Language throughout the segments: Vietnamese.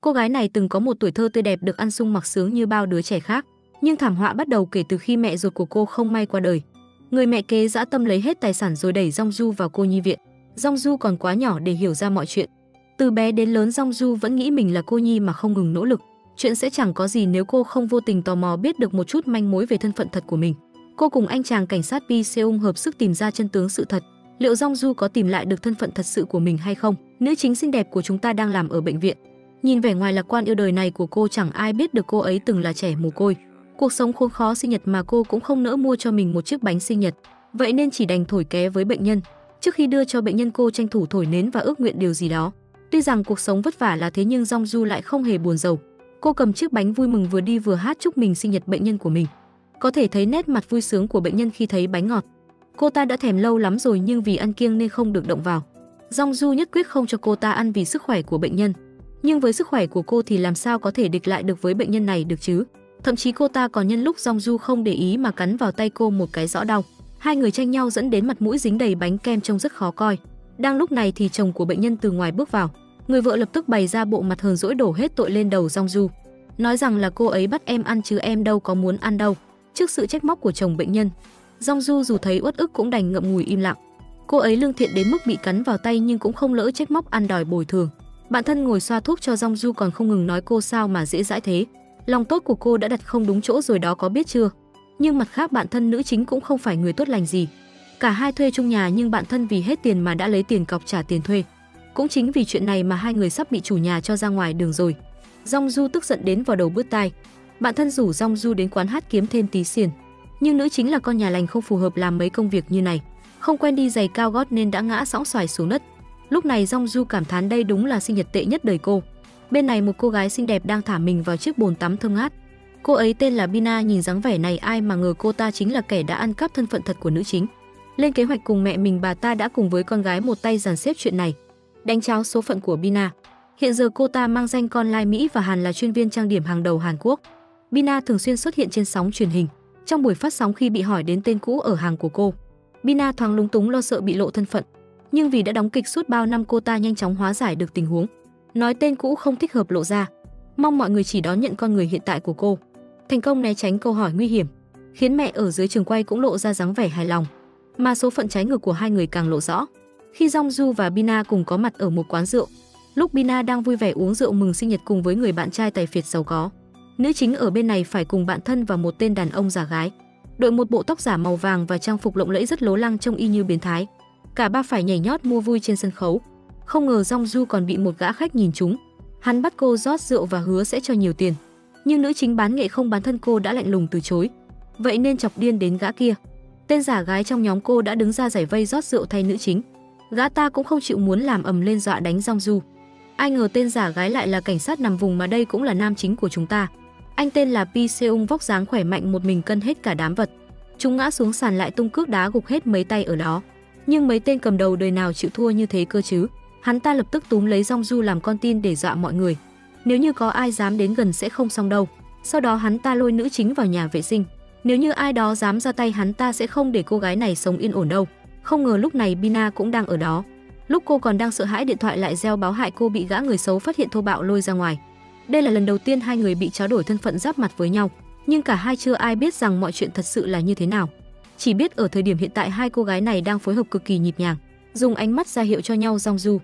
Cô gái này từng có một tuổi thơ tươi đẹp được ăn sung mặc sướng như bao đứa trẻ khác, nhưng thảm họa bắt đầu kể từ khi mẹ ruột của cô không may qua đời. Người mẹ kế dã tâm lấy hết tài sản rồi đẩy Jongju vào cô nhi viện. Jongju còn quá nhỏ để hiểu ra mọi chuyện. Từ bé đến lớn Jongju vẫn nghĩ mình là cô nhi mà không ngừng nỗ lực. Chuyện sẽ chẳng có gì nếu cô không vô tình tò mò biết được một chút manh mối về thân phận thật của mình. Cô cùng anh chàng cảnh sát Pi Seung hợp sức tìm ra chân tướng sự thật. Liệu Jongju có tìm lại được thân phận thật sự của mình hay không? Nữ chính xinh đẹp của chúng ta đang làm ở bệnh viện. Nhìn vẻ ngoài lạc quan yêu đời này của cô, chẳng ai biết được cô ấy từng là trẻ mồ côi. Cuộc sống khốn khó sinh nhật mà cô cũng không nỡ mua cho mình một chiếc bánh sinh nhật. Vậy nên chỉ đành thổi ké với bệnh nhân. Trước khi đưa cho bệnh nhân, cô tranh thủ thổi nến và ước nguyện điều gì đó. Tuy rằng cuộc sống vất vả là thế nhưng Jongju lại không hề buồn rầu. Cô cầm chiếc bánh vui mừng vừa đi vừa hát chúc mừng sinh nhật bệnh nhân của mình. Có thể thấy nét mặt vui sướng của bệnh nhân khi thấy bánh ngọt. Cô ta đã thèm lâu lắm rồi nhưng vì ăn kiêng nên không được động vào. Jongju nhất quyết không cho cô ta ăn vì sức khỏe của bệnh nhân. Nhưng với sức khỏe của cô thì làm sao có thể địch lại được với bệnh nhân này được chứ? Thậm chí cô ta còn nhân lúc Jongju không để ý mà cắn vào tay cô một cái rõ đau. Hai người tranh nhau dẫn đến mặt mũi dính đầy bánh kem trông rất khó coi. Đang lúc này thì chồng của bệnh nhân từ ngoài bước vào. Người vợ lập tức bày ra bộ mặt hờn dỗi đổ hết tội lên đầu Jongju, nói rằng là cô ấy bắt em ăn chứ em đâu có muốn ăn đâu. Trước sự trách móc của chồng bệnh nhân, Jongju dù thấy uất ức cũng đành ngậm ngùi im lặng. Cô ấy lương thiện đến mức bị cắn vào tay nhưng cũng không lỡ trách móc ăn đòi bồi thường. Bạn thân ngồi xoa thuốc cho Jongju còn không ngừng nói cô sao mà dễ dãi thế. Lòng tốt của cô đã đặt không đúng chỗ rồi đó, có biết chưa? Nhưng mặt khác bạn thân nữ chính cũng không phải người tốt lành gì. Cả hai thuê chung nhà nhưng bạn thân vì hết tiền mà đã lấy tiền cọc trả tiền thuê. Cũng chính vì chuyện này mà hai người sắp bị chủ nhà cho ra ngoài đường rồi. Jongju tức giận đến vào đầu bứt tai. Bạn thân rủ Jongju đến quán hát kiếm thêm tí xiên. Nhưng nữ chính là con nhà lành không phù hợp làm mấy công việc như này. Không quen đi giày cao gót nên đã ngã sõng xoài xuống đất. Lúc này Jongju cảm thán đây đúng là sinh nhật tệ nhất đời cô. Bên này một cô gái xinh đẹp đang thả mình vào chiếc bồn tắm thơm ngát. Cô ấy tên là Bina, nhìn dáng vẻ này ai mà ngờ cô ta chính là kẻ đã ăn cắp thân phận thật của nữ chính. Lên kế hoạch cùng mẹ mình, bà ta đã cùng với con gái một tay dàn xếp chuyện này, đánh tráo số phận của Bina. Hiện giờ cô ta mang danh con lai Mỹ và Hàn là chuyên viên trang điểm hàng đầu Hàn Quốc. Bina thường xuyên xuất hiện trên sóng truyền hình. Trong buổi phát sóng khi bị hỏi đến tên cũ ở hàng của cô, Bina thoáng lúng túng lo sợ bị lộ thân phận. Nhưng vì đã đóng kịch suốt bao năm, cô ta nhanh chóng hóa giải được tình huống. Nói tên cũ không thích hợp lộ ra, mong mọi người chỉ đón nhận con người hiện tại của cô. Thành công né tránh câu hỏi nguy hiểm, khiến mẹ ở dưới trường quay cũng lộ ra dáng vẻ hài lòng. Mà số phận trái ngược của hai người càng lộ rõ. Khi Jongju và Bina cùng có mặt ở một quán rượu, lúc Bina đang vui vẻ uống rượu mừng sinh nhật cùng với người bạn trai tài phiệt giàu có, nữ chính ở bên này phải cùng bạn thân và một tên đàn ông giả gái, đội một bộ tóc giả màu vàng và trang phục lộng lẫy rất lố lăng trông y như biến thái. Cả ba phải nhảy nhót mua vui trên sân khấu. Không ngờ Jongju còn bị một gã khách nhìn trúng. Hắn bắt cô rót rượu và hứa sẽ cho nhiều tiền. Nhưng nữ chính bán nghệ không bán thân, cô đã lạnh lùng từ chối. Vậy nên chọc điên đến gã kia. Tên giả gái trong nhóm cô đã đứng ra giải vây rót rượu thay nữ chính. Gã ta cũng không chịu muốn làm ầm lên dọa đánh Jongju. Ai ngờ tên giả gái lại là cảnh sát nằm vùng mà đây cũng là nam chính của chúng ta. Anh tên là Pi Seung, vóc dáng khỏe mạnh, một mình cân hết cả đám vật. Chúng ngã xuống sàn lại tung cước đá gục hết mấy tay ở đó. Nhưng mấy tên cầm đầu đời nào chịu thua như thế cơ chứ? Hắn ta lập tức túm lấy Jongju làm con tin để dọa mọi người. Nếu như có ai dám đến gần sẽ không xong đâu. Sau đó hắn ta lôi nữ chính vào nhà vệ sinh. Nếu như ai đó dám ra tay, hắn ta sẽ không để cô gái này sống yên ổn đâu. Không ngờ lúc này Bina cũng đang ở đó. Lúc cô còn đang sợ hãi, điện thoại lại reo báo hại cô bị gã người xấu phát hiện, thô bạo lôi ra ngoài. Đây là lần đầu tiên hai người bị tráo đổi thân phận giáp mặt với nhau. Nhưng cả hai chưa ai biết rằng mọi chuyện thật sự là như thế nào. Chỉ biết ở thời điểm hiện tại hai cô gái này đang phối hợp cực kỳ nhịp nhàng, dùng ánh mắt ra hiệu cho nhau. Jongju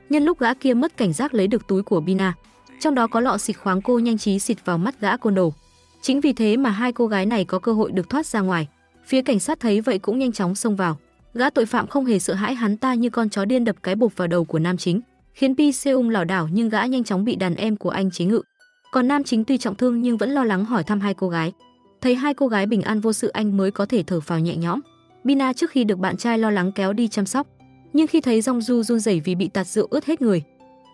nhân lúc gã kia mất cảnh giác lấy được túi của Bina, trong đó có lọ xịt khoáng, cô nhanh trí xịt vào mắt gã côn đồ. Chính vì thế mà hai cô gái này có cơ hội được thoát ra ngoài. Phía cảnh sát thấy vậy cũng nhanh chóng xông vào. Gã tội phạm không hề sợ hãi, hắn ta như con chó điên đập cái bộp vào đầu của nam chính, khiến Pi Seung lảo đảo nhưng gã nhanh chóng bị đàn em của anh chế ngự. Còn nam chính tuy trọng thương nhưng vẫn lo lắng hỏi thăm hai cô gái. Thấy hai cô gái bình an vô sự, anh mới có thể thở phào nhẹ nhõm. Bina trước khi được bạn trai lo lắng kéo đi chăm sóc, nhưng khi thấy Jongju run rẩy vì bị tạt rượu ướt hết người,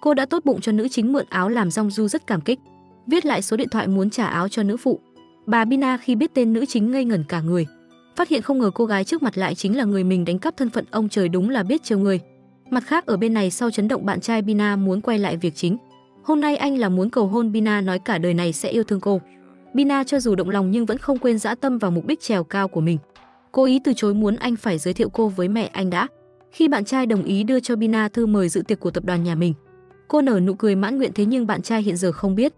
cô đã tốt bụng cho nữ chính mượn áo, làm Jongju rất cảm kích, viết lại số điện thoại muốn trả áo cho nữ phụ. Bà Bina khi biết tên nữ chính ngây ngẩn cả người, phát hiện không ngờ cô gái trước mặt lại chính là người mình đánh cắp thân phận. Ông trời đúng là biết trêu người. Mặt khác ở bên này, sau chấn động, bạn trai Bina muốn quay lại việc chính. Hôm nay anh là muốn cầu hôn Bina, nói cả đời này sẽ yêu thương cô. Bina cho dù động lòng nhưng vẫn không quên dã tâm vào mục đích trèo cao của mình. Cố ý từ chối muốn anh phải giới thiệu cô với mẹ anh đã. Khi bạn trai đồng ý đưa cho Bina thư mời dự tiệc của tập đoàn nhà mình, Cô nở nụ cười mãn nguyện, thế nhưng bạn trai hiện giờ không biết.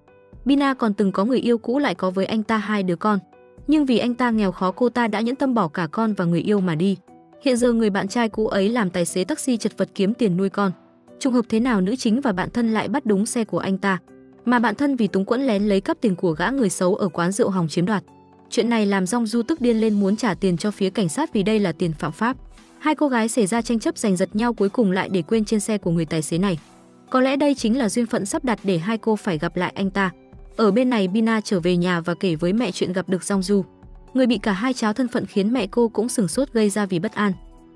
Bina còn từng có người yêu cũ, lại có với anh ta 2 đứa con. Nhưng vì anh ta nghèo khó, cô ta đã nhẫn tâm bỏ cả con và người yêu mà đi. Hiện giờ người bạn trai cũ ấy làm tài xế taxi chật vật kiếm tiền nuôi con. Trùng hợp thế nào nữ chính và bạn thân lại bắt đúng xe của anh ta, mà bạn thân vì túng quẫn lén lấy cắp tiền của gã người xấu ở quán rượu hòng chiếm đoạt. Chuyện này làm Dong Du tức điên lên, muốn trả tiền cho phía cảnh sát vì đây là tiền phạm pháp. Hai cô gái xảy ra tranh chấp giành giật nhau, cuối cùng lại để quên trên xe của người tài xế này. Có lẽ đây chính là duyên phận sắp đặt để hai cô phải gặp lại anh ta. Ở bên này, Bina trở về nhà và kể với mẹ chuyện gặp được Dong Du. Người bị cả hai tráo thân phận khiến mẹ cô cũng sửng sốt, gây ra vì bất an.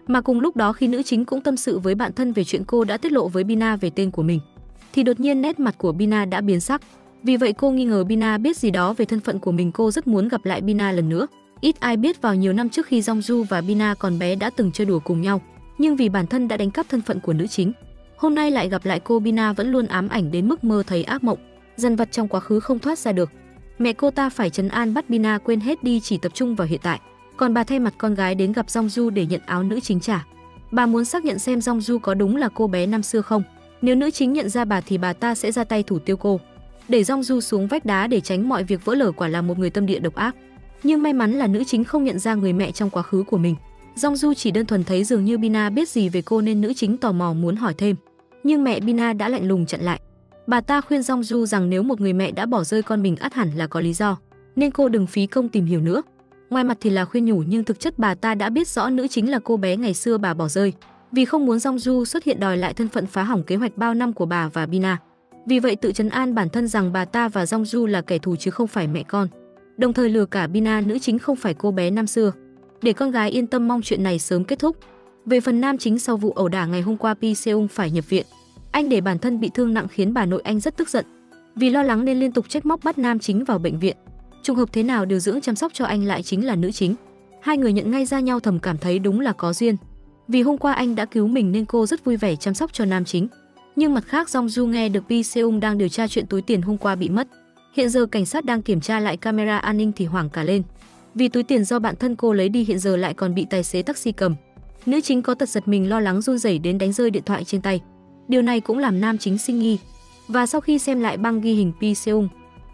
Mà cùng lúc đó, khi nữ chính cũng tâm sự với bạn thân về chuyện cô đã tiết lộ với Bina về tên của mình, thì đột nhiên nét mặt của Bina đã biến sắc. Vì vậy cô nghi ngờ Bina biết gì đó về thân phận của mình. Cô rất muốn gặp lại Bina lần nữa. Ít ai biết vào nhiều năm trước khi Dong Du và Bina còn bé đã từng chơi đùa cùng nhau, nhưng vì bản thân đã đánh cắp thân phận của nữ chính, hôm nay lại gặp lại cô, Bina vẫn luôn ám ảnh đến mức mơ thấy ác mộng, dằn vặt trong quá khứ không thoát ra được. Mẹ cô ta phải trấn an, bắt Bina quên hết đi, chỉ tập trung vào hiện tại. Còn bà thay mặt con gái đến gặp Dong Du để nhận áo nữ chính trả. Bà muốn xác nhận xem Dong Du có đúng là cô bé năm xưa không. Nếu nữ chính nhận ra bà thì bà ta sẽ ra tay thủ tiêu cô, đẩy Dong Du xuống vách đá để tránh mọi việc vỡ lở. Quả là một người tâm địa độc ác. Nhưng may mắn là nữ chính không nhận ra người mẹ trong quá khứ của mình. Dong Du chỉ đơn thuần thấy dường như Bina biết gì về cô nên nữ chính tò mò muốn hỏi thêm. Nhưng mẹ Bina đã lạnh lùng chặn lại. Bà ta khuyên Dong Du rằng nếu một người mẹ đã bỏ rơi con mình ắt hẳn là có lý do, nên cô đừng phí công tìm hiểu nữa. Ngoài mặt thì là khuyên nhủ, nhưng thực chất bà ta đã biết rõ nữ chính là cô bé ngày xưa bà bỏ rơi, vì không muốn Dong Du xuất hiện đòi lại thân phận, phá hỏng kế hoạch bao năm của bà và Bina. Vì vậy tự trấn an bản thân rằng bà ta và Dong Du là kẻ thù chứ không phải mẹ con, đồng thời lừa cả Bina nữ chính không phải cô bé năm xưa, để con gái yên tâm, mong chuyện này sớm kết thúc. Về phần nam chính, sau vụ ẩu đả ngày hôm qua, Pi Seung phải nhập viện. Anh để bản thân bị thương nặng khiến bà nội anh rất tức giận. Vì lo lắng nên liên tục trách móc bắt nam chính vào bệnh viện. Trùng hợp thế nào điều dưỡng chăm sóc cho anh lại chính là nữ chính. Hai người nhận ngay ra nhau, thầm cảm thấy đúng là có duyên. Vì hôm qua anh đã cứu mình nên cô rất vui vẻ chăm sóc cho nam chính. Nhưng mặt khác, Dong Du nghe được Pi Seung đang điều tra chuyện túi tiền hôm qua bị mất. Hiện giờ cảnh sát đang kiểm tra lại camera an ninh thì hoảng cả lên. Vì túi tiền do bạn thân cô lấy đi hiện giờ lại còn bị tài xế taxi cầm. Nữ chính có tật giật mình, lo lắng run rẩy đến đánh rơi điện thoại trên tay. Điều này cũng làm nam chính sinh nghi. Và sau khi xem lại băng ghi hình Pi Seung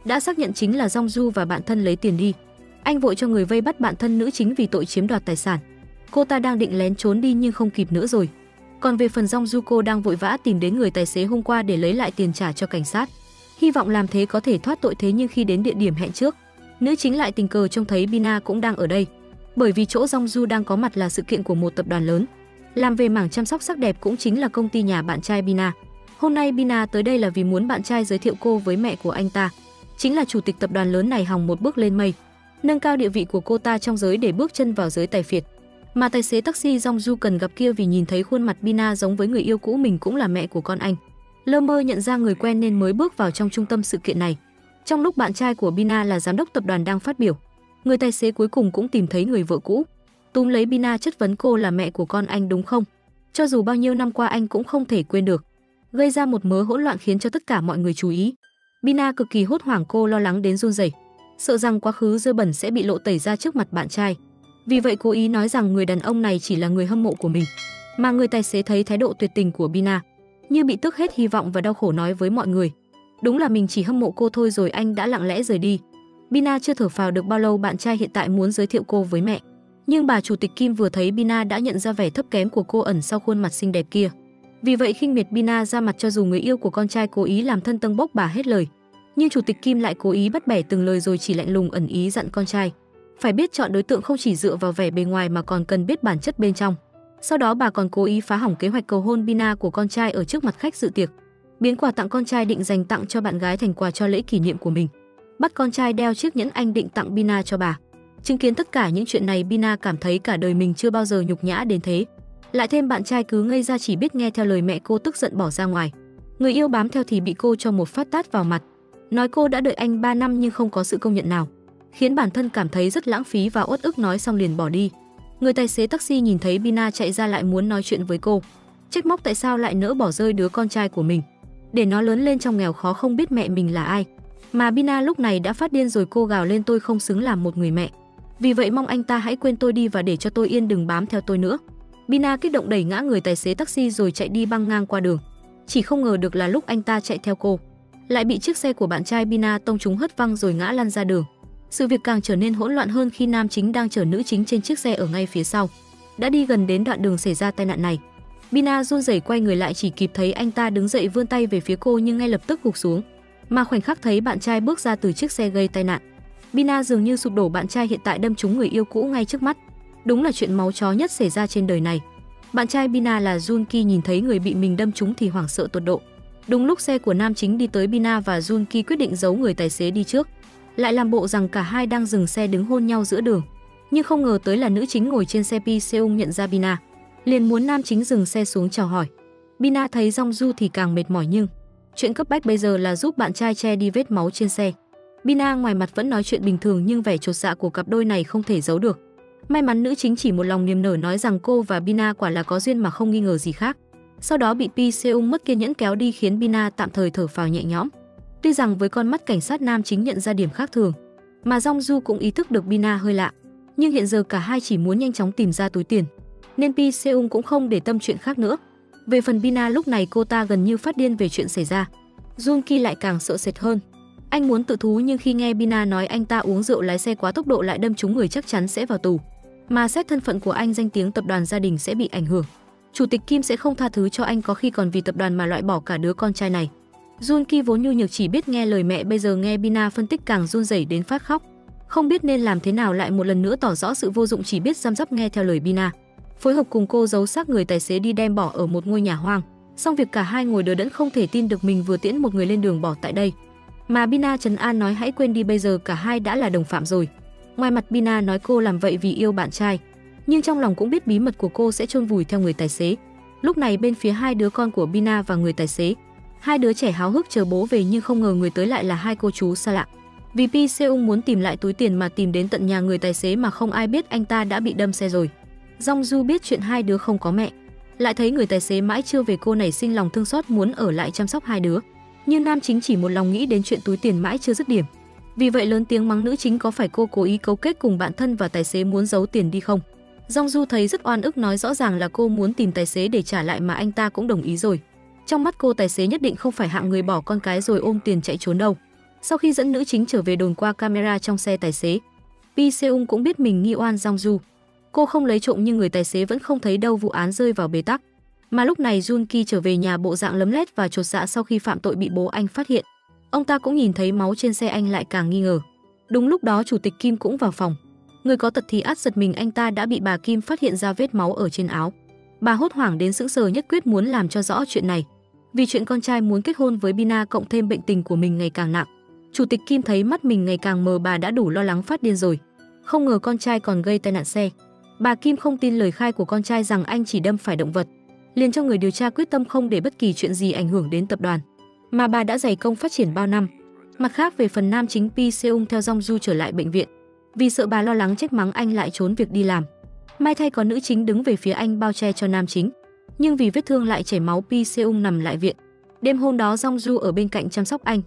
đã xác nhận chính là Dong Du và bạn thân lấy tiền đi. Anh vội cho người vây bắt bạn thân nữ chính vì tội chiếm đoạt tài sản. Cô ta đang định lén trốn đi nhưng không kịp nữa rồi. Còn về phần Dong Du, cô đang vội vã tìm đến người tài xế hôm qua để lấy lại tiền trả cho cảnh sát, hy vọng làm thế có thể thoát tội. Thế nhưng khi đến địa điểm hẹn trước, nữ chính lại tình cờ trông thấy Bina cũng đang ở đây. Bởi vì chỗ Dong Du đang có mặt là sự kiện của một tập đoàn lớn, làm về mảng chăm sóc sắc đẹp, cũng chính là công ty nhà bạn trai Bina. Hôm nay Bina tới đây là vì muốn bạn trai giới thiệu cô với mẹ của anh ta, chính là chủ tịch tập đoàn lớn này, hòng một bước lên mây, nâng cao địa vị của cô ta trong giới để bước chân vào giới tài phiệt. Mà tài xế taxi Dong Du cần gặp kia vì nhìn thấy khuôn mặt Bina giống với người yêu cũ mình, cũng là mẹ của con anh. Lơ mơ nhận ra người quen nên mới bước vào trong trung tâm sự kiện này. Trong lúc bạn trai của Bina là giám đốc tập đoàn đang phát biểu, người tài xế cuối cùng cũng tìm thấy người vợ cũ, túm lấy Bina chất vấn cô là mẹ của con anh đúng không? Cho dù bao nhiêu năm qua anh cũng không thể quên được. Gây ra một mớ hỗn loạn khiến cho tất cả mọi người chú ý. Bina cực kỳ hốt hoảng, cô lo lắng đến run rẩy, sợ rằng quá khứ dơ bẩn sẽ bị lộ tẩy ra trước mặt bạn trai. Vì vậy cố ý nói rằng người đàn ông này chỉ là người hâm mộ của mình. Mà người tài xế thấy thái độ tuyệt tình của Bina như bị tước hết hy vọng và đau khổ, nói với mọi người đúng là mình chỉ hâm mộ cô thôi, rồi anh đã lặng lẽ rời đi. Bina chưa thở phào được bao lâu, bạn trai hiện tại muốn giới thiệu cô với mẹ. Nhưng bà chủ tịch Kim vừa thấy Bina đã nhận ra vẻ thấp kém của cô ẩn sau khuôn mặt xinh đẹp kia. Vì vậy khinh miệt Bina ra mặt, cho dù người yêu của con trai cố ý làm thân tâng bốc bà hết lời. Nhưng chủ tịch Kim lại cố ý bắt bẻ từng lời, rồi chỉ lạnh lùng ẩn ý dặn con trai phải biết chọn đối tượng, không chỉ dựa vào vẻ bề ngoài mà còn cần biết bản chất bên trong. Sau đó bà còn cố ý phá hỏng kế hoạch cầu hôn Bina của con trai ở trước mặt khách dự tiệc, biến quà tặng con trai định dành tặng cho bạn gái thành quà cho lễ kỷ niệm của mình, bắt con trai đeo chiếc nhẫn anh định tặng Bina cho bà. Chứng kiến tất cả những chuyện này, Bina cảm thấy cả đời mình chưa bao giờ nhục nhã đến thế. Lại thêm bạn trai cứ ngây ra chỉ biết nghe theo lời mẹ, cô tức giận bỏ ra ngoài. Người yêu bám theo thì bị cô cho một phát tát vào mặt, nói cô đã đợi anh 3 năm nhưng không có sự công nhận nào, khiến bản thân cảm thấy rất lãng phí và uất ức, nói xong liền bỏ đi. Người tài xế taxi nhìn thấy Bina chạy ra lại muốn nói chuyện với cô, trách móc tại sao lại nỡ bỏ rơi đứa con trai của mình, để nó lớn lên trong nghèo khó không biết mẹ mình là ai. Mà Bina lúc này đã phát điên rồi, cô gào lên tôi không xứng làm một người mẹ, vì vậy mong anh ta hãy quên tôi đi và để cho tôi yên, đừng bám theo tôi nữa. Bina kích động đẩy ngã người tài xế taxi rồi chạy đi băng ngang qua đường. Chỉ không ngờ được là lúc anh ta chạy theo cô, lại bị chiếc xe của bạn trai Bina tông trúng hất văng rồi ngã lăn ra đường. Sự việc càng trở nên hỗn loạn hơn khi nam chính đang chở nữ chính trên chiếc xe ở ngay phía sau. Đã đi gần đến đoạn đường xảy ra tai nạn này, Bina run rẩy quay người lại, chỉ kịp thấy anh ta đứng dậy vươn tay về phía cô nhưng ngay lập tức gục xuống. Mà khoảnh khắc thấy bạn trai bước ra từ chiếc xe gây tai nạn, Bina dường như sụp đổ. Bạn trai hiện tại đâm trúng người yêu cũ ngay trước mắt. Đúng là chuyện máu chó nhất xảy ra trên đời này. Bạn trai Bina là Junki nhìn thấy người bị mình đâm trúng thì hoảng sợ tột độ. Đúng lúc xe của nam chính đi tới, Bina và Junki quyết định giấu người tài xế đi trước, lại làm bộ rằng cả hai đang dừng xe đứng hôn nhau giữa đường. Nhưng không ngờ tới là nữ chính ngồi trên xe. Pi Seung nhận ra Bina, liền muốn nam chính dừng xe xuống chào hỏi. Bina thấy Jongju thì càng mệt mỏi, nhưng chuyện cấp bách bây giờ là giúp bạn trai che đi vết máu trên xe. Bina ngoài mặt vẫn nói chuyện bình thường nhưng vẻ chột dạ của cặp đôi này không thể giấu được. May mắn nữ chính chỉ một lòng niềm nở nói rằng cô và Bina quả là có duyên mà không nghi ngờ gì khác. Sau đó bị Pi Seung mất kiên nhẫn kéo đi khiến Bina tạm thời thở phào nhẹ nhõm. Tuy rằng với con mắt cảnh sát, nam chính nhận ra điểm khác thường, mà Jongju cũng ý thức được Bina hơi lạ, nhưng hiện giờ cả hai chỉ muốn nhanh chóng tìm ra túi tiền, nên Pi Seung cũng không để tâm chuyện khác nữa. Về phần Bina, lúc này cô ta gần như phát điên về chuyện xảy ra. Junki lại càng sợ sệt hơn. Anh muốn tự thú nhưng khi nghe Bina nói anh ta uống rượu lái xe quá tốc độ lại đâm trúng người chắc chắn sẽ vào tù. Mà xét thân phận của anh, danh tiếng tập đoàn gia đình sẽ bị ảnh hưởng. Chủ tịch Kim sẽ không tha thứ cho anh, có khi còn vì tập đoàn mà loại bỏ cả đứa con trai này. Junki vốn nhu nhược chỉ biết nghe lời mẹ, bây giờ nghe Bina phân tích càng run rẩy đến phát khóc. Không biết nên làm thế nào, lại một lần nữa tỏ rõ sự vô dụng, chỉ biết răm rắp nghe theo lời Bina. Phối hợp cùng cô giấu xác người tài xế đi đem bỏ ở một ngôi nhà hoang. Xong việc cả hai ngồi đờ đẫn không thể tin được mình vừa tiễn một người lên đường bỏ tại đây. Mà Bina trấn an nói hãy quên đi, bây giờ cả hai đã là đồng phạm rồi. Ngoài mặt Bina nói cô làm vậy vì yêu bạn trai, nhưng trong lòng cũng biết bí mật của cô sẽ chôn vùi theo người tài xế. Lúc này bên phía hai đứa con của Bina và người tài xế, hai đứa trẻ háo hức chờ bố về nhưng không ngờ người tới lại là hai cô chú xa lạ. Vì Pi Seung muốn tìm lại túi tiền mà tìm đến tận nhà người tài xế mà không ai biết anh ta đã bị đâm xe rồi. Jongju biết chuyện hai đứa không có mẹ, lại thấy người tài xế mãi chưa về, cô nảy sinh lòng thương xót muốn ở lại chăm sóc hai đứa. Nhưng nam chính chỉ một lòng nghĩ đến chuyện túi tiền mãi chưa dứt điểm. Vì vậy lớn tiếng mắng nữ chính có phải cô cố ý cấu kết cùng bạn thân và tài xế muốn giấu tiền đi không. Jongju thấy rất oan ức, nói rõ ràng là cô muốn tìm tài xế để trả lại mà anh ta cũng đồng ý rồi. Trong mắt cô, tài xế nhất định không phải hạng người bỏ con cái rồi ôm tiền chạy trốn đâu. Sau khi dẫn nữ chính trở về đồn qua camera trong xe tài xế, Pi Seung cũng biết mình nghi oan Jongju. Cô không lấy trộm nhưng người tài xế vẫn không thấy đâu, vụ án rơi vào bế tắc. Mà lúc này Junki trở về nhà bộ dạng lấm lét và chột dạ sau khi phạm tội bị bố anh phát hiện. Ông ta cũng nhìn thấy máu trên xe, anh lại càng nghi ngờ. Đúng lúc đó chủ tịch Kim cũng vào phòng. Người có tật thì ắt giật mình, anh ta đã bị bà Kim phát hiện ra vết máu ở trên áo. Bà hốt hoảng đến sững sờ, nhất quyết muốn làm cho rõ chuyện này. Vì chuyện con trai muốn kết hôn với Bina cộng thêm bệnh tình của mình ngày càng nặng, chủ tịch Kim thấy mắt mình ngày càng mờ, bà đã đủ lo lắng phát điên rồi. Không ngờ con trai còn gây tai nạn xe. Bà Kim không tin lời khai của con trai rằng anh chỉ đâm phải động vật, liền cho người điều tra quyết tâm không để bất kỳ chuyện gì ảnh hưởng đến tập đoàn mà bà đã dày công phát triển bao năm. Mặt khác, về phần nam chính, Pi Seung theo Jongju trở lại bệnh viện. Vì sợ bà lo lắng trách mắng anh lại trốn việc đi làm. May thay có nữ chính đứng về phía anh bao che cho nam chính. Nhưng vì vết thương lại chảy máu, Pi Seung nằm lại viện. Đêm hôm đó Jongju ở bên cạnh chăm sóc anh,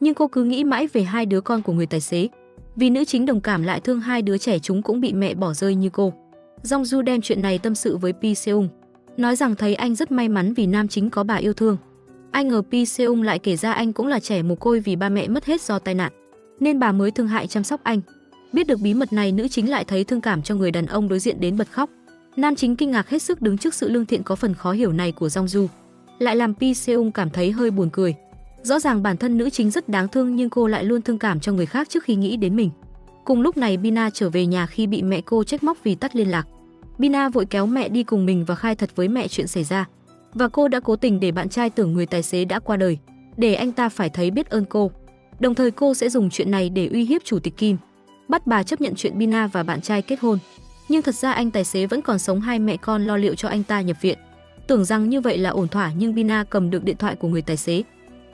nhưng cô cứ nghĩ mãi về hai đứa con của người tài xế. Vì nữ chính đồng cảm lại thương hai đứa trẻ, chúng cũng bị mẹ bỏ rơi như cô. Jongju đem chuyện này tâm sự với Pi Seung, nói rằng thấy anh rất may mắn vì nam chính có bà yêu thương. Ai ngờ Pi Seung lại kể ra anh cũng là trẻ mồ côi vì ba mẹ mất hết do tai nạn, nên bà mới thương hại chăm sóc anh. Biết được bí mật này, nữ chính lại thấy thương cảm cho người đàn ông đối diện đến bật khóc. Nam chính kinh ngạc hết sức đứng trước sự lương thiện có phần khó hiểu này của Jongju, lại làm Pi Seung cảm thấy hơi buồn cười. Rõ ràng bản thân nữ chính rất đáng thương nhưng cô lại luôn thương cảm cho người khác trước khi nghĩ đến mình. Cùng lúc này Bina trở về nhà khi bị mẹ cô trách móc vì tắt liên lạc. Bina vội kéo mẹ đi cùng mình và khai thật với mẹ chuyện xảy ra. Và cô đã cố tình để bạn trai tưởng người tài xế đã qua đời, để anh ta phải thấy biết ơn cô. Đồng thời cô sẽ dùng chuyện này để uy hiếp chủ tịch Kim, bắt bà chấp nhận chuyện Bina và bạn trai kết hôn. Nhưng thật ra anh tài xế vẫn còn sống, hai mẹ con lo liệu cho anh ta nhập viện. Tưởng rằng như vậy là ổn thỏa, nhưng Bina cầm được điện thoại của người tài xế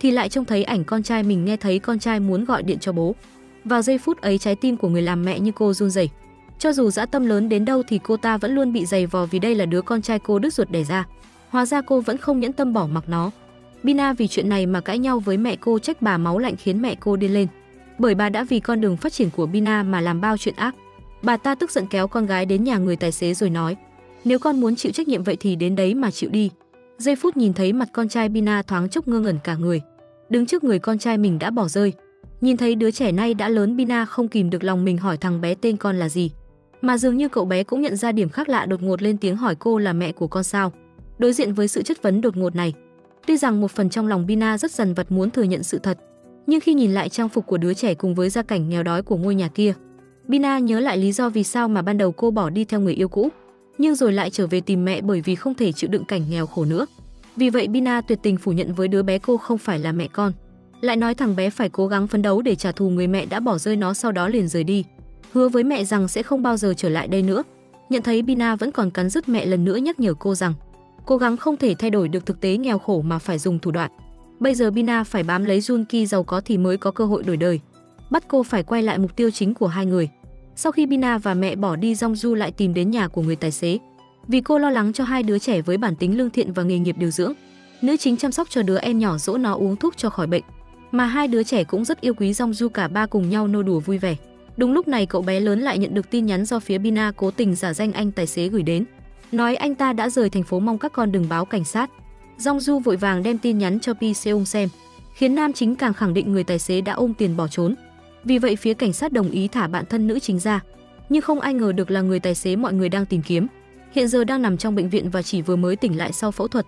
thì lại trông thấy ảnh con trai mình, nghe thấy con trai muốn gọi điện cho bố. Vào giây phút ấy, trái tim của người làm mẹ như cô run rẩy. Cho dù dã tâm lớn đến đâu thì cô ta vẫn luôn bị giày vò vì đây là đứa con trai cô đứt ruột đẻ ra. Hóa ra cô vẫn không nhẫn tâm bỏ mặc nó. Bina vì chuyện này mà cãi nhau với mẹ cô, trách bà máu lạnh khiến mẹ cô điên lên. Bởi bà đã vì con đường phát triển của Bina mà làm bao chuyện ác. Bà ta tức giận kéo con gái đến nhà người tài xế rồi nói: nếu con muốn chịu trách nhiệm vậy thì đến đấy mà chịu đi. Giây phút nhìn thấy mặt con trai, Bina thoáng chốc ngơ ngẩn cả người. Đứng trước người con trai mình đã bỏ rơi. Nhìn thấy đứa trẻ nay đã lớn, Bina không kìm được lòng mình hỏi thằng bé tên con là gì. Mà dường như cậu bé cũng nhận ra điểm khác lạ, đột ngột lên tiếng hỏi cô là mẹ của con sao. Đối diện với sự chất vấn đột ngột này, tuy rằng một phần trong lòng Bina rất dằn vặt muốn thừa nhận sự thật, nhưng khi nhìn lại trang phục của đứa trẻ cùng với gia cảnh nghèo đói của ngôi nhà kia, Bina nhớ lại lý do vì sao mà ban đầu cô bỏ đi theo người yêu cũ, nhưng rồi lại trở về tìm mẹ bởi vì không thể chịu đựng cảnh nghèo khổ nữa. Vì vậy Bina tuyệt tình phủ nhận với đứa bé cô không phải là mẹ con, lại nói thằng bé phải cố gắng phấn đấu để trả thù người mẹ đã bỏ rơi nó, sau đó liền rời đi, hứa với mẹ rằng sẽ không bao giờ trở lại đây nữa. Nhận thấy Bina vẫn còn cắn rứt, mẹ lần nữa nhắc nhở cô rằng cố gắng không thể thay đổi được thực tế nghèo khổ mà phải dùng thủ đoạn. Bây giờ Bina phải bám lấy Junki giàu có thì mới có cơ hội đổi đời, bắt cô phải quay lại mục tiêu chính của hai người. Sau khi Bina và mẹ bỏ đi, Jongju lại tìm đến nhà của người tài xế, vì cô lo lắng cho hai đứa trẻ với bản tính lương thiện và nghề nghiệp điều dưỡng. Nữ chính chăm sóc cho đứa em nhỏ, dỗ nó uống thuốc cho khỏi bệnh, mà hai đứa trẻ cũng rất yêu quý Jongju, cả ba cùng nhau nô đùa vui vẻ. Đúng lúc này cậu bé lớn lại nhận được tin nhắn do phía Bina cố tình giả danh anh tài xế gửi đến, nói anh ta đã rời thành phố, mong các con đừng báo cảnh sát. Jongju vội vàng đem tin nhắn cho Pi Seung xem, khiến nam chính càng khẳng định người tài xế đã ôm tiền bỏ trốn. Vì vậy phía cảnh sát đồng ý thả bạn thân nữ chính ra, nhưng không ai ngờ được là người tài xế mọi người đang tìm kiếm hiện giờ đang nằm trong bệnh viện và chỉ vừa mới tỉnh lại sau phẫu thuật.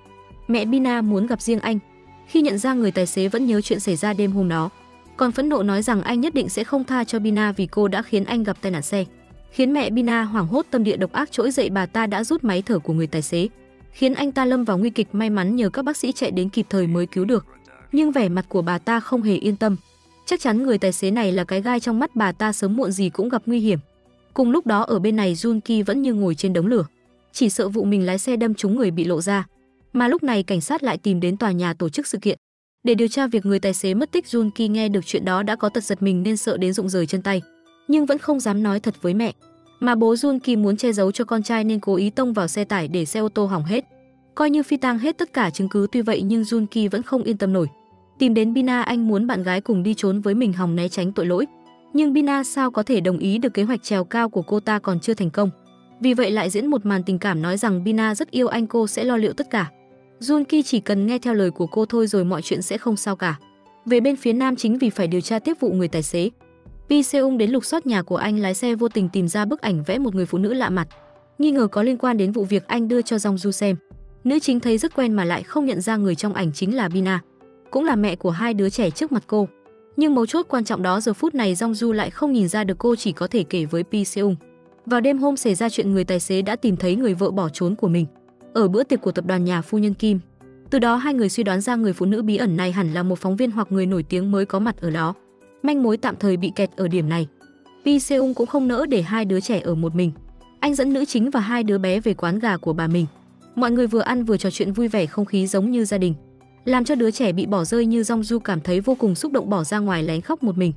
Mẹ Bina muốn gặp riêng anh. Khi nhận ra người tài xế vẫn nhớ chuyện xảy ra đêm hôm đó, còn phẫn nộ nói rằng anh nhất định sẽ không tha cho Bina vì cô đã khiến anh gặp tai nạn xe, khiến mẹ Bina hoảng hốt, tâm địa độc ác trỗi dậy. Bà ta đã rút máy thở của người tài xế, khiến anh ta lâm vào nguy kịch. May mắn nhờ các bác sĩ chạy đến kịp thời mới cứu được, nhưng vẻ mặt của bà ta không hề yên tâm. Chắc chắn người tài xế này là cái gai trong mắt bà ta, sớm muộn gì cũng gặp nguy hiểm. Cùng lúc đó ở bên này Junki vẫn như ngồi trên đống lửa, chỉ sợ vụ mình lái xe đâm trúng người bị lộ ra. Mà lúc này cảnh sát lại tìm đến tòa nhà tổ chức sự kiện để điều tra việc người tài xế mất tích. Junki nghe được chuyện đó đã có tật giật mình nên sợ đến rụng rời chân tay, nhưng vẫn không dám nói thật với mẹ. Mà bố Junki muốn che giấu cho con trai nên cố ý tông vào xe tải để xe ô tô hỏng hết, coi như phi tang hết tất cả chứng cứ. Tuy vậy nhưng Junki vẫn không yên tâm nổi, tìm đến Bina, anh muốn bạn gái cùng đi trốn với mình hòng né tránh tội lỗi. Nhưng Bina sao có thể đồng ý được, kế hoạch trèo cao của cô ta còn chưa thành công. Vì vậy lại diễn một màn tình cảm nói rằng Bina rất yêu anh, cô sẽ lo liệu tất cả. Junki chỉ cần nghe theo lời của cô thôi rồi mọi chuyện sẽ không sao cả. Về bên phía nam chính, vì phải điều tra tiếp vụ người tài xế, Pi Seung đến lục soát nhà của anh lái xe, vô tình tìm ra bức ảnh vẽ một người phụ nữ lạ mặt, nghi ngờ có liên quan đến vụ việc anh đưa cho Jongju xem. Nữ chính thấy rất quen mà lại không nhận ra người trong ảnh chính là Bina, cũng là mẹ của hai đứa trẻ trước mặt cô. Nhưng mấu chốt quan trọng đó giờ phút này Jongju lại không nhìn ra được, cô chỉ có thể kể với Pi Seung. Vào đêm hôm xảy ra chuyện, người tài xế đã tìm thấy người vợ bỏ trốn của mình ở bữa tiệc của tập đoàn nhà phu nhân Kim. Từ đó hai người suy đoán ra người phụ nữ bí ẩn này hẳn là một phóng viên hoặc người nổi tiếng mới có mặt ở đó. Manh mối tạm thời bị kẹt ở điểm này. Pi Seung cũng không nỡ để hai đứa trẻ ở một mình. Anh dẫn nữ chính và hai đứa bé về quán gà của bà mình. Mọi người vừa ăn vừa trò chuyện vui vẻ, không khí giống như gia đình, làm cho đứa trẻ bị bỏ rơi như Jongju cảm thấy vô cùng xúc động, bỏ ra ngoài lén khóc một mình.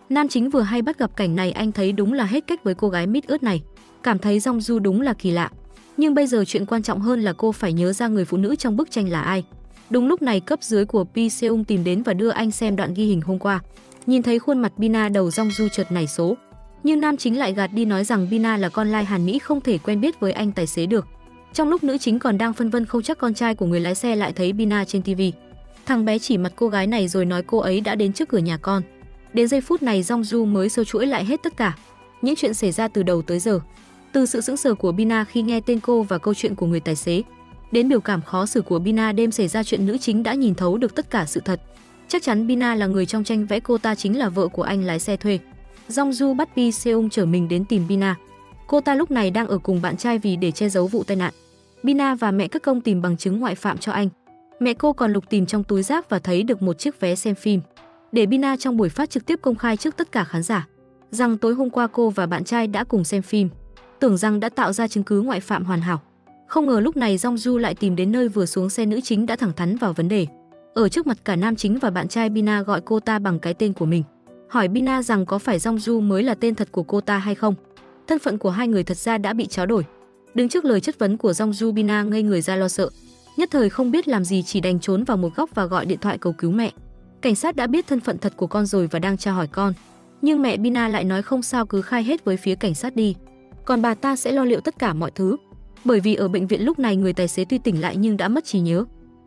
Nam chính vừa hay bắt gặp cảnh này, anh thấy đúng là hết cách với cô gái mít ướt này, cảm thấy Jongju đúng là kỳ lạ. Nhưng bây giờ chuyện quan trọng hơn là cô phải nhớ ra người phụ nữ trong bức tranh là ai. Đúng lúc này cấp dưới của Pi Seung tìm đến và đưa anh xem đoạn ghi hình hôm qua. Nhìn thấy khuôn mặt Bina, đầu Jongju chợt nảy số, nhưng nam chính lại gạt đi, nói rằng Bina là con lai Hàn Mỹ, không thể quen biết với anh tài xế được. Trong lúc nữ chính còn đang phân vân không chắc con trai của người lái xe lại thấy Bina trên TV. Thằng bé chỉ mặt cô gái này rồi nói cô ấy đã đến trước cửa nhà con. Đến giây phút này Jongju mới sơ chuỗi lại hết tất cả những chuyện xảy ra từ đầu tới giờ, từ sự sững sờ của Bina khi nghe tên cô và câu chuyện của người tài xế, đến biểu cảm khó xử của Bina đêm xảy ra chuyện. Nữ chính đã nhìn thấu được tất cả sự thật. Chắc chắn Bina là người trong tranh vẽ, cô ta chính là vợ của anh lái xe thuê. Jongju bắt Pi Seung chở mình đến tìm Bina. Cô ta lúc này đang ở cùng bạn trai vì để che giấu vụ tai nạn. Bina và mẹ cất công tìm bằng chứng ngoại phạm cho anh. Mẹ cô còn lục tìm trong túi rác và thấy được một chiếc vé xem phim, để Bina trong buổi phát trực tiếp công khai trước tất cả khán giả rằng tối hôm qua cô và bạn trai đã cùng xem phim, tưởng rằng đã tạo ra chứng cứ ngoại phạm hoàn hảo. Không ngờ lúc này Jongju lại tìm đến nơi, vừa xuống xe nữ chính đã thẳng thắn vào vấn đề. Ở trước mặt cả nam chính và bạn trai, Bina gọi cô ta bằng cái tên của mình, hỏi Bina rằng có phải Jongju mới là tên thật của cô ta hay không. Thân phận của hai người thật ra đã bị tráo đổi. Đứng trước lời chất vấn của Jongju, Bina ngây người ra lo sợ, nhất thời không biết làm gì, chỉ đành trốn vào một góc và gọi điện thoại cầu cứu mẹ. Cảnh sát đã biết thân phận thật của con rồi và đang tra hỏi con, nhưng mẹ Bina lại nói không sao, cứ khai hết với phía cảnh sát đi, còn bà ta sẽ lo liệu tất cả mọi thứ. Bởi vì ở bệnh viện lúc này người tài xế tuy tỉnh lại nhưng đã mất trí nhớ,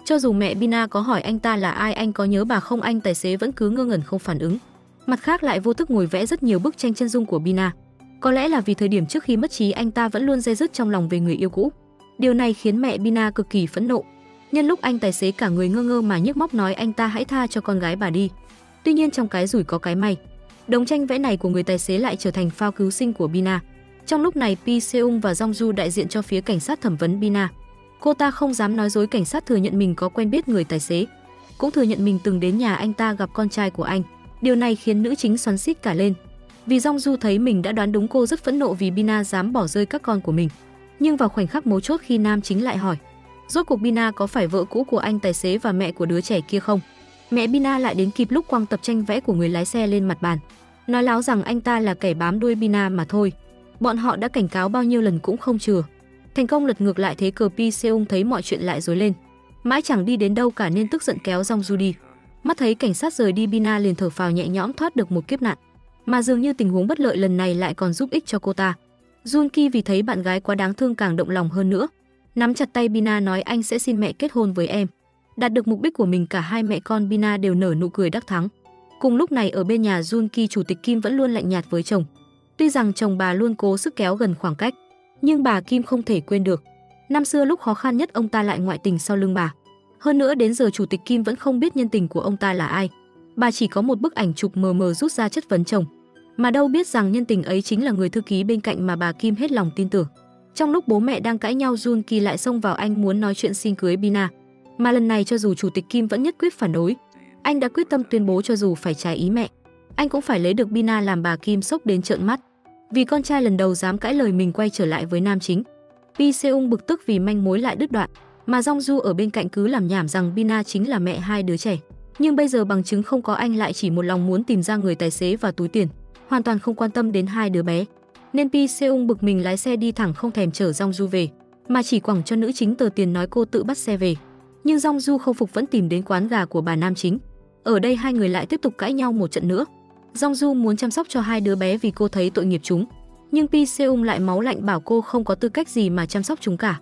Cho dù mẹ Bina có hỏi anh ta là ai, anh có nhớ bà không, anh tài xế vẫn cứ ngơ ngẩn không phản ứng. Mặt khác lại vô thức ngồi vẽ rất nhiều bức tranh chân dung của Bina. Có lẽ là vì thời điểm trước khi mất trí anh ta vẫn luôn day dứt trong lòng về người yêu cũ. Điều này khiến mẹ Bina cực kỳ phẫn nộ. Nhân lúc anh tài xế cả người ngơ ngơ mà nhức móc nói anh ta hãy tha cho con gái bà đi. Tuy nhiên trong cái rủi có cái may, đống tranh vẽ này của người tài xế lại trở thành phao cứu sinh của Bina. Trong lúc này Pi Seung và Jongju đại diện cho phía cảnh sát thẩm vấn Bina. Cô ta không dám nói dối, cảnh sát thừa nhận mình có quen biết người tài xế, cũng thừa nhận mình từng đến nhà anh ta gặp con trai của anh. Điều này khiến nữ chính xoắn xít cả lên. Vì Jongju thấy mình đã đoán đúng, cô rất phẫn nộ vì Bina dám bỏ rơi các con của mình. Nhưng vào khoảnh khắc mấu chốt khi nam chính lại hỏi, rốt cuộc Bina có phải vợ cũ của anh tài xế và mẹ của đứa trẻ kia không? Mẹ Bina lại đến kịp lúc quăng tập tranh vẽ của người lái xe lên mặt bàn, nói láo rằng anh ta là kẻ bám đuôi Bina mà thôi. Bọn họ đã cảnh cáo bao nhiêu lần cũng không chừa. Thành công lật ngược lại thế cờ, Pi Seung thấy mọi chuyện lại rối lên, mãi chẳng đi đến đâu cả nên tức giận kéo Jongju đi. Mắt thấy cảnh sát rời đi, Bina liền thở phào nhẹ nhõm thoát được một kiếp nạn. Mà dường như tình huống bất lợi lần này lại còn giúp ích cho cô ta. Jun Ki vì thấy bạn gái quá đáng thương càng động lòng hơn nữa, nắm chặt tay Bina nói anh sẽ xin mẹ kết hôn với em. Đạt được mục đích của mình, cả hai mẹ con Bina đều nở nụ cười đắc thắng. Cùng lúc này ở bên nhà Jun Ki, chủ tịch Kim vẫn luôn lạnh nhạt với chồng. Tuy rằng chồng bà luôn cố sức kéo gần khoảng cách, nhưng bà Kim không thể quên được năm xưa lúc khó khăn nhất ông ta lại ngoại tình sau lưng bà. Hơn nữa đến giờ chủ tịch Kim vẫn không biết nhân tình của ông ta là ai. Bà chỉ có một bức ảnh chụp mờ mờ rút ra chất vấn chồng, mà đâu biết rằng nhân tình ấy chính là người thư ký bên cạnh mà bà Kim hết lòng tin tưởng. Trong lúc bố mẹ đang cãi nhau, Jun Ki lại xông vào, anh muốn nói chuyện xin cưới Bina. Mà lần này cho dù chủ tịch Kim vẫn nhất quyết phản đối, anh đã quyết tâm tuyên bố cho dù phải trái ý mẹ, anh cũng phải lấy được Bina, làm bà Kim sốc đến trợn mắt. Vì con trai lần đầu dám cãi lời mình, quay trở lại với nam chính. Pi Seung bực tức vì manh mối lại đứt đoạn, mà Jongju ở bên cạnh cứ làm nhảm rằng Bina chính là mẹ hai đứa trẻ. Nhưng bây giờ bằng chứng không có, anh lại chỉ một lòng muốn tìm ra người tài xế và túi tiền, hoàn toàn không quan tâm đến hai đứa bé. Nên Pi Seung bực mình lái xe đi thẳng, không thèm chở Jongju về, mà chỉ quẳng cho nữ chính tờ tiền nói cô tự bắt xe về. Nhưng Jongju không phục, vẫn tìm đến quán gà của bà nam chính. Ở đây hai người lại tiếp tục cãi nhau một trận nữa. Jongju muốn chăm sóc cho hai đứa bé vì cô thấy tội nghiệp chúng, nhưng Pi Seung lại máu lạnh bảo cô không có tư cách gì mà chăm sóc chúng cả.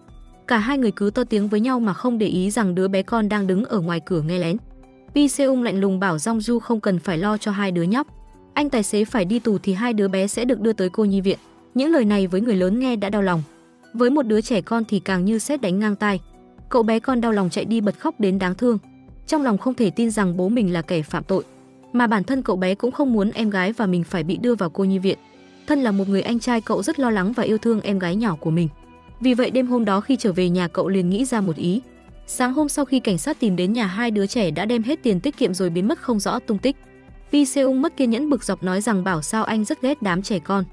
Cả hai người cứ to tiếng với nhau mà không để ý rằng đứa bé con đang đứng ở ngoài cửa nghe lén. Pi Seung lạnh lùng bảo Jongju không cần phải lo cho hai đứa nhóc. Anh tài xế phải đi tù thì hai đứa bé sẽ được đưa tới cô nhi viện. Những lời này với người lớn nghe đã đau lòng, với một đứa trẻ con thì càng như sét đánh ngang tai. Cậu bé con đau lòng chạy đi bật khóc đến đáng thương, trong lòng không thể tin rằng bố mình là kẻ phạm tội, mà bản thân cậu bé cũng không muốn em gái và mình phải bị đưa vào cô nhi viện. Thân là một người anh trai, cậu rất lo lắng và yêu thương em gái nhỏ của mình. Vì vậy đêm hôm đó khi trở về nhà, cậu liền nghĩ ra một ý. Sáng hôm sau khi cảnh sát tìm đến nhà, hai đứa trẻ đã đem hết tiền tiết kiệm rồi biến mất không rõ tung tích. Pi Seung mất kiên nhẫn bực dọc nói rằng bảo sao anh rất ghét đám trẻ con,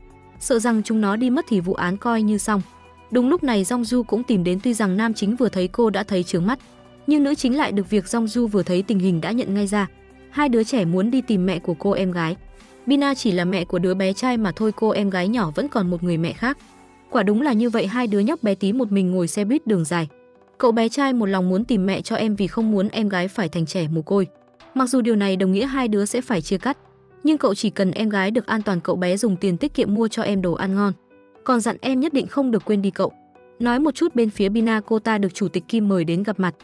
sợ rằng chúng nó đi mất thì vụ án coi như xong. Đúng lúc này Jongju cũng tìm đến, tuy rằng nam chính vừa thấy cô đã thấy chướng mắt, nhưng nữ chính lại được việc Jongju vừa thấy tình hình đã nhận ngay ra. Hai đứa trẻ muốn đi tìm mẹ của cô em gái. Bina chỉ là mẹ của đứa bé trai mà thôi, cô em gái nhỏ vẫn còn một người mẹ khác. Quả đúng là như vậy, hai đứa nhóc bé tí một mình ngồi xe buýt đường dài. Cậu bé trai một lòng muốn tìm mẹ cho em vì không muốn em gái phải thành trẻ mồ côi. Mặc dù điều này đồng nghĩa hai đứa sẽ phải chia cắt, nhưng cậu chỉ cần em gái được an toàn. Cậu bé dùng tiền tiết kiệm mua cho em đồ ăn ngon, còn dặn em nhất định không được quên đi cậu. Nói một chút bên phía Bina, cô ta được chủ tịch Kim mời đến gặp mặt.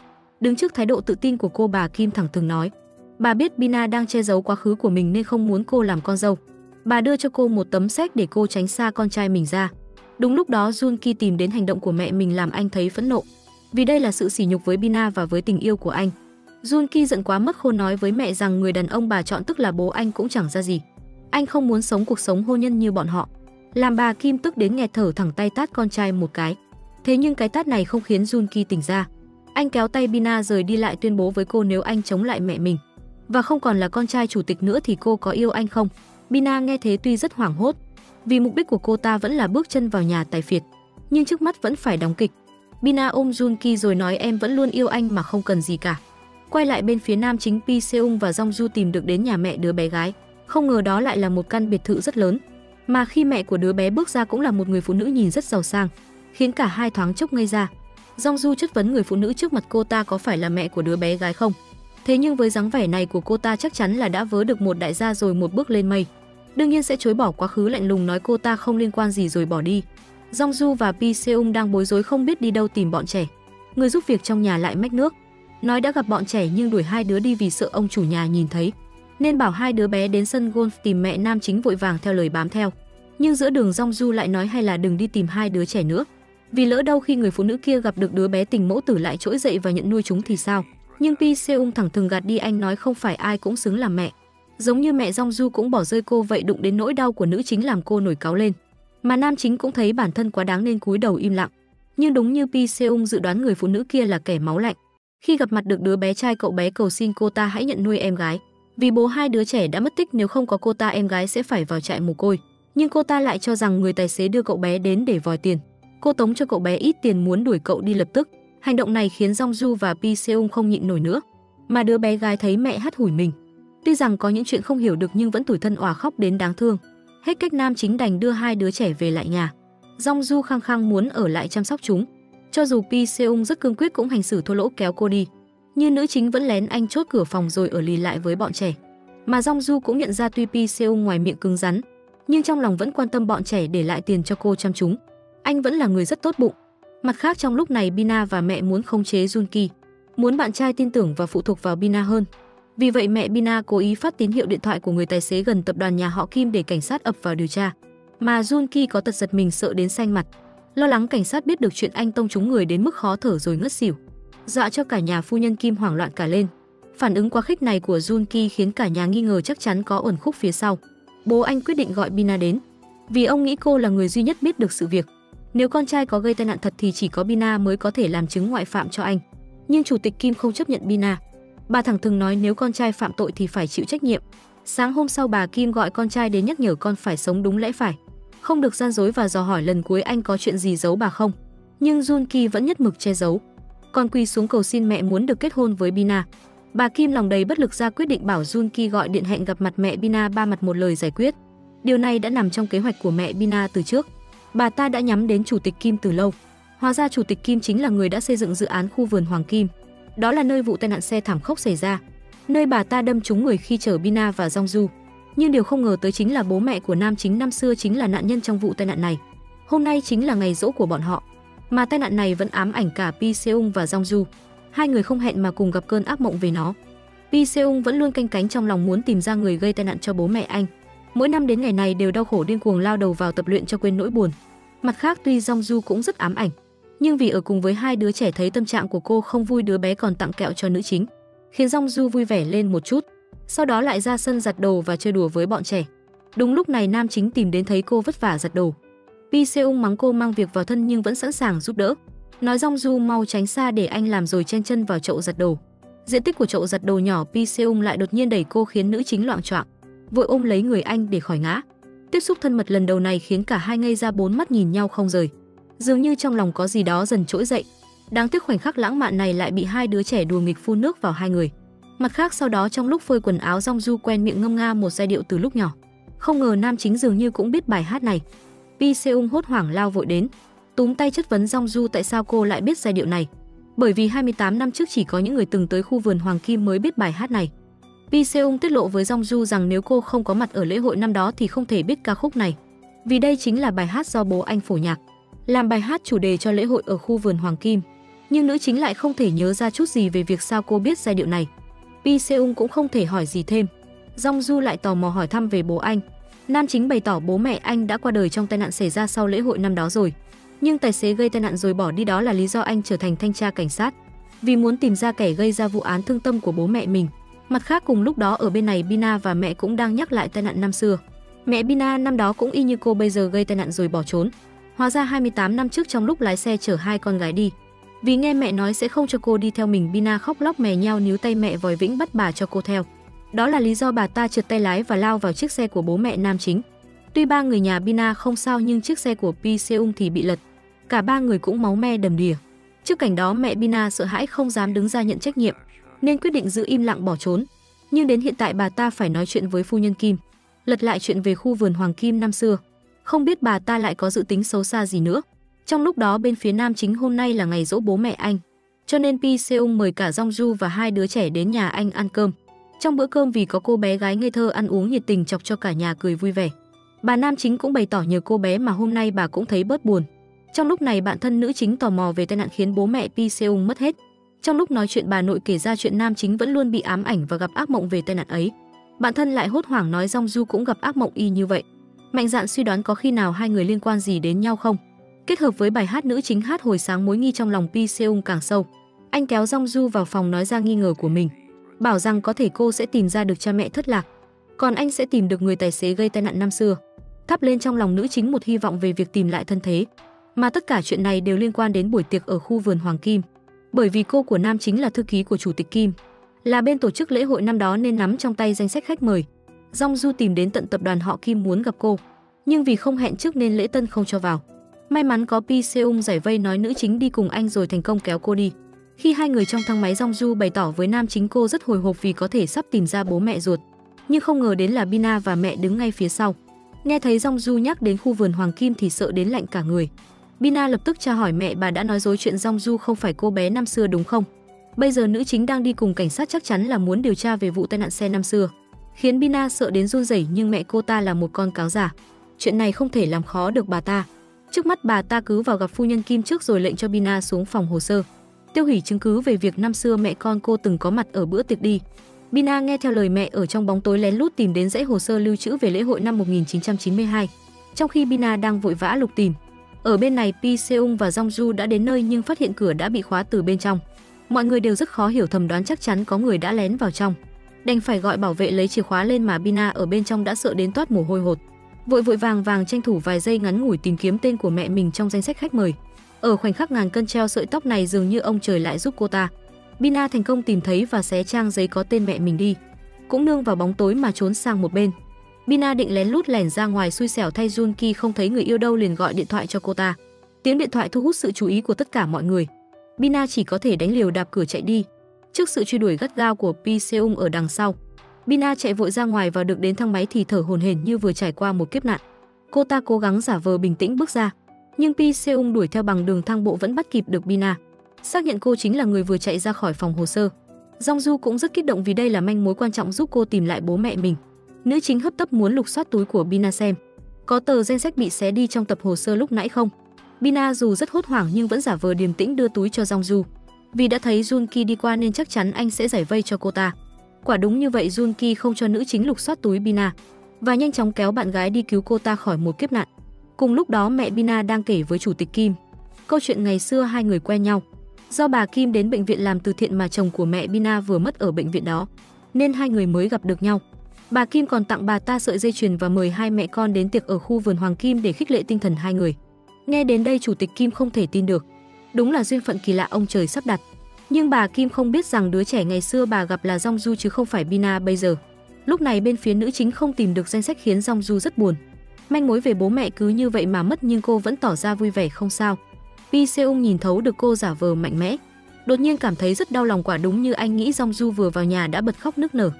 Đứng trước thái độ tự tin của cô, bà Kim thẳng thừng nói, bà biết Bina đang che giấu quá khứ của mình nên không muốn cô làm con dâu. Bà đưa cho cô một tấm séc để cô tránh xa con trai mình ra. Đúng lúc đó Jun Ki tìm đến, hành động của mẹ mình làm anh thấy phẫn nộ, vì đây là sự sỉ nhục với Bina và với tình yêu của anh. Jun Ki giận quá mất khôn nói với mẹ rằng người đàn ông bà chọn tức là bố anh cũng chẳng ra gì. Anh không muốn sống cuộc sống hôn nhân như bọn họ. Làm bà Kim tức đến nghẹt thở, thẳng tay tát con trai một cái. Thế nhưng cái tát này không khiến Jun Ki tỉnh ra. Anh kéo tay Bina rời đi, lại tuyên bố với cô nếu anh chống lại mẹ mình và không còn là con trai chủ tịch nữa thì cô có yêu anh không. Bina nghe thế tuy rất hoảng hốt, vì mục đích của cô ta vẫn là bước chân vào nhà tài phiệt, nhưng trước mắt vẫn phải đóng kịch. Bina ôm Jun Ki rồi nói em vẫn luôn yêu anh mà không cần gì cả. Quay lại bên phía nam chính, Pi Seung và Jongju tìm được đến nhà mẹ đứa bé gái. Không ngờ đó lại là một căn biệt thự rất lớn, mà khi mẹ của đứa bé bước ra cũng là một người phụ nữ nhìn rất giàu sang, khiến cả hai thoáng chốc ngây ra. Jongju chất vấn người phụ nữ trước mặt cô ta có phải là mẹ của đứa bé gái không. Thế nhưng với dáng vẻ này của cô ta chắc chắn là đã vớ được một đại gia rồi, một bước lên mây, đương nhiên sẽ chối bỏ quá khứ, lạnh lùng nói cô ta không liên quan gì rồi bỏ đi. Jongju và Pi Seung đang bối rối không biết đi đâu tìm bọn trẻ. Người giúp việc trong nhà lại mách nước, nói đã gặp bọn trẻ nhưng đuổi hai đứa đi vì sợ ông chủ nhà nhìn thấy, nên bảo hai đứa bé đến sân golf tìm mẹ nam chính, vội vàng theo lời bám theo. Nhưng giữa đường Jong Du lại nói hay là đừng đi tìm hai đứa trẻ nữa, vì lỡ đâu khi người phụ nữ kia gặp được đứa bé tình mẫu tử lại trỗi dậy và nhận nuôi chúng thì sao. Nhưng Pi Seung thẳng thừng gạt đi, anh nói không phải ai cũng xứng làm mẹ, giống như mẹ Jong Du cũng bỏ rơi cô vậy. Đụng đến nỗi đau của nữ chính làm cô nổi cáu lên, mà nam chính cũng thấy bản thân quá đáng nên cúi đầu im lặng. Nhưng đúng như Pi Seung dự đoán, người phụ nữ kia là kẻ máu lạnh. Khi gặp mặt được đứa bé trai, cậu bé cầu xin cô ta hãy nhận nuôi em gái, vì bố hai đứa trẻ đã mất tích, nếu không có cô ta em gái sẽ phải vào trại mồ côi. Nhưng cô ta lại cho rằng người tài xế đưa cậu bé đến để vòi tiền. Cô tống cho cậu bé ít tiền muốn đuổi cậu đi lập tức. Hành động này khiến Jong Du và Pi Seung không nhịn nổi nữa, mà đứa bé gái thấy mẹ hắt hủi mình. Tuy rằng có những chuyện không hiểu được nhưng vẫn tủi thân òa khóc đến đáng thương. Hết cách, nam chính đành đưa hai đứa trẻ về lại nhà. Jong Du khăng khăng muốn ở lại chăm sóc chúng, cho dù Pi Seung rất cương quyết cũng hành xử thô lỗ kéo cô đi. Nhưng nữ chính vẫn lén anh chốt cửa phòng rồi ở lì lại với bọn trẻ. Mà Jong Du cũng nhận ra tuy Pi Seung ngoài miệng cứng rắn, nhưng trong lòng vẫn quan tâm bọn trẻ, để lại tiền cho cô chăm chúng. Anh vẫn là người rất tốt bụng. Mặt khác, trong lúc này Bina và mẹ muốn khống chế Junki, muốn bạn trai tin tưởng và phụ thuộc vào Bina hơn. Vì vậy mẹ Bina cố ý phát tín hiệu điện thoại của người tài xế gần tập đoàn nhà họ Kim để cảnh sát ập vào điều tra. Mà Junki có tật giật mình, sợ đến xanh mặt, lo lắng cảnh sát biết được chuyện anh tông trúng người đến mức khó thở rồi ngất xỉu, dọa cho cả nhà phu nhân Kim hoảng loạn cả lên. Phản ứng quá khích này của Junki khiến cả nhà nghi ngờ chắc chắn có uẩn khúc phía sau. Bố anh quyết định gọi Bina đến, vì ông nghĩ cô là người duy nhất biết được sự việc. Nếu con trai có gây tai nạn thật thì chỉ có Bina mới có thể làm chứng ngoại phạm cho anh. Nhưng chủ tịch Kim không chấp nhận Bina. Bà thẳng thừng nói nếu con trai phạm tội thì phải chịu trách nhiệm. Sáng hôm sau, bà Kim gọi con trai đến nhắc nhở con phải sống đúng lẽ phải, không được gian dối, và dò hỏi lần cuối anh có chuyện gì giấu bà không. Nhưng Junki vẫn nhất mực che giấu, còn quỳ xuống cầu xin mẹ muốn được kết hôn với Bina. Bà Kim lòng đầy bất lực ra quyết định bảo Junki gọi điện hẹn gặp mặt mẹ Bina, ba mặt một lời giải quyết. Điều này đã nằm trong kế hoạch của mẹ Bina từ trước. Bà ta đã nhắm đến chủ tịch Kim từ lâu. Hóa ra chủ tịch Kim chính là người đã xây dựng dự án khu vườn Hoàng Kim. Đó là nơi vụ tai nạn xe thảm khốc xảy ra, nơi bà ta đâm trúng người khi chở Bina và Jong Du. Nhưng điều không ngờ tới chính là bố mẹ của nam chính năm xưa chính là nạn nhân trong vụ tai nạn này. Hôm nay chính là ngày giỗ của bọn họ, mà tai nạn này vẫn ám ảnh cả Pi Seung và Jong Du. Hai người không hẹn mà cùng gặp cơn ác mộng về nó. Pi Seung vẫn luôn canh cánh trong lòng muốn tìm ra người gây tai nạn cho bố mẹ anh. Mỗi năm đến ngày này đều đau khổ điên cuồng lao đầu vào tập luyện cho quên nỗi buồn. Mặt khác, tuy Jong Du cũng rất ám ảnh, nhưng vì ở cùng với hai đứa trẻ thấy tâm trạng của cô không vui, đứa bé còn tặng kẹo cho nữ chính, khiến Jong Du vui vẻ lên một chút. Sau đó lại ra sân giặt đồ và chơi đùa với bọn trẻ. Đúng lúc này nam chính tìm đến thấy cô vất vả giặt đồ. Pi Seung mắng cô mang việc vào thân nhưng vẫn sẵn sàng giúp đỡ, nói Jong Du mau tránh xa để anh làm, rồi chen chân vào chậu giặt đồ. Diện tích của chậu giặt đồ nhỏ, Pi Seung lại đột nhiên đẩy cô khiến nữ chính loạng choạng, vội ôm lấy người anh để khỏi ngã. Tiếp xúc thân mật lần đầu này khiến cả hai ngây ra bốn mắt nhìn nhau không rời, dường như trong lòng có gì đó dần trỗi dậy. Đáng tiếc khoảnh khắc lãng mạn này lại bị hai đứa trẻ đùa nghịch phun nước vào hai người. Mặt khác, sau đó trong lúc phơi quần áo, Jong Du quen miệng ngâm nga một giai điệu từ lúc nhỏ. Không ngờ nam chính dường như cũng biết bài hát này. Pi Seung hốt hoảng lao vội đến, túm tay chất vấn Jong Du tại sao cô lại biết giai điệu này. Bởi vì 28 năm trước chỉ có những người từng tới khu vườn Hoàng Kim mới biết bài hát này. Pi Seung tiết lộ với Jong Du rằng nếu cô không có mặt ở lễ hội năm đó thì không thể biết ca khúc này, vì đây chính là bài hát do bố anh phổ nhạc, làm bài hát chủ đề cho lễ hội ở khu vườn Hoàng Kim. Nhưng nữ chính lại không thể nhớ ra chút gì về việc sao cô biết giai điệu này. Pi Seung cũng không thể hỏi gì thêm. Jong Du lại tò mò hỏi thăm về bố anh. Nam chính bày tỏ bố mẹ anh đã qua đời trong tai nạn xảy ra sau lễ hội năm đó rồi, nhưng tài xế gây tai nạn rồi bỏ đi, đó là lý do anh trở thành thanh tra cảnh sát, vì muốn tìm ra kẻ gây ra vụ án thương tâm của bố mẹ mình. Mặt khác, cùng lúc đó ở bên này Bina và mẹ cũng đang nhắc lại tai nạn năm xưa. Mẹ Bina năm đó cũng y như cô bây giờ gây tai nạn rồi bỏ trốn. Hóa ra 28 năm trước trong lúc lái xe chở hai con gái đi, vì nghe mẹ nói sẽ không cho cô đi theo mình, Bina khóc lóc mè nheo níu tay mẹ vòi vĩnh bắt bà cho cô theo. Đó là lý do bà ta trượt tay lái và lao vào chiếc xe của bố mẹ nam chính. Tuy ba người nhà Bina không sao nhưng chiếc xe của Pi Seung thì bị lật. Cả ba người cũng máu me đầm đìa. Trước cảnh đó mẹ Bina sợ hãi không dám đứng ra nhận trách nhiệm, nên quyết định giữ im lặng bỏ trốn. Nhưng đến hiện tại bà ta phải nói chuyện với phu nhân Kim, lật lại chuyện về khu vườn Hoàng Kim năm xưa. Không biết bà ta lại có dự tính xấu xa gì nữa. Trong lúc đó bên phía nam chính hôm nay là ngày giỗ bố mẹ anh, cho nên Pi Seung mời cả Jong Du và hai đứa trẻ đến nhà anh ăn cơm. Trong bữa cơm vì có cô bé gái ngây thơ ăn uống nhiệt tình chọc cho cả nhà cười vui vẻ. Bà nam chính cũng bày tỏ nhờ cô bé mà hôm nay bà cũng thấy bớt buồn. Trong lúc này bạn thân nữ chính tò mò về tai nạn khiến bố mẹ Pi Seung mất hết. Trong lúc nói chuyện, bà nội kể ra chuyện nam chính vẫn luôn bị ám ảnh và gặp ác mộng về tai nạn ấy. Bạn thân lại hốt hoảng nói Jong Du cũng gặp ác mộng y như vậy. Mạnh dạn suy đoán có khi nào hai người liên quan gì đến nhau không. Kết hợp với bài hát nữ chính hát hồi sáng, mối nghi trong lòng Pi Seung càng sâu. Anh kéo Jong Du vào phòng nói ra nghi ngờ của mình, bảo rằng có thể cô sẽ tìm ra được cha mẹ thất lạc, còn anh sẽ tìm được người tài xế gây tai nạn năm xưa, thắp lên trong lòng nữ chính một hy vọng về việc tìm lại thân thế. Mà tất cả chuyện này đều liên quan đến buổi tiệc ở khu vườn Hoàng Kim, bởi vì cô của nam chính là thư ký của chủ tịch Kim, là bên tổ chức lễ hội năm đó nên nắm trong tay danh sách khách mời. Jong Du tìm đến tận tập đoàn họ Kim muốn gặp cô, nhưng vì không hẹn trước nên lễ tân không cho vào. May mắn có Pi Seung giải vây nói nữ chính đi cùng anh rồi thành công kéo cô đi. Khi hai người trong thang máy, Jong Du bày tỏ với nam chính cô rất hồi hộp vì có thể sắp tìm ra bố mẹ ruột, nhưng không ngờ đến là Bina và mẹ đứng ngay phía sau. Nghe thấy Jong Du nhắc đến khu vườn Hoàng Kim thì sợ đến lạnh cả người. Bina lập tức tra hỏi mẹ bà đã nói dối chuyện Jong Du không phải cô bé năm xưa đúng không? Bây giờ nữ chính đang đi cùng cảnh sát, chắc chắn là muốn điều tra về vụ tai nạn xe năm xưa, khiến Bina sợ đến run rẩy, nhưng mẹ cô ta là một con cáo giả. Chuyện này không thể làm khó được bà ta. Trước mắt bà ta cứ vào gặp phu nhân Kim trước rồi lệnh cho Bina xuống phòng hồ sơ, tiêu hủy chứng cứ về việc năm xưa mẹ con cô từng có mặt ở bữa tiệc đi. Bina nghe theo lời mẹ ở trong bóng tối lén lút tìm đến dãy hồ sơ lưu trữ về lễ hội năm 1992. Trong khi Bina đang vội vã lục tìm, ở bên này Pi Seung và Jong Du đã đến nơi nhưng phát hiện cửa đã bị khóa từ bên trong. Mọi người đều rất khó hiểu, thầm đoán chắc chắn có người đã lén vào trong, đành phải gọi bảo vệ lấy chìa khóa lên, mà Bina ở bên trong đã sợ đến toát mồ hôi hột, vội vàng tranh thủ vài giây ngắn ngủi tìm kiếm tên của mẹ mình trong danh sách khách mời. Ở khoảnh khắc ngàn cân treo sợi tóc này, dường như ông trời lại giúp cô ta. Bina thành công tìm thấy và xé trang giấy có tên mẹ mình đi, cũng nương vào bóng tối mà trốn sang một bên. Bina định lén lút lẻn ra ngoài, xui xẻo thay Jun Ki không thấy người yêu đâu, liền gọi điện thoại cho cô ta. Tiếng điện thoại thu hút sự chú ý của tất cả mọi người. Bina chỉ có thể đánh liều đạp cửa chạy đi, trước sự truy đuổi gắt gao của Pi Seung ở đằng sau. Bina chạy vội ra ngoài và được đến thang máy thì thở hổn hển như vừa trải qua một kiếp nạn. Cô ta cố gắng giả vờ bình tĩnh bước ra, nhưng Pi Seung đuổi theo bằng đường thang bộ vẫn bắt kịp được Bina, xác nhận cô chính là người vừa chạy ra khỏi phòng hồ sơ. Jong Du cũng rất kích động vì đây là manh mối quan trọng giúp cô tìm lại bố mẹ mình. Nữ chính hấp tấp muốn lục soát túi của Bina xem có tờ danh sách bị xé đi trong tập hồ sơ lúc nãy không. Bina dù rất hốt hoảng nhưng vẫn giả vờ điềm tĩnh đưa túi cho Jong Du, vì đã thấy Jun Ki đi qua nên chắc chắn anh sẽ giải vây cho cô ta. Quả đúng như vậy, Jun Ki không cho nữ chính lục soát túi Bina và nhanh chóng kéo bạn gái đi cứu cô ta khỏi một kiếp nạn. Cùng lúc đó, mẹ Bina đang kể với chủ tịch Kim câu chuyện ngày xưa hai người quen nhau. Do bà Kim đến bệnh viện làm từ thiện mà chồng của mẹ Bina vừa mất ở bệnh viện đó, nên hai người mới gặp được nhau. Bà Kim còn tặng bà ta sợi dây chuyền và mời hai mẹ con đến tiệc ở khu vườn Hoàng Kim để khích lệ tinh thần hai người. Nghe đến đây, chủ tịch Kim không thể tin được. Đúng là duyên phận kỳ lạ ông trời sắp đặt. Nhưng bà Kim không biết rằng đứa trẻ ngày xưa bà gặp là Jong Du chứ không phải Bina bây giờ. Lúc này bên phía nữ chính không tìm được danh sách khiến Jong Du rất buồn. Manh mối về bố mẹ cứ như vậy mà mất, nhưng cô vẫn tỏ ra vui vẻ không sao. Pi Seung nhìn thấu được cô giả vờ mạnh mẽ, đột nhiên cảm thấy rất đau lòng. Quả đúng như anh nghĩ, Jong Du vừa vào nhà đã bật khóc nức nở.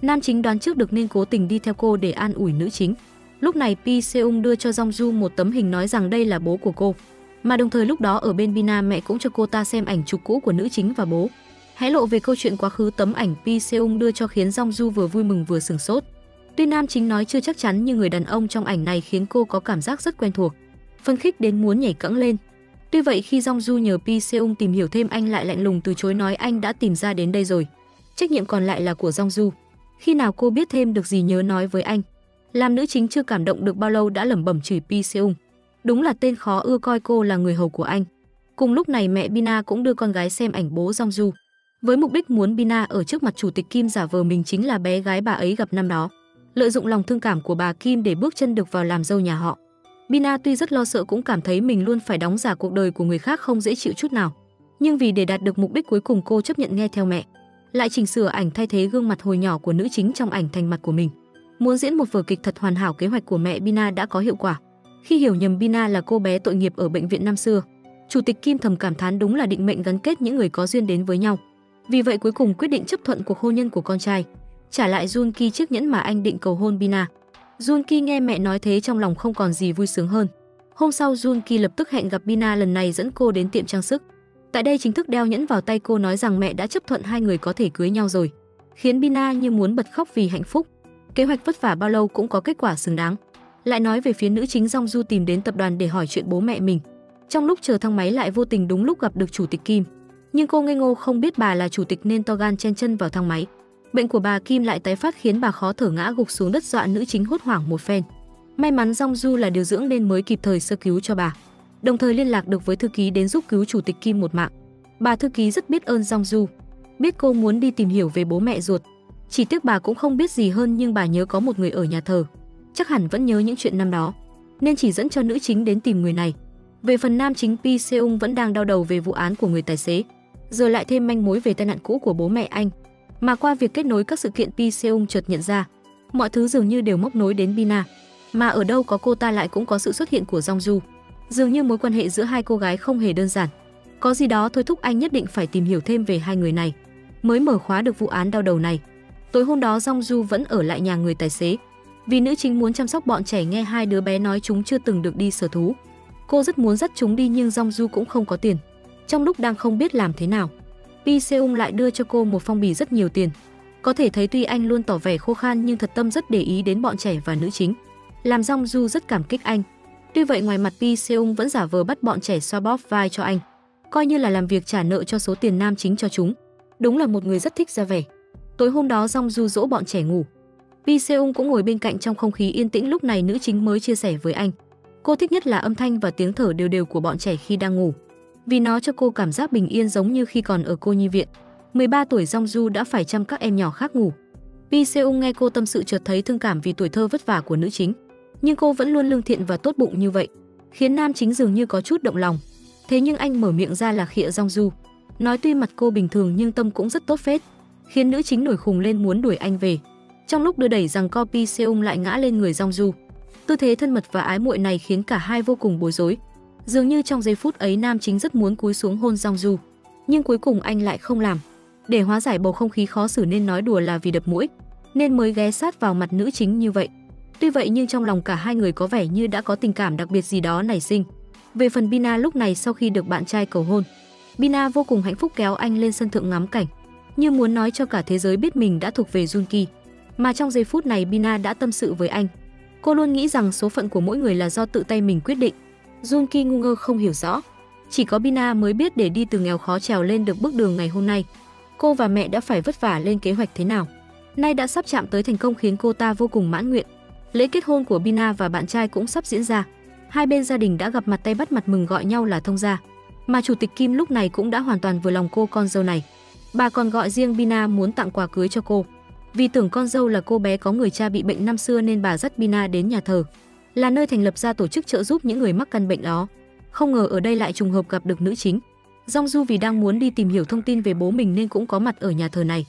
Nam chính đoán trước được nên cố tình đi theo cô để an ủi nữ chính. Lúc này Pi Seung đưa cho Jong Du một tấm hình nói rằng đây là bố của cô, mà đồng thời lúc đó ở bên Bina mẹ cũng cho cô ta xem ảnh chụp cũ của nữ chính và bố, hé lộ về câu chuyện quá khứ. Tấm ảnh Pi Seung đưa cho khiến Jong Du vừa vui mừng vừa sửng sốt. Tuy nam chính nói chưa chắc chắn nhưng người đàn ông trong ảnh này khiến cô có cảm giác rất quen thuộc, phấn khích đến muốn nhảy cẫng lên. Tuy vậy khi Jong Du nhờ Pi Seung tìm hiểu thêm, anh lại lạnh lùng từ chối, nói anh đã tìm ra đến đây rồi, trách nhiệm còn lại là của Jong Du. Khi nào cô biết thêm được gì nhớ nói với anh. Làm nữ chính chưa cảm động được bao lâu đã lẩm bẩm chửi Pi Seung. Đúng là tên khó ưa, coi cô là người hầu của anh. Cùng lúc này mẹ Bina cũng đưa con gái xem ảnh bố Jong Du, với mục đích muốn Bina ở trước mặt chủ tịch Kim giả vờ mình chính là bé gái bà ấy gặp năm đó, lợi dụng lòng thương cảm của bà Kim để bước chân được vào làm dâu nhà họ. Bina tuy rất lo sợ cũng cảm thấy mình luôn phải đóng giả cuộc đời của người khác không dễ chịu chút nào. Nhưng vì để đạt được mục đích cuối cùng, cô chấp nhận nghe theo mẹ, lại chỉnh sửa ảnh thay thế gương mặt hồi nhỏ của nữ chính trong ảnh thành mặt của mình. Muốn diễn một vở kịch thật hoàn hảo, kế hoạch của mẹ Bina đã có hiệu quả. Khi hiểu nhầm Bina là cô bé tội nghiệp ở bệnh viện năm xưa, chủ tịch Kim thầm cảm thán đúng là định mệnh gắn kết những người có duyên đến với nhau. Vì vậy cuối cùng quyết định chấp thuận cuộc hôn nhân của con trai, trả lại Jun Ki chiếc nhẫn mà anh định cầu hôn Bina. Jun Ki nghe mẹ nói thế trong lòng không còn gì vui sướng hơn. Hôm sau Jun Ki lập tức hẹn gặp Bina, lần này dẫn cô đến tiệm trang sức. Tại đây chính thức đeo nhẫn vào tay cô, nói rằng mẹ đã chấp thuận hai người có thể cưới nhau rồi, khiến Bina như muốn bật khóc vì hạnh phúc. Kế hoạch vất vả bao lâu cũng có kết quả xứng đáng. Lại nói về phía nữ chính, Jong Du tìm đến tập đoàn để hỏi chuyện bố mẹ mình. Trong lúc chờ thang máy lại vô tình đúng lúc gặp được chủ tịch Kim. Nhưng cô ngây ngô không biết bà là chủ tịch nên to gan chen chân vào thang máy. Bệnh của bà Kim lại tái phát khiến bà khó thở ngã gục xuống đất, dọa nữ chính hốt hoảng một phen. May mắn Jong-ju là điều dưỡng nên mới kịp thời sơ cứu cho bà, đồng thời liên lạc được với thư ký đến giúp cứu chủ tịch Kim một mạng. Bà thư ký rất biết ơn Jong-ju, biết cô muốn đi tìm hiểu về bố mẹ ruột. Chỉ tiếc bà cũng không biết gì hơn, nhưng bà nhớ có một người ở nhà thờ, chắc hẳn vẫn nhớ những chuyện năm đó, nên chỉ dẫn cho nữ chính đến tìm người này. Về phần nam chính, Pi Seung vẫn đang đau đầu về vụ án của người tài xế, giờ lại thêm manh mối về tai nạn cũ của bố mẹ anh. Mà qua việc kết nối các sự kiện, Pi Seung chợt nhận ra mọi thứ dường như đều móc nối đến Bina, mà ở đâu có cô ta lại cũng có sự xuất hiện của Jong-ju. Dường như mối quan hệ giữa hai cô gái không hề đơn giản, có gì đó thôi thúc anh nhất định phải tìm hiểu thêm về hai người này mới mở khóa được vụ án đau đầu này. Tối hôm đó Jong-ju vẫn ở lại nhà người tài xế, vì nữ chính muốn chăm sóc bọn trẻ. Nghe hai đứa bé nói chúng chưa từng được đi sở thú, cô rất muốn dắt chúng đi, nhưng Jong-ju cũng không có tiền. Trong lúc đang không biết làm thế nào, Pi Seung lại đưa cho cô một phong bì rất nhiều tiền. Có thể thấy tuy anh luôn tỏ vẻ khô khan nhưng thật tâm rất để ý đến bọn trẻ và nữ chính, làm Jong-ju rất cảm kích anh. Tuy vậy ngoài mặt, Pi Seung vẫn giả vờ bắt bọn trẻ xoa bóp vai cho anh, coi như là làm việc trả nợ cho số tiền nam chính cho chúng. Đúng là một người rất thích ra vẻ. Tối hôm đó Jong-ju dỗ bọn trẻ ngủ, Pi Seung cũng ngồi bên cạnh trong không khí yên tĩnh. Lúc này nữ chính mới chia sẻ với anh, cô thích nhất là âm thanh và tiếng thở đều đều của bọn trẻ khi đang ngủ, vì nó cho cô cảm giác bình yên giống như khi còn ở cô nhi viện. 13 tuổi Jong-ju đã phải chăm các em nhỏ khác ngủ. Pi Seung nghe cô tâm sự chợt thấy thương cảm vì tuổi thơ vất vả của nữ chính, nhưng cô vẫn luôn lương thiện và tốt bụng như vậy, khiến nam chính dường như có chút động lòng. Thế nhưng anh mở miệng ra là khịa Jong-ju, nói tuy mặt cô bình thường nhưng tâm cũng rất tốt phết, khiến nữ chính nổi khùng lên muốn đuổi anh về. Trong lúc đưa đẩy giằng co, Pi Seung lại ngã lên người Jong-ju. Tư thế thân mật và ái muội này khiến cả hai vô cùng bối rối. Dường như trong giây phút ấy nam chính rất muốn cúi xuống hôn Jong-ju, nhưng cuối cùng anh lại không làm. Để hóa giải bầu không khí khó xử nên nói đùa là vì đập mũi, nên mới ghé sát vào mặt nữ chính như vậy. Tuy vậy nhưng trong lòng cả hai người có vẻ như đã có tình cảm đặc biệt gì đó nảy sinh. Về phần Bina, lúc này sau khi được bạn trai cầu hôn, Bina vô cùng hạnh phúc kéo anh lên sân thượng ngắm cảnh, như muốn nói cho cả thế giới biết mình đã thuộc về Junki. Mà trong giây phút này Bina đã tâm sự với anh. Cô luôn nghĩ rằng số phận của mỗi người là do tự tay mình quyết định. Junki ngu ngơ không hiểu rõ, chỉ có Bina mới biết để đi từ nghèo khó trèo lên được bước đường ngày hôm nay, cô và mẹ đã phải vất vả lên kế hoạch thế nào. Nay đã sắp chạm tới thành công khiến cô ta vô cùng mãn nguyện. Lễ kết hôn của Bina và bạn trai cũng sắp diễn ra. Hai bên gia đình đã gặp mặt, tay bắt mặt mừng gọi nhau là thông gia. Mà chủ tịch Kim lúc này cũng đã hoàn toàn vừa lòng cô con dâu này. Bà còn gọi riêng Bina muốn tặng quà cưới cho cô. Vì tưởng con dâu là cô bé có người cha bị bệnh năm xưa nên bà dắt Bina đến nhà thờ, là nơi thành lập ra tổ chức trợ giúp những người mắc căn bệnh đó. Không ngờ ở đây lại trùng hợp gặp được nữ chính. Jong-ju vì đang muốn đi tìm hiểu thông tin về bố mình nên cũng có mặt ở nhà thờ này.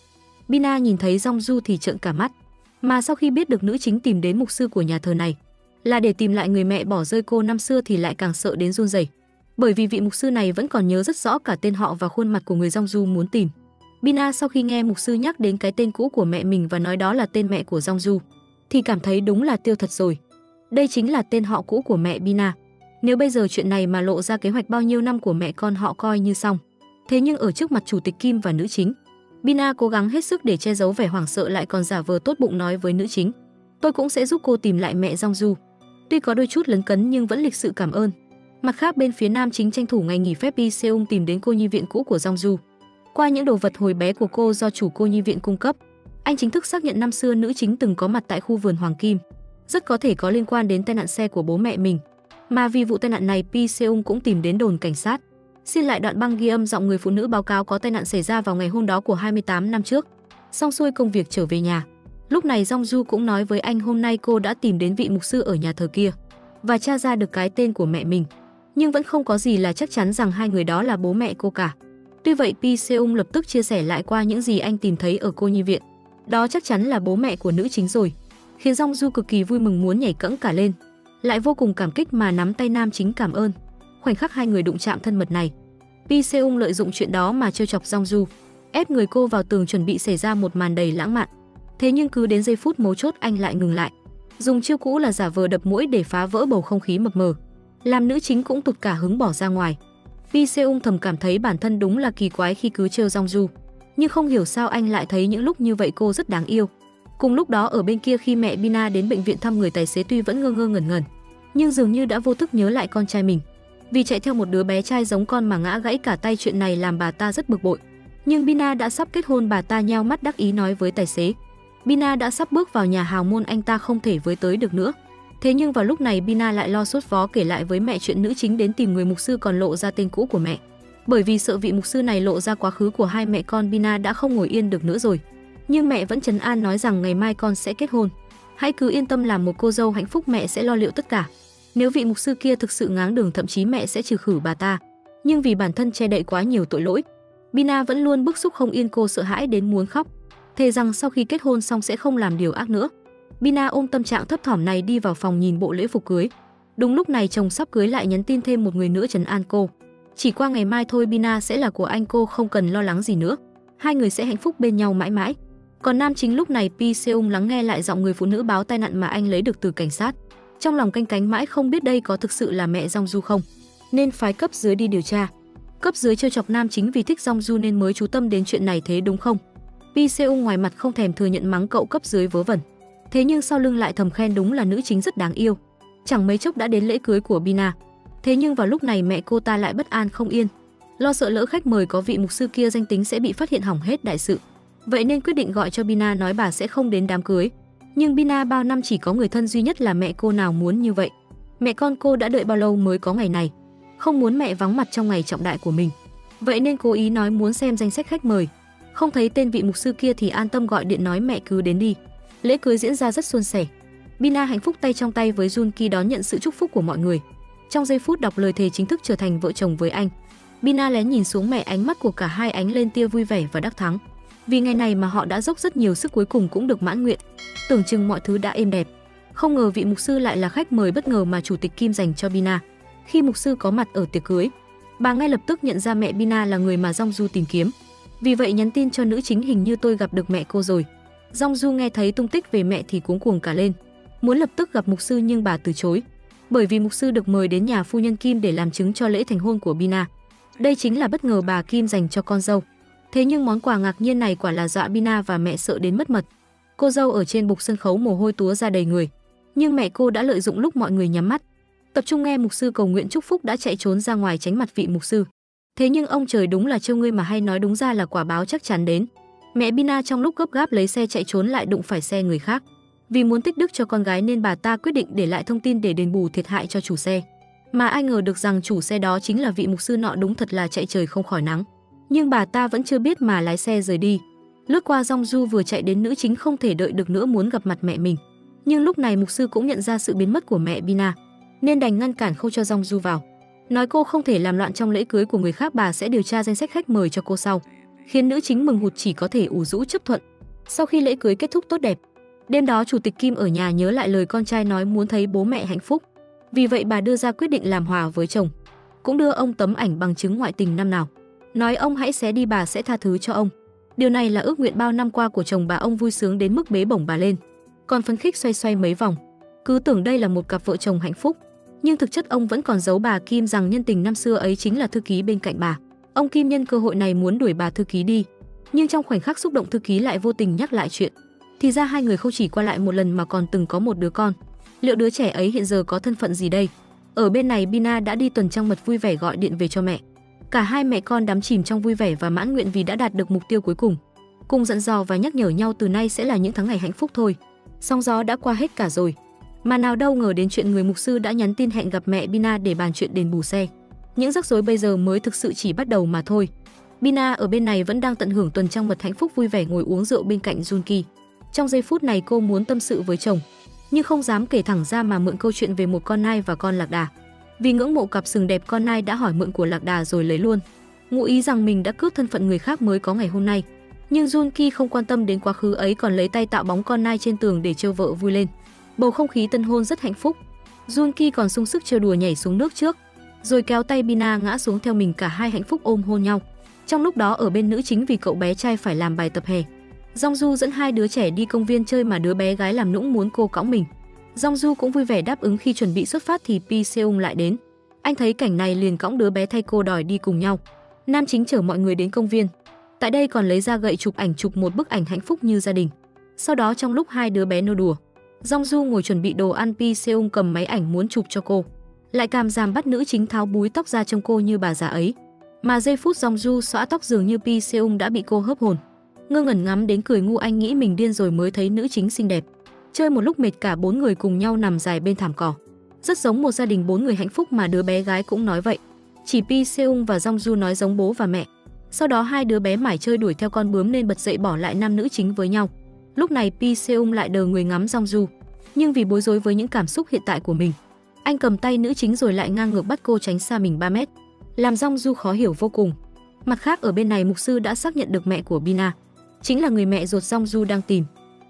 Bina nhìn thấy Jong-ju thì trợn cả mắt. Mà sau khi biết được nữ chính tìm đến mục sư của nhà thờ này là để tìm lại người mẹ bỏ rơi cô năm xưa thì lại càng sợ đến run rẩy. Bởi vì vị mục sư này vẫn còn nhớ rất rõ cả tên họ và khuôn mặt của người Jong-ju muốn tìm. Bina sau khi nghe mục sư nhắc đến cái tên cũ của mẹ mình và nói đó là tên mẹ của Jong-ju thì cảm thấy đúng là tiêu thật rồi. Đây chính là tên họ cũ của mẹ Bina. Nếu bây giờ chuyện này mà lộ ra, kế hoạch bao nhiêu năm của mẹ con họ coi như xong. Thế nhưng ở trước mặt chủ tịch Kim và nữ chính, Bina cố gắng hết sức để che giấu vẻ hoảng sợ, lại còn giả vờ tốt bụng nói với nữ chính, tôi cũng sẽ giúp cô tìm lại mẹ Jong-ju. Tuy có đôi chút lấn cấn nhưng vẫn lịch sự cảm ơn. Mặt khác bên phía nam chính tranh thủ ngày nghỉ phép, Pi Seung tìm đến cô nhi viện cũ của Jong-ju. Qua những đồ vật hồi bé của cô do chủ cô nhi viện cung cấp, anh chính thức xác nhận năm xưa nữ chính từng có mặt tại khu vườn Hoàng Kim, rất có thể có liên quan đến tai nạn xe của bố mẹ mình. Mà vì vụ tai nạn này, Pi Seung cũng tìm đến đồn cảnh sát, xin lại đoạn băng ghi âm giọng người phụ nữ báo cáo có tai nạn xảy ra vào ngày hôm đó của 28 năm trước. Xong xuôi công việc trở về nhà, lúc này Jong-ju cũng nói với anh hôm nay cô đã tìm đến vị mục sư ở nhà thờ kia và tra ra được cái tên của mẹ mình, nhưng vẫn không có gì là chắc chắn rằng hai người đó là bố mẹ cô cả. Tuy vậy Pi Seung lập tức chia sẻ lại qua những gì anh tìm thấy ở cô nhi viện, đó chắc chắn là bố mẹ của nữ chính rồi, khiến Jong-ju cực kỳ vui mừng muốn nhảy cẫng cả lên, lại vô cùng cảm kích mà nắm tay nam chính cảm ơn. Khoảnh khắc hai người đụng chạm thân mật này, Pi Seung lợi dụng chuyện đó mà trêu chọc Jong-ju, ép người cô vào tường chuẩn bị xảy ra một màn đầy lãng mạn. Thế nhưng cứ đến giây phút mấu chốt anh lại ngừng lại, dùng chiêu cũ là giả vờ đập mũi để phá vỡ bầu không khí mập mờ, làm nữ chính cũng tụt cả hứng bỏ ra ngoài. Pi Seung thầm cảm thấy bản thân đúng là kỳ quái khi cứ trêu Jong-ju, nhưng không hiểu sao anh lại thấy những lúc như vậy cô rất đáng yêu. Cùng lúc đó ở bên kia, khi mẹ Bina đến bệnh viện thăm người tài xế, tuy vẫn ngơ ngơ ngẩn ngẩn, nhưng dường như đã vô thức nhớ lại con trai mình. Vì chạy theo một đứa bé trai giống con mà ngã gãy cả tay, chuyện này làm bà ta rất bực bội. Nhưng Bina đã sắp kết hôn, bà ta nheo mắt đắc ý nói với tài xế. Bina đã sắp bước vào nhà hào môn, anh ta không thể với tới được nữa. Thế nhưng vào lúc này Bina lại lo sốt vó kể lại với mẹ chuyện nữ chính đến tìm người mục sư còn lộ ra tên cũ của mẹ. Bởi vì sợ vị mục sư này lộ ra quá khứ của hai mẹ con, Bina đã không ngồi yên được nữa rồi. Nhưng mẹ vẫn trấn an nói rằng ngày mai con sẽ kết hôn. Hãy cứ yên tâm làm một cô dâu hạnh phúc, mẹ sẽ lo liệu tất cả. Nếu vị mục sư kia thực sự ngáng đường, thậm chí mẹ sẽ trừ khử bà ta. Nhưng vì bản thân che đậy quá nhiều tội lỗi, Bina vẫn luôn bức xúc không yên, cô sợ hãi đến muốn khóc. Thề rằng sau khi kết hôn xong sẽ không làm điều ác nữa. Bina ôm tâm trạng thấp thỏm này đi vào phòng nhìn bộ lễ phục cưới. Đúng lúc này chồng sắp cưới lại nhắn tin thêm một người nữa trấn an cô. Chỉ qua ngày mai thôi Bina sẽ là của anh, cô không cần lo lắng gì nữa. Hai người sẽ hạnh phúc bên nhau mãi mãi. Còn nam chính lúc này Pi Seung lắng nghe lại giọng người phụ nữ báo tai nạn mà anh lấy được từ cảnh sát. Trong lòng canh cánh mãi không biết đây có thực sự là mẹ Jong Ju không, nên phái cấp dưới đi điều tra. Cấp dưới trêu chọc nam chính vì thích Jong Ju nên mới chú tâm đến chuyện này, thế đúng không? Pi Seung ngoài mặt không thèm thừa nhận mắng cậu cấp dưới vớ vẩn. Thế nhưng sau lưng lại thầm khen đúng là nữ chính rất đáng yêu. Chẳng mấy chốc đã đến lễ cưới của Bina. Thế nhưng vào lúc này mẹ cô ta lại bất an không yên, lo sợ lỡ khách mời có vị mục sư kia danh tính sẽ bị phát hiện hỏng hết đại sự. Vậy nên quyết định gọi cho Bina nói bà sẽ không đến đám cưới. Nhưng Bina bao năm chỉ có người thân duy nhất là mẹ cô, nào muốn như vậy. Mẹ con cô đã đợi bao lâu mới có ngày này, không muốn mẹ vắng mặt trong ngày trọng đại của mình. Vậy nên cố ý nói muốn xem danh sách khách mời. Không thấy tên vị mục sư kia thì an tâm gọi điện nói mẹ cứ đến đi. Lễ cưới diễn ra rất suôn sẻ. Bina hạnh phúc tay trong tay với Junki đón nhận sự chúc phúc của mọi người. Trong giây phút đọc lời thề chính thức trở thành vợ chồng với anh, Bina lén nhìn xuống mẹ, ánh mắt của cả hai ánh lên tia vui vẻ và đắc thắng. Vì ngày này mà họ đã dốc rất nhiều sức cuối cùng cũng được mãn nguyện. Tưởng chừng mọi thứ đã êm đẹp, không ngờ vị mục sư lại là khách mời bất ngờ mà chủ tịch Kim dành cho Bina. Khi mục sư có mặt ở tiệc cưới, bà ngay lập tức nhận ra mẹ Bina là người mà Jong Ju tìm kiếm. Vì vậy nhắn tin cho nữ chính, hình như tôi gặp được mẹ cô rồi. Jong Ju nghe thấy tung tích về mẹ thì cuống cuồng cả lên, muốn lập tức gặp mục sư nhưng bà từ chối. Bởi vì mục sư được mời đến nhà phu nhân Kim để làm chứng cho lễ thành hôn của Bina. Đây chính là bất ngờ bà Kim dành cho con dâu. Thế nhưng món quà ngạc nhiên này quả là dọa Bina và mẹ sợ đến mất mật. Cô dâu ở trên bục sân khấu mồ hôi túa ra đầy người, nhưng mẹ cô đã lợi dụng lúc mọi người nhắm mắt, tập trung nghe mục sư cầu nguyện chúc phúc, đã chạy trốn ra ngoài tránh mặt vị mục sư. Thế nhưng ông trời đúng là trêu ngươi mà hay, nói đúng ra là quả báo chắc chắn đến. Mẹ Bina trong lúc gấp gáp lấy xe chạy trốn lại đụng phải xe người khác. Vì muốn tích đức cho con gái nên bà ta quyết định để lại thông tin để đền bù thiệt hại cho chủ xe. Mà ai ngờ được rằng chủ xe đó chính là vị mục sư nọ, đúng thật là chạy trời không khỏi nắng. Nhưng bà ta vẫn chưa biết mà lái xe rời đi. Lướt qua Jong Ju vừa chạy đến nữ chính không thể đợi được nữa muốn gặp mặt mẹ mình. Nhưng lúc này mục sư cũng nhận ra sự biến mất của mẹ Bina, nên đành ngăn cản không cho Jong Ju vào. Nói cô không thể làm loạn trong lễ cưới của người khác, bà sẽ điều tra danh sách khách mời cho cô sau. Khiến nữ chính mừng hụt chỉ có thể ủ rũ chấp thuận. Sau khi lễ cưới kết thúc tốt đẹp, đêm đó chủ tịch Kim ở nhà nhớ lại lời con trai nói muốn thấy bố mẹ hạnh phúc. Vì vậy bà đưa ra quyết định làm hòa với chồng, cũng đưa ông tấm ảnh bằng chứng ngoại tình năm nào. Nói ông hãy xé đi, bà sẽ tha thứ cho ông. Điều này là ước nguyện bao năm qua của chồng bà. Ông vui sướng đến mức bế bổng bà lên, còn phấn khích xoay xoay mấy vòng. Cứ tưởng đây là một cặp vợ chồng hạnh phúc, nhưng thực chất ông vẫn còn giấu bà Kim rằng nhân tình năm xưa ấy chính là thư ký bên cạnh bà. Ông Kim nhân cơ hội này muốn đuổi bà thư ký đi, nhưng trong khoảnh khắc xúc động thư ký lại vô tình nhắc lại chuyện. Thì ra hai người không chỉ qua lại một lần mà còn từng có một đứa con. Liệu đứa trẻ ấy hiện giờ có thân phận gì đây? Ở bên này Bina đã đi tuần trăng mật vui vẻ gọi điện về cho mẹ. Cả hai mẹ con đắm chìm trong vui vẻ và mãn nguyện vì đã đạt được mục tiêu cuối cùng. Cùng dặn dò và nhắc nhở nhau từ nay sẽ là những tháng ngày hạnh phúc thôi. Sóng gió đã qua hết cả rồi. Mà nào đâu ngờ đến chuyện người mục sư đã nhắn tin hẹn gặp mẹ Bina để bàn chuyện đền bù xe. Những rắc rối bây giờ mới thực sự chỉ bắt đầu mà thôi. Bina ở bên này vẫn đang tận hưởng tuần trăng mật hạnh phúc vui vẻ ngồi uống rượu bên cạnh Junki. Trong giây phút này cô muốn tâm sự với chồng, nhưng không dám kể thẳng ra mà mượn câu chuyện về một con nai và con lạc đà. Vì ngưỡng mộ cặp sừng đẹp, con nai đã hỏi mượn của lạc đà rồi lấy luôn, ngụ ý rằng mình đã cướp thân phận người khác mới có ngày hôm nay. Nhưng Junki không quan tâm đến quá khứ ấy, còn lấy tay tạo bóng con nai trên tường để trêu vợ vui lên. Bầu không khí tân hôn rất hạnh phúc. Junki còn sung sức trêu đùa nhảy xuống nước trước, rồi kéo tay Bina ngã xuống theo mình, cả hai hạnh phúc ôm hôn nhau. Trong lúc đó ở bên nữ chính, vì cậu bé trai phải làm bài tập hè, Jong Ju dẫn hai đứa trẻ đi công viên chơi mà đứa bé gái làm nũng muốn cô cõng mình. Jong Ju cũng vui vẻ đáp ứng. Khi chuẩn bị xuất phát thì Pi Seung lại đến. Anh thấy cảnh này liền cõng đứa bé thay cô đòi đi cùng nhau. Nam chính chở mọi người đến công viên. Tại đây còn lấy ra gậy chụp ảnh, chụp một bức ảnh hạnh phúc như gia đình. Sau đó trong lúc hai đứa bé nô đùa, Jong Ju ngồi chuẩn bị đồ ăn, Pi Seung cầm máy ảnh muốn chụp cho cô. lại càm ràm bắt nữ chính tháo búi tóc ra trông cô như bà già ấy. Mà giây phút Jongju xõa tóc dường như Pi Seung đã bị cô hớp hồn. Ngơ ngẩn ngắm đến cười ngu, anh nghĩ mình điên rồi mới thấy nữ chính xinh đẹp. Chơi một lúc mệt, cả 4 người cùng nhau nằm dài bên thảm cỏ. Rất giống một gia đình 4 người hạnh phúc mà đứa bé gái cũng nói vậy. Chỉ Pi Seung và Jongju nói giống bố và mẹ. Sau đó hai đứa bé mải chơi đuổi theo con bướm nên bật dậy bỏ lại nam nữ chính với nhau. Lúc này Pi Seung lại đờ người ngắm Jongju, nhưng vì bối rối với những cảm xúc hiện tại của mình, anh cầm tay nữ chính rồi lại ngang ngược bắt cô tránh xa mình 3 mét, làm Jongju khó hiểu vô cùng. Mặt khác ở bên này mục sư đã xác nhận được mẹ của Bina chính là người mẹ ruột Jongju đang tìm.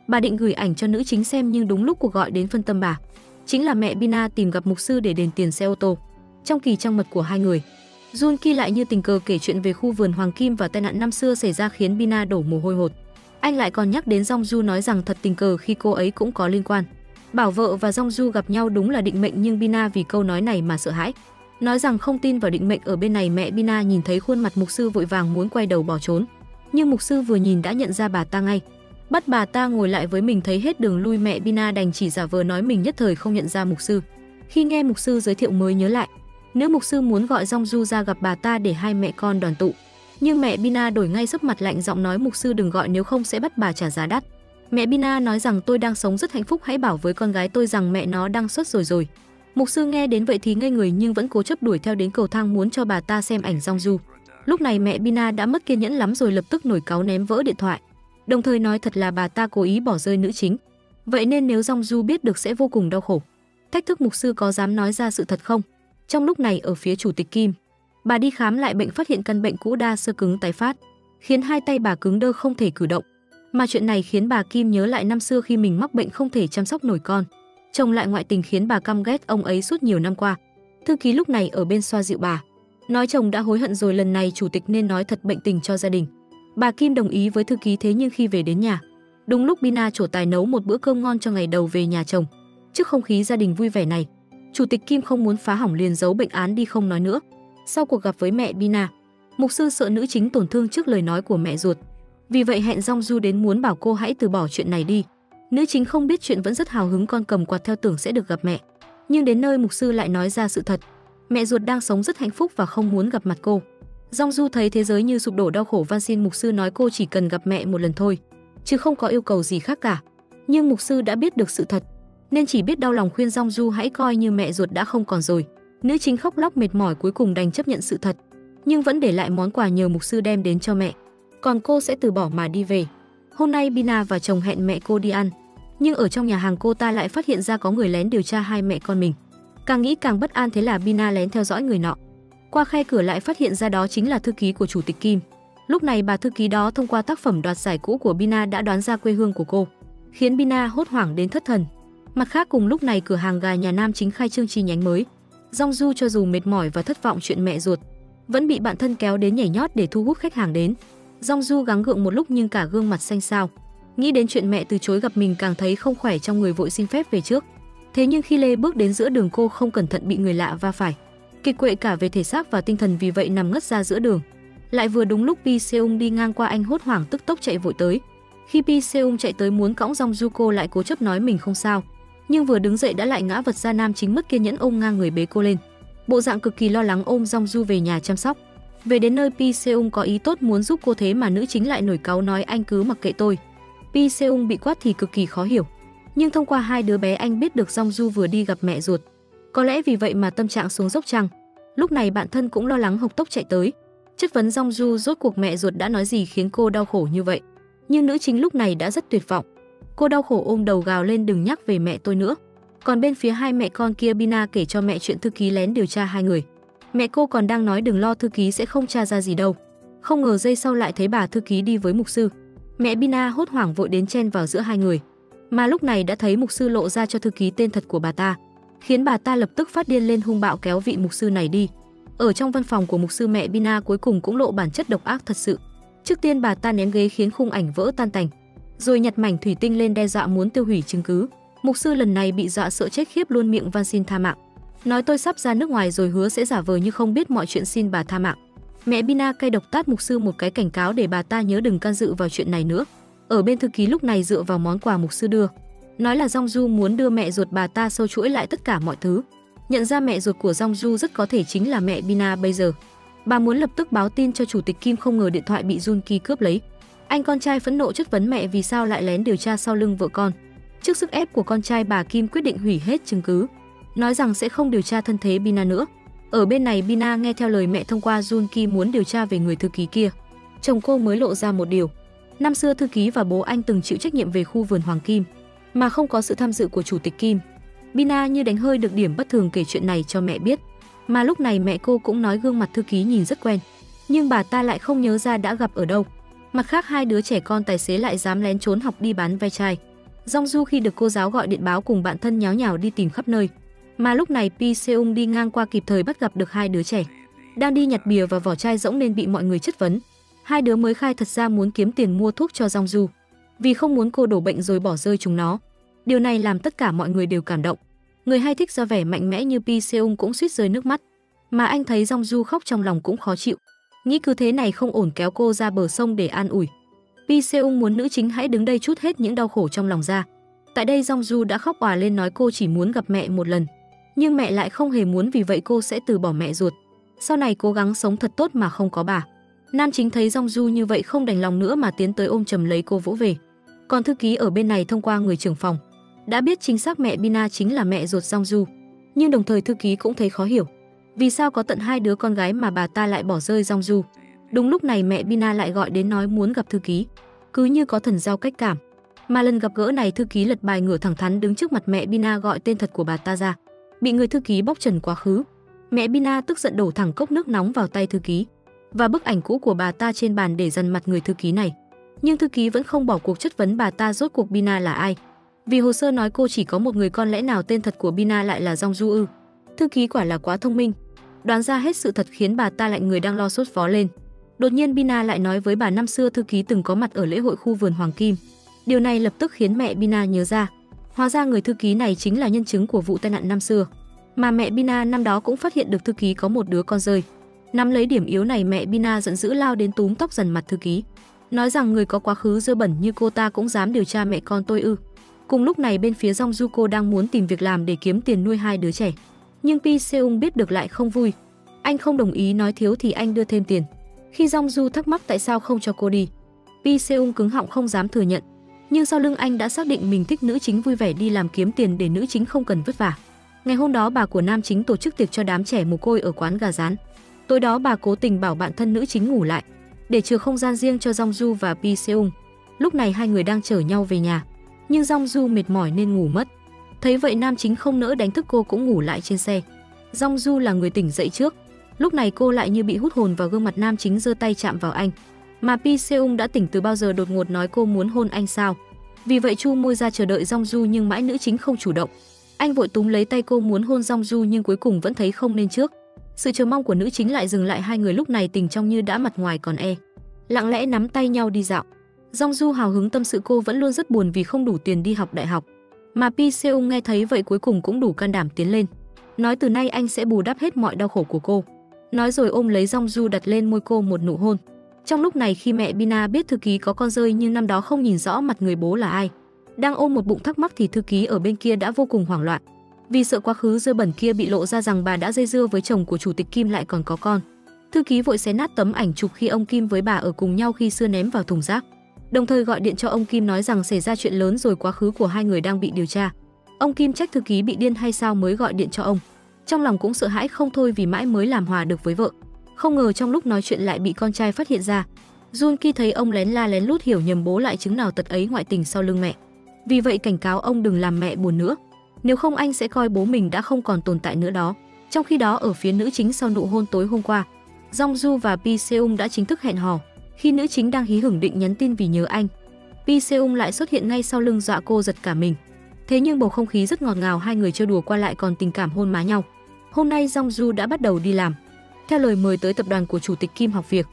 Bà định gửi ảnh cho nữ chính xem nhưng đúng lúc cuộc gọi đến phân tâm bà. Chính là mẹ Bina tìm gặp mục sư để đền tiền xe ô tô. Trong kỳ trăng mật của hai người, Jun Ki lại như tình cờ kể chuyện về khu vườn hoàng kim và tai nạn năm xưa xảy ra khiến Bina đổ mồ hôi hột. Anh lại còn nhắc đến Jongju, nói rằng thật tình cờ khi cô ấy cũng có liên quan. Bảo vợ và Jongju gặp nhau đúng là định mệnh, nhưng Bina vì câu nói này mà sợ hãi, nói rằng không tin vào định mệnh. Ở bên này mẹ Bina nhìn thấy khuôn mặt mục sư vội vàng muốn quay đầu bỏ trốn, nhưng mục sư vừa nhìn đã nhận ra bà ta ngay, bắt bà ta ngồi lại với mình. Thấy hết đường lui, mẹ Bina đành chỉ giả vờ nói mình nhất thời không nhận ra mục sư. Khi nghe mục sư giới thiệu mới nhớ lại, nữ mục sư muốn gọi Jongju ra gặp bà ta để hai mẹ con đoàn tụ, nhưng mẹ Bina đổi ngay, sấp mặt lạnh giọng nói mục sư đừng gọi, nếu không sẽ bắt bà trả giá đắt. Mẹ Bina nói rằng tôi đang sống rất hạnh phúc, hãy bảo với con gái tôi rằng mẹ nó đang sốt rồi. Mục sư nghe đến vậy thì ngây người nhưng vẫn cố chấp đuổi theo đến cầu thang muốn cho bà ta xem ảnh Jongju. Lúc này mẹ Bina đã mất kiên nhẫn lắm rồi, lập tức nổi cáu ném vỡ điện thoại, đồng thời nói thật là bà ta cố ý bỏ rơi nữ chính, vậy nên nếu Jongju biết được sẽ vô cùng đau khổ. Thách thức mục sư có dám nói ra sự thật không. Trong lúc này ở phía chủ tịch Kim, bà đi khám lại bệnh phát hiện căn bệnh cũ đa xơ cứng tái phát, khiến hai tay bà cứng đơ không thể cử động. Mà chuyện này khiến bà Kim nhớ lại năm xưa khi mình mắc bệnh không thể chăm sóc nổi con. Chồng lại ngoại tình khiến bà căm ghét ông ấy suốt nhiều năm qua. Thư ký lúc này ở bên xoa dịu bà, nói chồng đã hối hận rồi, lần này chủ tịch nên nói thật bệnh tình cho gia đình. Bà Kim đồng ý với thư ký, thế nhưng khi về đến nhà, đúng lúc Bina trổ tài nấu một bữa cơm ngon cho ngày đầu về nhà chồng. Trước không khí gia đình vui vẻ này, chủ tịch Kim không muốn phá hỏng liền giấu bệnh án đi không nói nữa. Sau cuộc gặp với mẹ Bina, mục sư sợ nữ chính tổn thương trước lời nói của mẹ ruột, vì vậy hẹn Jongju đến muốn bảo cô hãy từ bỏ chuyện này đi. Nữ chính không biết chuyện vẫn rất hào hứng, con cầm quạt theo tưởng sẽ được gặp mẹ, nhưng đến nơi mục sư lại nói ra sự thật, mẹ ruột đang sống rất hạnh phúc và không muốn gặp mặt cô. Jongju thấy thế giới như sụp đổ, đau khổ van xin mục sư nói cô chỉ cần gặp mẹ một lần thôi, chứ không có yêu cầu gì khác cả. Nhưng mục sư đã biết được sự thật, nên chỉ biết đau lòng khuyên Jongju hãy coi như mẹ ruột đã không còn rồi. Nữ chính khóc lóc mệt mỏi cuối cùng đành chấp nhận sự thật, nhưng vẫn để lại món quà nhờ mục sư đem đến cho mẹ. Còn cô sẽ từ bỏ mà đi về. Hôm nay Bina và chồng hẹn mẹ cô đi ăn, nhưng ở trong nhà hàng cô ta lại phát hiện ra có người lén điều tra hai mẹ con mình. Càng nghĩ càng bất an, thế là Bina lén theo dõi người nọ. Qua khe cửa lại phát hiện ra đó chính là thư ký của chủ tịch Kim. Lúc này bà thư ký đó thông qua tác phẩm đoạt giải cũ của Bina đã đoán ra quê hương của cô, khiến Bina hốt hoảng đến thất thần. Mặt khác cùng lúc này cửa hàng gà nhà nam chính khai trương chi nhánh mới. Jongju cho dù mệt mỏi và thất vọng chuyện mẹ ruột, vẫn bị bạn thân kéo đến nhảy nhót để thu hút khách hàng đến. Jongju gắng gượng một lúc nhưng cả gương mặt xanh xao. Nghĩ đến chuyện mẹ từ chối gặp mình càng thấy không khỏe, trong người vội xin phép về trước. Thế nhưng khi Lê bước đến giữa đường cô không cẩn thận bị người lạ va phải, kiệt quệ cả về thể xác và tinh thần, vì vậy nằm ngất ra giữa đường. Lại vừa đúng lúc Pi Seung đi ngang qua, anh hốt hoảng tức tốc chạy vội tới. Khi Pi Seung chạy tới muốn cõng Jongju, cô lại cố chấp nói mình không sao, nhưng vừa đứng dậy đã lại ngã vật ra. Nam chính mất kiên nhẫn ôm ngang người bế cô lên, bộ dạng cực kỳ lo lắng ôm Jongju về nhà chăm sóc. Về đến nơi Pi Seung có ý tốt muốn giúp cô, thế mà nữ chính lại nổi cáu nói anh cứ mặc kệ tôi. Pi Seung bị quát thì cực kỳ khó hiểu, nhưng thông qua hai đứa bé anh biết được Jongju vừa đi gặp mẹ ruột, có lẽ vì vậy mà tâm trạng xuống dốc chăng. Lúc này bạn thân cũng lo lắng hộc tốc chạy tới, chất vấn Jongju rốt cuộc mẹ ruột đã nói gì khiến cô đau khổ như vậy. Nhưng nữ chính lúc này đã rất tuyệt vọng, cô đau khổ ôm đầu gào lên đừng nhắc về mẹ tôi nữa. Còn bên phía hai mẹ con kia, Bina kể cho mẹ chuyện thư ký lén điều tra hai người. Mẹ cô còn đang nói đừng lo, thư ký sẽ không tra ra gì đâu. Không ngờ giây sau lại thấy bà thư ký đi với mục sư. Mẹ Bina hốt hoảng vội đến chen vào giữa hai người, mà lúc này đã thấy mục sư lộ ra cho thư ký tên thật của bà ta, khiến bà ta lập tức phát điên lên hung bạo kéo vị mục sư này đi. Ở trong văn phòng của mục sư, mẹ Bina cuối cùng cũng lộ bản chất độc ác thật sự. Trước tiên bà ta ném ghế khiến khung ảnh vỡ tan tành, rồi nhặt mảnh thủy tinh lên đe dọa muốn tiêu hủy chứng cứ. Mục sư lần này bị dọa sợ chết khiếp luôn miệng van xin tha mạng, nói tôi sắp ra nước ngoài rồi hứa sẽ giả vờ như không biết mọi chuyện xin bà tha mạng. Mẹ Bina cay độc tát mục sư một cái cảnh cáo để bà ta nhớ đừng can dự vào chuyện này nữa. Ở bên thư ký lúc này dựa vào món quà mục sư đưa, nói là Jongju muốn đưa mẹ ruột bà ta sâu chuỗi lại tất cả mọi thứ. Nhận ra mẹ ruột của Jongju rất có thể chính là mẹ Bina bây giờ. Bà muốn lập tức báo tin cho chủ tịch Kim, không ngờ điện thoại bị Jun Ki cướp lấy. Anh con trai phẫn nộ chất vấn mẹ vì sao lại lén điều tra sau lưng vợ con. Trước sức ép của con trai, bà Kim quyết định hủy hết chứng cứ, nói rằng sẽ không điều tra thân thế Bina nữa. Ở bên này, Bina nghe theo lời mẹ thông qua Jun Ki muốn điều tra về người thư ký kia. Chồng cô mới lộ ra một điều. Năm xưa thư ký và bố anh từng chịu trách nhiệm về khu vườn Hoàng Kim, mà không có sự tham dự của chủ tịch Kim. Bina như đánh hơi được điểm bất thường kể chuyện này cho mẹ biết. Mà lúc này mẹ cô cũng nói gương mặt thư ký nhìn rất quen, nhưng bà ta lại không nhớ ra đã gặp ở đâu. Mặt khác, hai đứa trẻ con tài xế lại dám lén trốn học đi bán ve chai. Jongju khi được cô giáo gọi điện báo cùng bạn thân nháo nhào đi tìm khắp nơi. Mà lúc này Pi Seung đi ngang qua kịp thời bắt gặp được hai đứa trẻ đang đi nhặt bìa và vỏ chai rỗng nên bị mọi người chất vấn. Hai đứa mới khai thật ra muốn kiếm tiền mua thuốc cho Jongju, vì không muốn cô đổ bệnh rồi bỏ rơi chúng nó. Điều này làm tất cả mọi người đều cảm động. Người hay thích ra vẻ mạnh mẽ như Pi Seung cũng suýt rơi nước mắt. Mà anh thấy Jongju khóc trong lòng cũng khó chịu, nghĩ cứ thế này không ổn, kéo cô ra bờ sông để an ủi. Pi Seung muốn nữ chính hãy đứng đây trút hết những đau khổ trong lòng ra. Tại đây Jongju đã khóc òa lên nói cô chỉ muốn gặp mẹ một lần, nhưng mẹ lại không hề muốn, vì vậy cô sẽ từ bỏ mẹ ruột, sau này cố gắng sống thật tốt mà không có bà. Nam chính thấy Jongju như vậy không đành lòng nữa mà tiến tới ôm chầm lấy cô vỗ về. Còn thư ký ở bên này thông qua người trưởng phòng đã biết chính xác mẹ Bina chính là mẹ ruột Jongju, nhưng đồng thời thư ký cũng thấy khó hiểu vì sao có tận hai đứa con gái mà bà ta lại bỏ rơi Jongju. Đúng lúc này mẹ Bina lại gọi đến nói muốn gặp thư ký, cứ như có thần giao cách cảm. Mà lần gặp gỡ này thư ký lật bài ngửa thẳng thắn đứng trước mặt mẹ Bina gọi tên thật của bà ta ra, bị người thư ký bóc trần quá khứ. Mẹ Bina tức giận đổ thẳng cốc nước nóng vào tay thư ký và bức ảnh cũ của bà ta trên bàn để dằn mặt người thư ký này. Nhưng thư ký vẫn không bỏ cuộc chất vấn bà ta rốt cuộc Bina là ai, vì hồ sơ nói cô chỉ có một người con, lẽ nào tên thật của Bina lại là Jongju ư? Thư ký quả là quá thông minh, đoán ra hết sự thật khiến bà ta lạnh người đang lo sốt vó lên. Đột nhiên Bina lại nói với bà năm xưa thư ký từng có mặt ở lễ hội khu vườn Hoàng Kim. Điều này lập tức khiến mẹ Bina nhớ ra, hóa ra người thư ký này chính là nhân chứng của vụ tai nạn năm xưa. Mà mẹ Bina năm đó cũng phát hiện được thư ký có một đứa con rơi. Nắm lấy điểm yếu này, mẹ Bina giận dữ lao đến túm tóc dần mặt thư ký, nói rằng người có quá khứ dơ bẩn như cô ta cũng dám điều tra mẹ con tôi ư? Cùng lúc này bên phía Jongju cô đang muốn tìm việc làm để kiếm tiền nuôi hai đứa trẻ, nhưng Pi Seung biết được lại không vui. Anh không đồng ý, nói thiếu thì anh đưa thêm tiền. Khi Jongju thắc mắc tại sao không cho cô đi, Pi Seung cứng họng không dám thừa nhận. Nhưng sau lưng anh đã xác định mình thích nữ chính vui vẻ đi làm kiếm tiền để nữ chính không cần vất vả. Ngày hôm đó bà của nam chính tổ chức tiệc cho đám trẻ mồ côi ở quán gà rán. Tối đó bà cố tình bảo bạn thân nữ chính ngủ lại để chừa không gian riêng cho Jongju và Pi Seung. Lúc này hai người đang chở nhau về nhà, nhưng Jongju mệt mỏi nên ngủ mất. Thấy vậy nam chính không nỡ đánh thức cô cũng ngủ lại trên xe. Jongju là người tỉnh dậy trước. Lúc này cô lại như bị hút hồn vào gương mặt nam chính, giơ tay chạm vào anh. Mà Pi Seung đã tỉnh từ bao giờ đột ngột nói cô muốn hôn anh sao? Vì vậy chu môi ra chờ đợi Jongju nhưng mãi nữ chính không chủ động. Anh vội túm lấy tay cô muốn hôn Jongju nhưng cuối cùng vẫn thấy không nên trước. Sự chờ mong của nữ chính lại dừng lại, hai người lúc này tình trong như đã mặt ngoài còn e. Lặng lẽ nắm tay nhau đi dạo. Jongju hào hứng tâm sự cô vẫn luôn rất buồn vì không đủ tiền đi học đại học. Mà Pi Seung nghe thấy vậy cuối cùng cũng đủ can đảm tiến lên, nói từ nay anh sẽ bù đắp hết mọi đau khổ của cô. Nói rồi ôm lấy Jongju đặt lên môi cô một nụ hôn. Trong lúc này khi mẹ Bina biết thư ký có con rơi nhưng năm đó không nhìn rõ mặt người bố là ai, đang ôm một bụng thắc mắc thì thư ký ở bên kia đã vô cùng hoảng loạn. Vì sợ quá khứ dơ bẩn kia bị lộ ra rằng bà đã dây dưa với chồng của chủ tịch Kim lại còn có con. Thư ký vội xé nát tấm ảnh chụp khi ông Kim với bà ở cùng nhau khi xưa ném vào thùng rác. Đồng thời gọi điện cho ông Kim nói rằng xảy ra chuyện lớn rồi, quá khứ của hai người đang bị điều tra. Ông Kim trách thư ký bị điên hay sao mới gọi điện cho ông. Trong lòng cũng sợ hãi không thôi vì mãi mới làm hòa được với vợ. Không ngờ trong lúc nói chuyện lại bị con trai phát hiện ra. Jun Ki thấy ông lén la lén lút hiểu nhầm bố lại chứng nào tật ấy ngoại tình sau lưng mẹ. Vì vậy cảnh cáo ông đừng làm mẹ buồn nữa, nếu không anh sẽ coi bố mình đã không còn tồn tại nữa đó. Trong khi đó ở phía nữ chính, sau nụ hôn tối hôm qua, Jongju và Pi Seung đã chính thức hẹn hò. Khi nữ chính đang hí hửng định nhắn tin vì nhớ anh, Pi Seung lại xuất hiện ngay sau lưng dọa cô giật cả mình. Thế nhưng bầu không khí rất ngọt ngào, hai người chơi đùa qua lại còn tình cảm hôn má nhau. Hôm nay Jongju đã bắt đầu đi làm, theo lời mời tới tập đoàn của chủ tịch Kim học việc.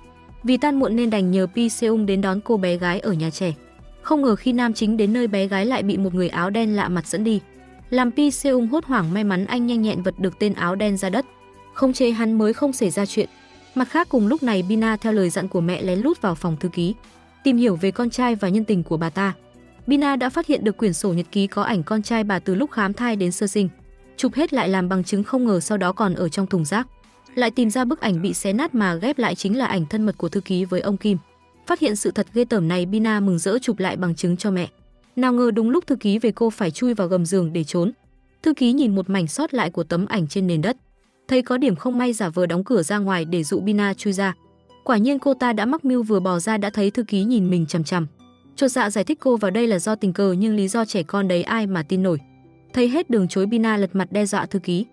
Vì tan muộn nên đành nhờ Pi Seung đến đón cô bé gái ở nhà trẻ. Không ngờ khi nam chính đến nơi, bé gái lại bị một người áo đen lạ mặt dẫn đi, làm Pi Seung hốt hoảng. May mắn anh nhanh nhẹn vật được tên áo đen ra đất, khống chế hắn mới không xảy ra chuyện. Mặt khác cùng lúc này Bina theo lời dặn của mẹ lén lút vào phòng thư ký, tìm hiểu về con trai và nhân tình của bà ta. Bina đã phát hiện được quyển sổ nhật ký có ảnh con trai bà từ lúc khám thai đến sơ sinh. chụp hết lại làm bằng chứng, không ngờ sau đó còn ở trong thùng rác lại tìm ra bức ảnh bị xé nát mà ghép lại chính là ảnh thân mật của thư ký với ông Kim. Phát hiện sự thật ghê tởm này, Bina mừng rỡ chụp lại bằng chứng cho mẹ. Nào ngờ đúng lúc thư ký về, cô phải chui vào gầm giường để trốn. Thư ký nhìn một mảnh sót lại của tấm ảnh trên nền đất, thấy có điểm không may giả vờ đóng cửa ra ngoài để dụ Bina chui ra. Quả nhiên cô ta đã mắc mưu, vừa bò ra đã thấy thư ký nhìn mình chằm chằm. Chột dạ giải thích cô vào đây là do tình cờ, nhưng lý do trẻ con đấy ai mà tin nổi. Thấy hết đường chối, Bina lật mặt đe dọa thư ký.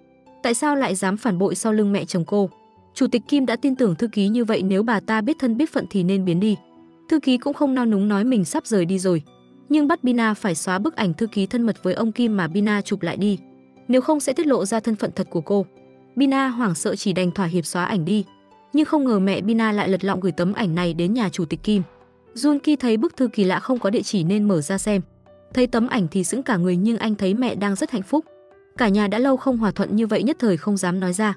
Tại sao lại dám phản bội sau lưng mẹ chồng cô? Chủ tịch Kim đã tin tưởng thư ký như vậy, nếu bà ta biết thân biết phận thì nên biến đi. Thư ký cũng không nao núng nói mình sắp rời đi rồi, nhưng bắt Bina phải xóa bức ảnh thư ký thân mật với ông Kim mà Bina chụp lại đi, nếu không sẽ tiết lộ ra thân phận thật của cô. Bina hoảng sợ chỉ đành thỏa hiệp xóa ảnh đi, nhưng không ngờ mẹ Bina lại lật lọng gửi tấm ảnh này đến nhà chủ tịch Kim. Junki thấy bức thư kỳ lạ không có địa chỉ nên mở ra xem. Thấy tấm ảnh thì sững cả người, nhưng anh thấy mẹ đang rất hạnh phúc. Cả nhà đã lâu không hòa thuận như vậy, nhất thời không dám nói ra.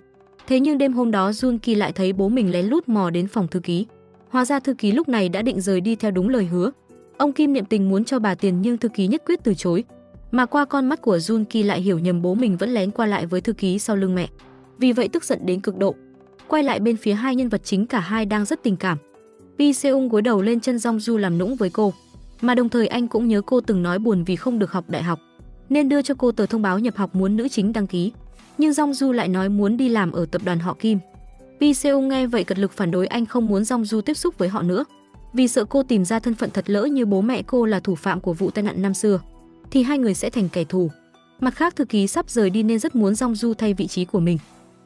Thế nhưng đêm hôm đó Junki lại thấy bố mình lén lút mò đến phòng thư ký. Hóa ra thư ký lúc này đã định rời đi theo đúng lời hứa. Ông Kim niệm tình muốn cho bà tiền nhưng thư ký nhất quyết từ chối. Mà qua con mắt của Junki lại hiểu nhầm bố mình vẫn lén qua lại với thư ký sau lưng mẹ. Vì vậy tức giận đến cực độ. Quay lại bên phía hai nhân vật chính, cả hai đang rất tình cảm. Pi Seung gối đầu lên chân Jongju làm nũng với cô, mà đồng thời anh cũng nhớ cô từng nói buồn vì không được học đại học, nên đưa cho cô tờ thông báo nhập học muốn nữ chính đăng ký. Nhưng Jongju lại nói muốn đi làm ở tập đoàn họ Kim. Pi Seung nghe vậy cật lực phản đối, anh không muốn Jongju tiếp xúc với họ nữa, vì sợ cô tìm ra thân phận thật, lỡ như bố mẹ cô là thủ phạm của vụ tai nạn năm xưa thì hai người sẽ thành kẻ thù. Mặt khác thư ký sắp rời đi nên rất muốn Jongju thay vị trí của mình.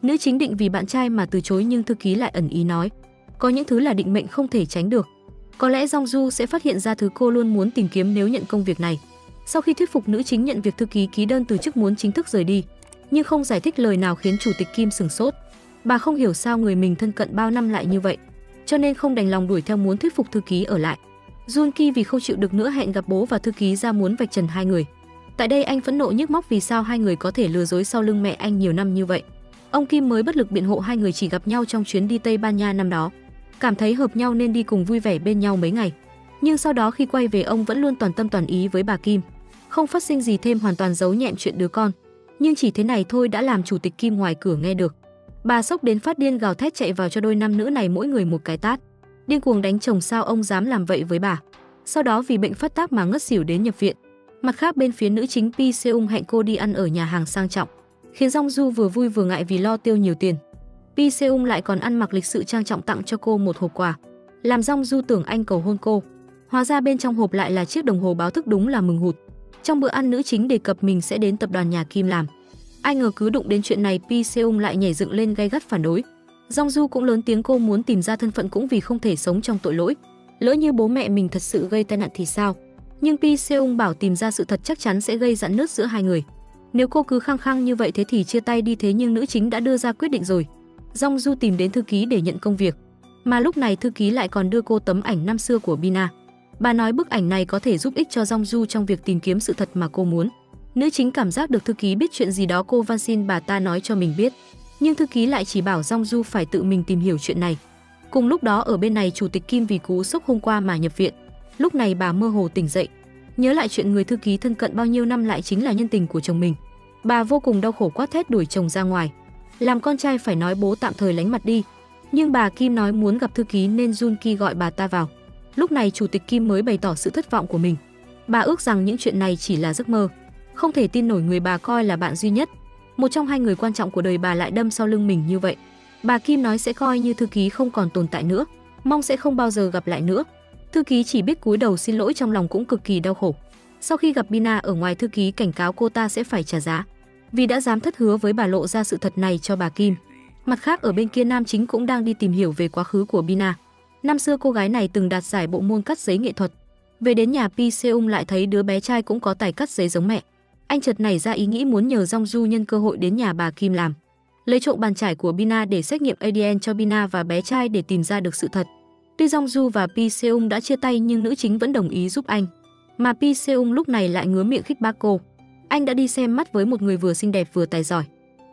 Nữ chính định vì bạn trai mà từ chối, nhưng thư ký lại ẩn ý nói có những thứ là định mệnh không thể tránh được. Có lẽ Jongju sẽ phát hiện ra thứ cô luôn muốn tìm kiếm nếu nhận công việc này. Sau khi thuyết phục nữ chính nhận việc, thư ký ký đơn từ chức muốn chính thức rời đi, nhưng không giải thích lời nào khiến chủ tịch Kim sửng sốt. Bà không hiểu sao người mình thân cận bao năm lại như vậy, cho nên không đành lòng đuổi theo muốn thuyết phục thư ký ở lại. Junki vì không chịu được nữa hẹn gặp bố và thư ký ra muốn vạch trần hai người. Tại đây anh phẫn nộ nhức móc vì sao hai người có thể lừa dối sau lưng mẹ anh nhiều năm như vậy. Ông Kim mới bất lực biện hộ hai người chỉ gặp nhau trong chuyến đi Tây Ban Nha năm đó, cảm thấy hợp nhau nên đi cùng vui vẻ bên nhau mấy ngày. Nhưng sau đó khi quay về, ông vẫn luôn toàn tâm toàn ý với bà Kim, không phát sinh gì thêm, hoàn toàn giấu nhẹm chuyện đứa con. Nhưng chỉ thế này thôi đã làm chủ tịch Kim ngoài cửa nghe được. Bà sốc đến phát điên, gào thét chạy vào cho đôi nam nữ này mỗi người một cái tát, điên cuồng đánh chồng, sao ông dám làm vậy với bà. Sau đó vì bệnh phát tác mà ngất xỉu đến nhập viện. Mặt khác bên phía nữ chính, Pi Seung hẹn cô đi ăn ở nhà hàng sang trọng, khiến Jongju vừa vui vừa ngại vì lo tiêu nhiều tiền. Pi Seung lại còn ăn mặc lịch sự trang trọng tặng cho cô một hộp quà, làm Jongju tưởng anh cầu hôn cô. Hóa ra bên trong hộp lại là chiếc đồng hồ báo thức, đúng là mừng hụt. Trong bữa ăn, nữ chính đề cập mình sẽ đến tập đoàn nhà Kim làm. Ai ngờ cứ đụng đến chuyện này, Pi Seung lại nhảy dựng lên gay gắt phản đối. Jongju cũng lớn tiếng cô muốn tìm ra thân phận, cũng vì không thể sống trong tội lỗi. Lỡ như bố mẹ mình thật sự gây tai nạn thì sao? Nhưng Pi Seung bảo tìm ra sự thật chắc chắn sẽ gây rạn nứt giữa hai người. Nếu cô cứ khăng khăng như vậy thế thì chia tay đi. Thế nhưng nữ chính đã đưa ra quyết định rồi. Jongju tìm đến thư ký để nhận công việc, mà lúc này thư ký lại còn đưa cô tấm ảnh năm xưa của Bina. Bà nói bức ảnh này có thể giúp ích cho Jongju trong việc tìm kiếm sự thật mà cô muốn. Nữ chính cảm giác được thư ký biết chuyện gì đó, cô van xin bà ta nói cho mình biết, nhưng thư ký lại chỉ bảo Jongju phải tự mình tìm hiểu chuyện này. Cùng lúc đó ở bên này, chủ tịch Kim vì cú sốc hôm qua mà nhập viện. Lúc này bà mơ hồ tỉnh dậy, nhớ lại chuyện người thư ký thân cận bao nhiêu năm lại chính là nhân tình của chồng mình. Bà vô cùng đau khổ quát thét đuổi chồng ra ngoài, làm con trai phải nói bố tạm thời lánh mặt đi. Nhưng bà Kim nói muốn gặp thư ký nên Junki gọi bà ta vào. Lúc này chủ tịch Kim mới bày tỏ sự thất vọng của mình. Bà ước rằng những chuyện này chỉ là giấc mơ, không thể tin nổi người bà coi là bạn duy nhất, một trong hai người quan trọng của đời bà lại đâm sau lưng mình như vậy. Bà Kim nói sẽ coi như thư ký không còn tồn tại nữa, mong sẽ không bao giờ gặp lại nữa. Thư ký chỉ biết cúi đầu xin lỗi, trong lòng cũng cực kỳ đau khổ. Sau khi gặp Bina ở ngoài, thư ký cảnh cáo cô ta sẽ phải trả giá vì đã dám thất hứa với bà, lộ ra sự thật này cho bà Kim. Mặt khác ở bên kia, nam chính cũng đang đi tìm hiểu về quá khứ của Bina. Năm xưa cô gái này từng đạt giải bộ môn cắt giấy nghệ thuật. Về đến nhà, Pi Seung lại thấy đứa bé trai cũng có tài cắt giấy giống mẹ. Anh chợt nảy ra ý nghĩ muốn nhờ Jongju nhân cơ hội đến nhà bà Kim làm, lấy trộm bàn chải của Bina để xét nghiệm ADN cho Bina và bé trai để tìm ra được sự thật. Tuy Jongju và Pi Seung đã chia tay nhưng nữ chính vẫn đồng ý giúp anh. Mà Pi Seung lúc này lại ngứa miệng khích bác cô. Anh đã đi xem mắt với một người vừa xinh đẹp vừa tài giỏi.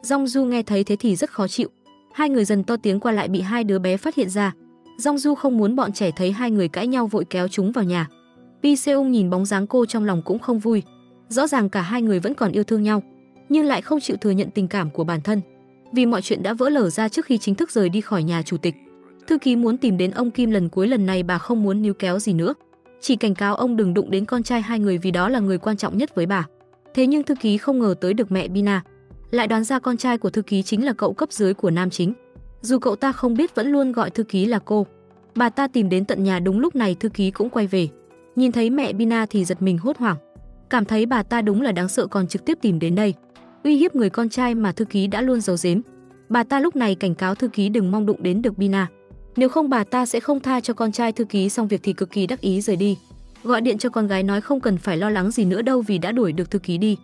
Jongju nghe thấy thế thì rất khó chịu. Hai người dần to tiếng qua lại bị hai đứa bé phát hiện ra. Jongju không muốn bọn trẻ thấy hai người cãi nhau, vội kéo chúng vào nhà. Pi Seung nhìn bóng dáng cô trong lòng cũng không vui. Rõ ràng cả hai người vẫn còn yêu thương nhau, nhưng lại không chịu thừa nhận tình cảm của bản thân. Vì mọi chuyện đã vỡ lở ra trước khi chính thức rời đi khỏi nhà chủ tịch, thư ký muốn tìm đến ông Kim lần cuối. Lần này bà không muốn níu kéo gì nữa, chỉ cảnh cáo ông đừng đụng đến con trai hai người vì đó là người quan trọng nhất với bà. Thế nhưng thư ký không ngờ tới được mẹ Bina lại đoán ra con trai của thư ký chính là cậu cấp dưới của nam chính. Dù cậu ta không biết vẫn luôn gọi thư ký là cô. Bà ta tìm đến tận nhà đúng lúc này thư ký cũng quay về. Nhìn thấy mẹ Bina thì giật mình hốt hoảng, cảm thấy bà ta đúng là đáng sợ còn trực tiếp tìm đến đây, uy hiếp người con trai mà thư ký đã luôn giấu giếm. Bà ta lúc này cảnh cáo thư ký đừng mong đụng đến được Bina, nếu không bà ta sẽ không tha cho con trai thư ký. Xong việc thì cực kỳ đắc ý rời đi, gọi điện cho con gái nói không cần phải lo lắng gì nữa đâu vì đã đuổi được thư ký đi.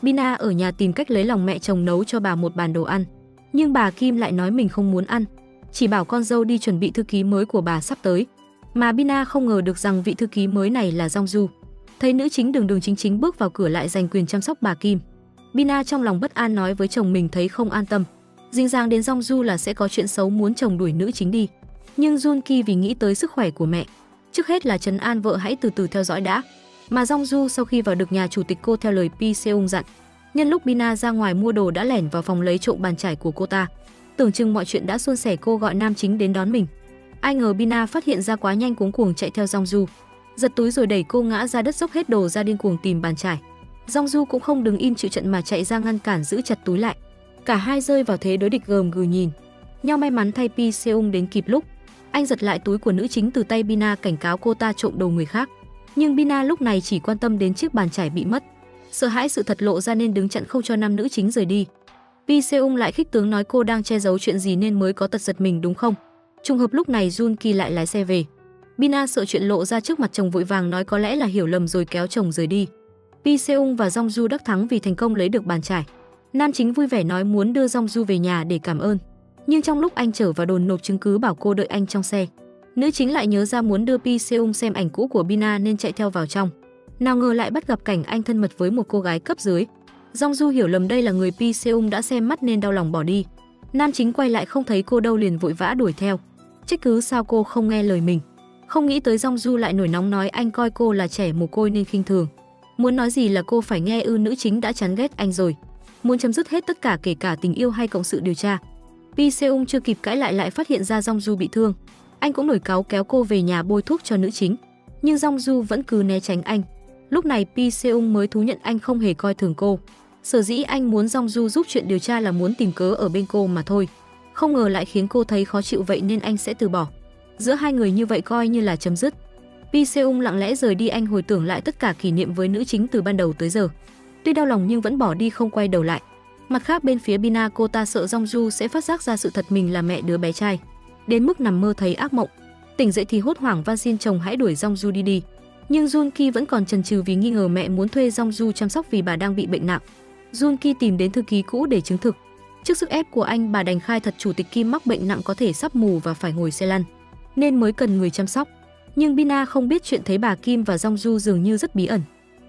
Bina ở nhà tìm cách lấy lòng mẹ chồng nấu cho bà một bàn đồ ăn, nhưng bà Kim lại nói mình không muốn ăn, chỉ bảo con dâu đi chuẩn bị thư ký mới của bà sắp tới. Mà Bina không ngờ được rằng vị thư ký mới này là Jongju. Thấy nữ chính đường đường chính chính bước vào cửa lại giành quyền chăm sóc bà Kim, Bina trong lòng bất an nói với chồng mình thấy không an tâm, dính dáng đến Jongju là sẽ có chuyện xấu, muốn chồng đuổi nữ chính đi. Nhưng Jun Ki vì nghĩ tới sức khỏe của mẹ, trước hết là trấn an vợ hãy từ từ theo dõi đã. Mà Jongju sau khi vào được nhà chủ tịch, cô theo lời Pi Seung dặn, nhân lúc Bina ra ngoài mua đồ đã lẻn vào phòng lấy trộm bàn chải của cô ta. Tưởng chừng mọi chuyện đã suôn sẻ, cô gọi nam chính đến đón mình. Ai ngờ Bina phát hiện ra quá nhanh, cuống cuồng chạy theo Jongju, giật túi rồi đẩy cô ngã ra đất, dốc hết đồ ra điên cuồng tìm bàn chải. Jongju cũng không đứng im chịu trận mà chạy ra ngăn cản, giữ chặt túi lại. Cả hai rơi vào thế đối địch gờm gừ nhìn nhau. May mắn thay Pi Seung đến kịp lúc, anh giật lại túi của nữ chính từ tay Bina, cảnh cáo cô ta trộm đồ người khác. Nhưng Bina lúc này chỉ quan tâm đến chiếc bàn chải bị mất, sợ hãi sự thật lộ ra nên đứng chặn không cho nam nữ chính rời đi. Pi Seung lại khích tướng nói cô đang che giấu chuyện gì nên mới có tật giật mình đúng không? Trùng hợp lúc này Jun Ki lại lái xe về. Bina sợ chuyện lộ ra trước mặt chồng vội vàng nói có lẽ là hiểu lầm rồi kéo chồng rời đi. Pi Seung và Jongju đắc thắng vì thành công lấy được bàn chải. Nam chính vui vẻ nói muốn đưa Jongju về nhà để cảm ơn. Nhưng trong lúc anh trở vào đồn nộp chứng cứ bảo cô đợi anh trong xe, nữ chính lại nhớ ra muốn đưa Pi Seung xem ảnh cũ của Bina nên chạy theo vào trong. Nào ngờ lại bắt gặp cảnh anh thân mật với một cô gái cấp dưới. Jongju hiểu lầm đây là người Pi Seung đã xem mắt nên đau lòng bỏ đi. Nam chính quay lại không thấy cô đâu liền vội vã đuổi theo, trách cứ sao cô không nghe lời mình. Không nghĩ tới Jongju lại nổi nóng nói anh coi cô là trẻ mồ côi nên khinh thường. Muốn nói gì là cô phải nghe ư? Nữ chính đã chán ghét anh rồi, muốn chấm dứt hết tất cả kể cả tình yêu hay cộng sự điều tra. Pi Seung chưa kịp cãi lại phát hiện ra Jongju bị thương. Anh cũng nổi cáu kéo cô về nhà bôi thuốc cho nữ chính, nhưng Jongju vẫn cứ né tránh anh. Lúc này Pi Seung mới thú nhận anh không hề coi thường cô. Sở dĩ anh muốn Jongju giúp chuyện điều tra là muốn tìm cớ ở bên cô mà thôi. Không ngờ lại khiến cô thấy khó chịu vậy nên anh sẽ từ bỏ. Giữa hai người như vậy coi như là chấm dứt. Pi Seung lặng lẽ rời đi, anh hồi tưởng lại tất cả kỷ niệm với nữ chính từ ban đầu tới giờ. Tuy đau lòng nhưng vẫn bỏ đi không quay đầu lại. Mặt khác bên phía Bina, cô ta sợ Jongju sẽ phát giác ra sự thật mình là mẹ đứa bé trai, đến mức nằm mơ thấy ác mộng. Tỉnh dậy thì hốt hoảng van xin chồng hãy đuổi Jongju đi. Nhưng Jun Ki vẫn còn chần chừ vì nghi ngờ mẹ muốn thuê Jongju chăm sóc vì bà đang bị bệnh nặng. Jun Ki tìm đến thư ký cũ để chứng thực. Trước sức ép của anh, bà đành khai thật chủ tịch Kim mắc bệnh nặng, có thể sắp mù và phải ngồi xe lăn, nên mới cần người chăm sóc. Nhưng Bina không biết chuyện, thấy bà Kim và Jongju dường như rất bí ẩn,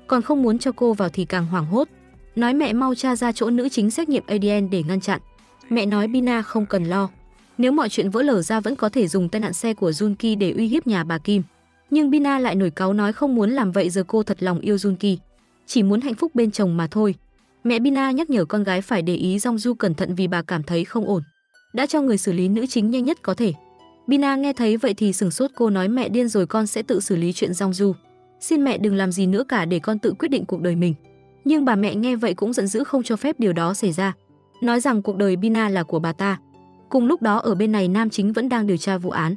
còn không muốn cho cô vào thì càng hoảng hốt, nói mẹ mau tra ra chỗ nữ chính xét nghiệm ADN để ngăn chặn. Mẹ nói Bina không cần lo, nếu mọi chuyện vỡ lở ra vẫn có thể dùng tai nạn xe của Jun Ki để uy hiếp nhà bà Kim. Nhưng Bina lại nổi cáu nói không muốn làm vậy, giờ cô thật lòng yêu Jun Ki, chỉ muốn hạnh phúc bên chồng mà thôi. Mẹ Bina nhắc nhở con gái phải để ý Jongju cẩn thận vì bà cảm thấy không ổn, đã cho người xử lý nữ chính nhanh nhất có thể. Bina nghe thấy vậy thì sửng sốt, cô nói mẹ điên rồi, con sẽ tự xử lý chuyện Jongju. Xin mẹ đừng làm gì nữa cả để con tự quyết định cuộc đời mình. Nhưng bà mẹ nghe vậy cũng giận dữ không cho phép điều đó xảy ra, nói rằng cuộc đời Bina là của bà ta. Cùng lúc đó ở bên này nam chính vẫn đang điều tra vụ án,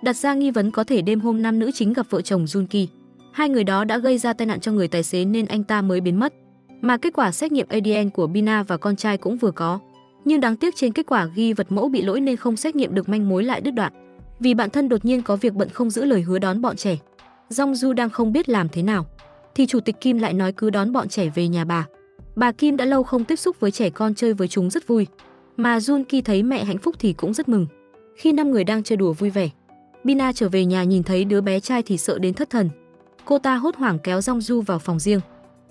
đặt ra nghi vấn có thể đêm hôm nam nữ chính gặp vợ chồng Jun Ki. Hai người đó đã gây ra tai nạn cho người tài xế nên anh ta mới biến mất. Mà kết quả xét nghiệm ADN của Bina và con trai cũng vừa có, nhưng đáng tiếc trên kết quả ghi vật mẫu bị lỗi nên không xét nghiệm được, manh mối lại đứt đoạn. Vì bản thân đột nhiên có việc bận không giữ lời hứa đón bọn trẻ. Jongju đang không biết làm thế nào thì chủ tịch Kim lại nói cứ đón bọn trẻ về nhà bà. Bà Kim đã lâu không tiếp xúc với trẻ con, chơi với chúng rất vui. Mà Jun Ki thấy mẹ hạnh phúc thì cũng rất mừng. Khi 5 người đang chơi đùa vui vẻ, Bina trở về nhà nhìn thấy đứa bé trai thì sợ đến thất thần. Cô ta hốt hoảng kéo Jongju vào phòng riêng,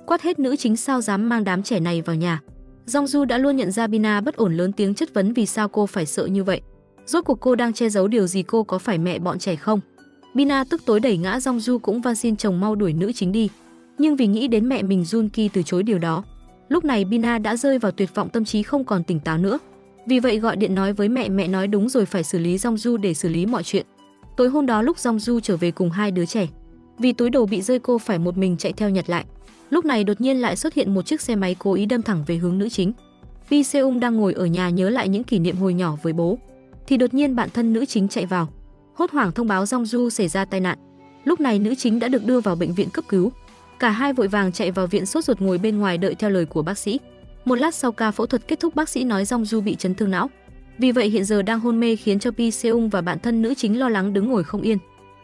quát hết nữ chính sao dám mang đám trẻ này vào nhà. Jongju đã luôn nhận ra Bina bất ổn, lớn tiếng chất vấn vì sao cô phải sợ như vậy. Rốt cuộc cô đang che giấu điều gì, cô có phải mẹ bọn trẻ không? Bina tức tối đẩy ngã Jongju cũng van xin chồng mau đuổi nữ chính đi. Nhưng vì nghĩ đến mẹ mình, Jun Ki từ chối điều đó. Lúc này Bina đã rơi vào tuyệt vọng, tâm trí không còn tỉnh táo nữa. Vì vậy gọi điện nói với mẹ, mẹ nói đúng rồi, phải xử lý Jongju để xử lý mọi chuyện. Tối hôm đó lúc Jongju trở về cùng hai đứa trẻ, vì túi đồ bị rơi cô phải một mình chạy theo nhặt lại. Lúc này đột nhiên lại xuất hiện một chiếc xe máy cố ý đâm thẳng về hướng nữ chính. Pi Seung đang ngồi ở nhà nhớ lại những kỷ niệm hồi nhỏ với bố, thì đột nhiên bạn thân nữ chính chạy vào, hốt hoảng thông báo Jongju xảy ra tai nạn. Lúc này nữ chính đã được đưa vào bệnh viện cấp cứu. Cả hai vội vàng chạy vào viện, sốt ruột ngồi bên ngoài đợi theo lời của bác sĩ. Một lát sau ca phẫu thuật kết thúc, bác sĩ nói Jongju bị chấn thương não, vì vậy hiện giờ đang hôn mê, khiến cho Pi Seung và bạn thân nữ chính lo lắng đứng ngồi không yên,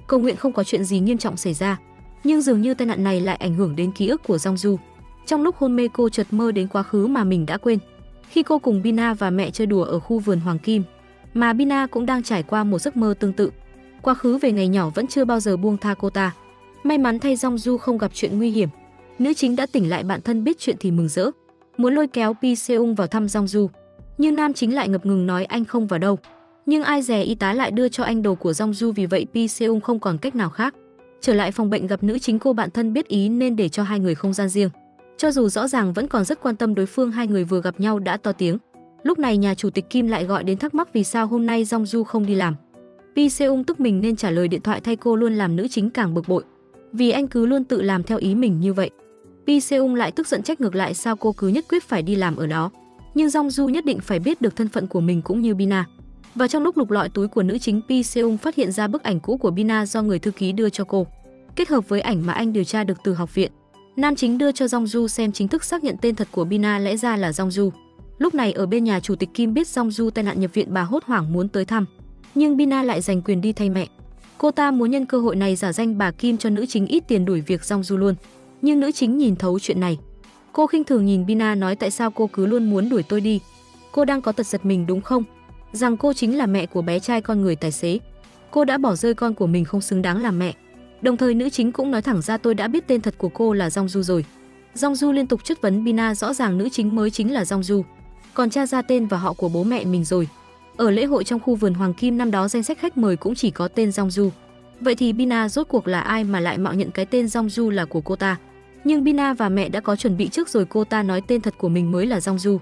cầu nguyện không có chuyện gì nghiêm trọng xảy ra. Nhưng dường như tai nạn này lại ảnh hưởng đến ký ức của Jongju. Trong lúc hôn mê, cô chợt mơ đến quá khứ mà mình đã quên, khi cô cùng Bina và mẹ chơi đùa ở khu vườn Hoàng Kim, mà Bina cũng đang trải qua một giấc mơ tương tự. Quá khứ về ngày nhỏ vẫn chưa bao giờ buông tha cô ta. May mắn thay Jongju không gặp chuyện nguy hiểm. Nữ chính đã tỉnh lại, bạn thân biết chuyện thì mừng rỡ, muốn lôi kéo Pi Seung vào thăm Jongju, nhưng nam chính lại ngập ngừng nói anh không vào đâu. Nhưng ai dè y tá lại đưa cho anh đồ của Jongju, vì vậy Pi Seung không còn cách nào khác. Trở lại phòng bệnh gặp nữ chính, cô bạn thân biết ý nên để cho hai người không gian riêng. Cho dù rõ ràng vẫn còn rất quan tâm đối phương, hai người vừa gặp nhau đã to tiếng. Lúc này nhà chủ tịch Kim lại gọi đến thắc mắc vì sao hôm nay Jongju không đi làm. Pi Seung tức mình nên trả lời điện thoại thay cô, luôn làm nữ chính càng bực bội, vì anh cứ luôn tự làm theo ý mình như vậy. Pi Seung lại tức giận trách ngược lại sao cô cứ nhất quyết phải đi làm ở đó. Nhưng Jongju nhất định phải biết được thân phận của mình cũng như Bina. Và trong lúc lục lọi túi của nữ chính, Pi Seung phát hiện ra bức ảnh cũ của Bina do người thư ký đưa cho cô, kết hợp với ảnh mà anh điều tra được từ học viện. Nam chính đưa cho Jongju xem, chính thức xác nhận tên thật của Bina lẽ ra là Jongju. Lúc này ở bên nhà chủ tịch Kim biết Jongju tai nạn nhập viện, bà hốt hoảng muốn tới thăm, nhưng Bina lại giành quyền đi thay mẹ. Cô ta muốn nhân cơ hội này giả danh bà Kim cho nữ chính ít tiền đuổi việc Jongju luôn. Nhưng nữ chính nhìn thấu chuyện này. Cô khinh thường nhìn Bina nói tại sao cô cứ luôn muốn đuổi tôi đi. Cô đang có tật giật mình đúng không? Rằng cô chính là mẹ của bé trai con người tài xế. Cô đã bỏ rơi con của mình, không xứng đáng làm mẹ. Đồng thời nữ chính cũng nói thẳng ra tôi đã biết tên thật của cô là Jongju rồi. Jongju liên tục chất vấn Bina, rõ ràng nữ chính mới chính là Jongju, còn tra ra tên và họ của bố mẹ mình rồi. Ở lễ hội trong khu vườn Hoàng Kim năm đó, danh sách khách mời cũng chỉ có tên Jongju. Vậy thì Bina rốt cuộc là ai mà lại mạo nhận cái tên Jongju là của cô ta? Nhưng Bina và mẹ đã có chuẩn bị trước rồi, cô ta nói tên thật của mình mới là Jongju,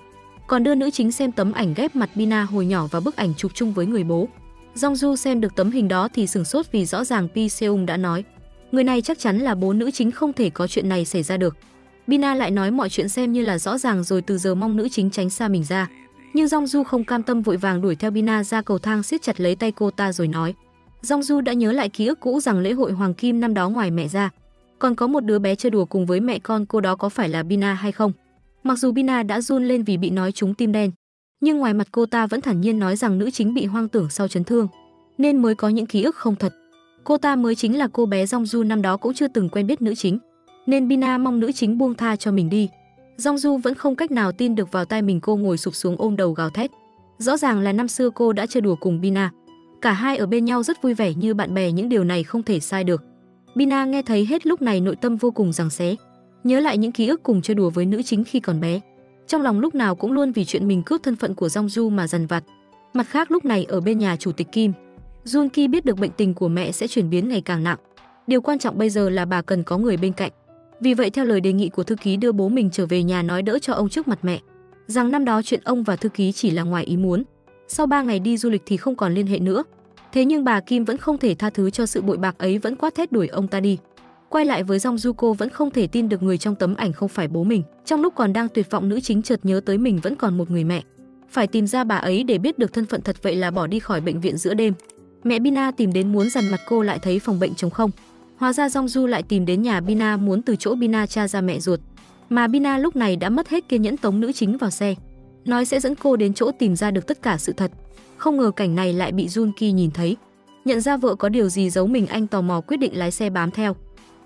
còn đưa nữ chính xem tấm ảnh ghép mặt Bina hồi nhỏ và bức ảnh chụp chung với người bố. Jongju xem được tấm hình đó thì sửng sốt, vì rõ ràng Pi Seung đã nói người này chắc chắn là bố nữ chính, không thể có chuyện này xảy ra được. Bina lại nói mọi chuyện xem như là rõ ràng rồi, từ giờ mong nữ chính tránh xa mình ra. Nhưng Jongju không cam tâm, vội vàng đuổi theo Bina ra cầu thang, siết chặt lấy tay cô ta rồi nói. Jongju đã nhớ lại ký ức cũ rằng lễ hội Hoàng Kim năm đó ngoài mẹ ra, còn có một đứa bé chơi đùa cùng với mẹ con cô, đó có phải là Bina hay không? Mặc dù Bina đã run lên vì bị nói trúng tim đen, nhưng ngoài mặt cô ta vẫn thản nhiên nói rằng nữ chính bị hoang tưởng sau chấn thương nên mới có những ký ức không thật. Cô ta mới chính là cô bé Jongju năm đó, cũng chưa từng quen biết nữ chính, nên Bina mong nữ chính buông tha cho mình đi. Jongju vẫn không cách nào tin được vào tai mình, cô ngồi sụp xuống ôm đầu gào thét. Rõ ràng là năm xưa cô đã chơi đùa cùng Bina, cả hai ở bên nhau rất vui vẻ như bạn bè, những điều này không thể sai được. Bina nghe thấy hết lúc này nội tâm vô cùng giằng xé, nhớ lại những ký ức cùng chơi đùa với nữ chính khi còn bé. Trong lòng lúc nào cũng luôn vì chuyện mình cướp thân phận của Jongju mà dằn vặt. Mặt khác lúc này ở bên nhà chủ tịch Kim, Jun Ki biết được bệnh tình của mẹ sẽ chuyển biến ngày càng nặng. Điều quan trọng bây giờ là bà cần có người bên cạnh. Vì vậy theo lời đề nghị của thư ký đưa bố mình trở về nhà nói đỡ cho ông trước mặt mẹ, rằng năm đó chuyện ông và thư ký chỉ là ngoài ý muốn. Sau 3 ngày đi du lịch thì không còn liên hệ nữa. Thế nhưng bà Kim vẫn không thể tha thứ cho sự bội bạc ấy, vẫn quát thét đuổi ông ta đi. Quay lại với Jongju, cô vẫn không thể tin được người trong tấm ảnh không phải bố mình. Trong lúc còn đang tuyệt vọng, nữ chính chợt nhớ tới mình vẫn còn một người mẹ, phải tìm ra bà ấy để biết được thân phận thật, vậy là bỏ đi khỏi bệnh viện giữa đêm. Mẹ Bina tìm đến muốn dằn mặt cô, lại thấy phòng bệnh trống không. Hóa ra Jongju lại tìm đến nhà Bina muốn từ chỗ Bina tra ra mẹ ruột. Mà Bina lúc này đã mất hết kiên nhẫn, tống nữ chính vào xe, nói sẽ dẫn cô đến chỗ tìm ra được tất cả sự thật. Không ngờ cảnh này lại bị Jun Ki nhìn thấy. Nhận ra vợ có điều gì giấu mình, anh tò mò quyết định lái xe bám theo.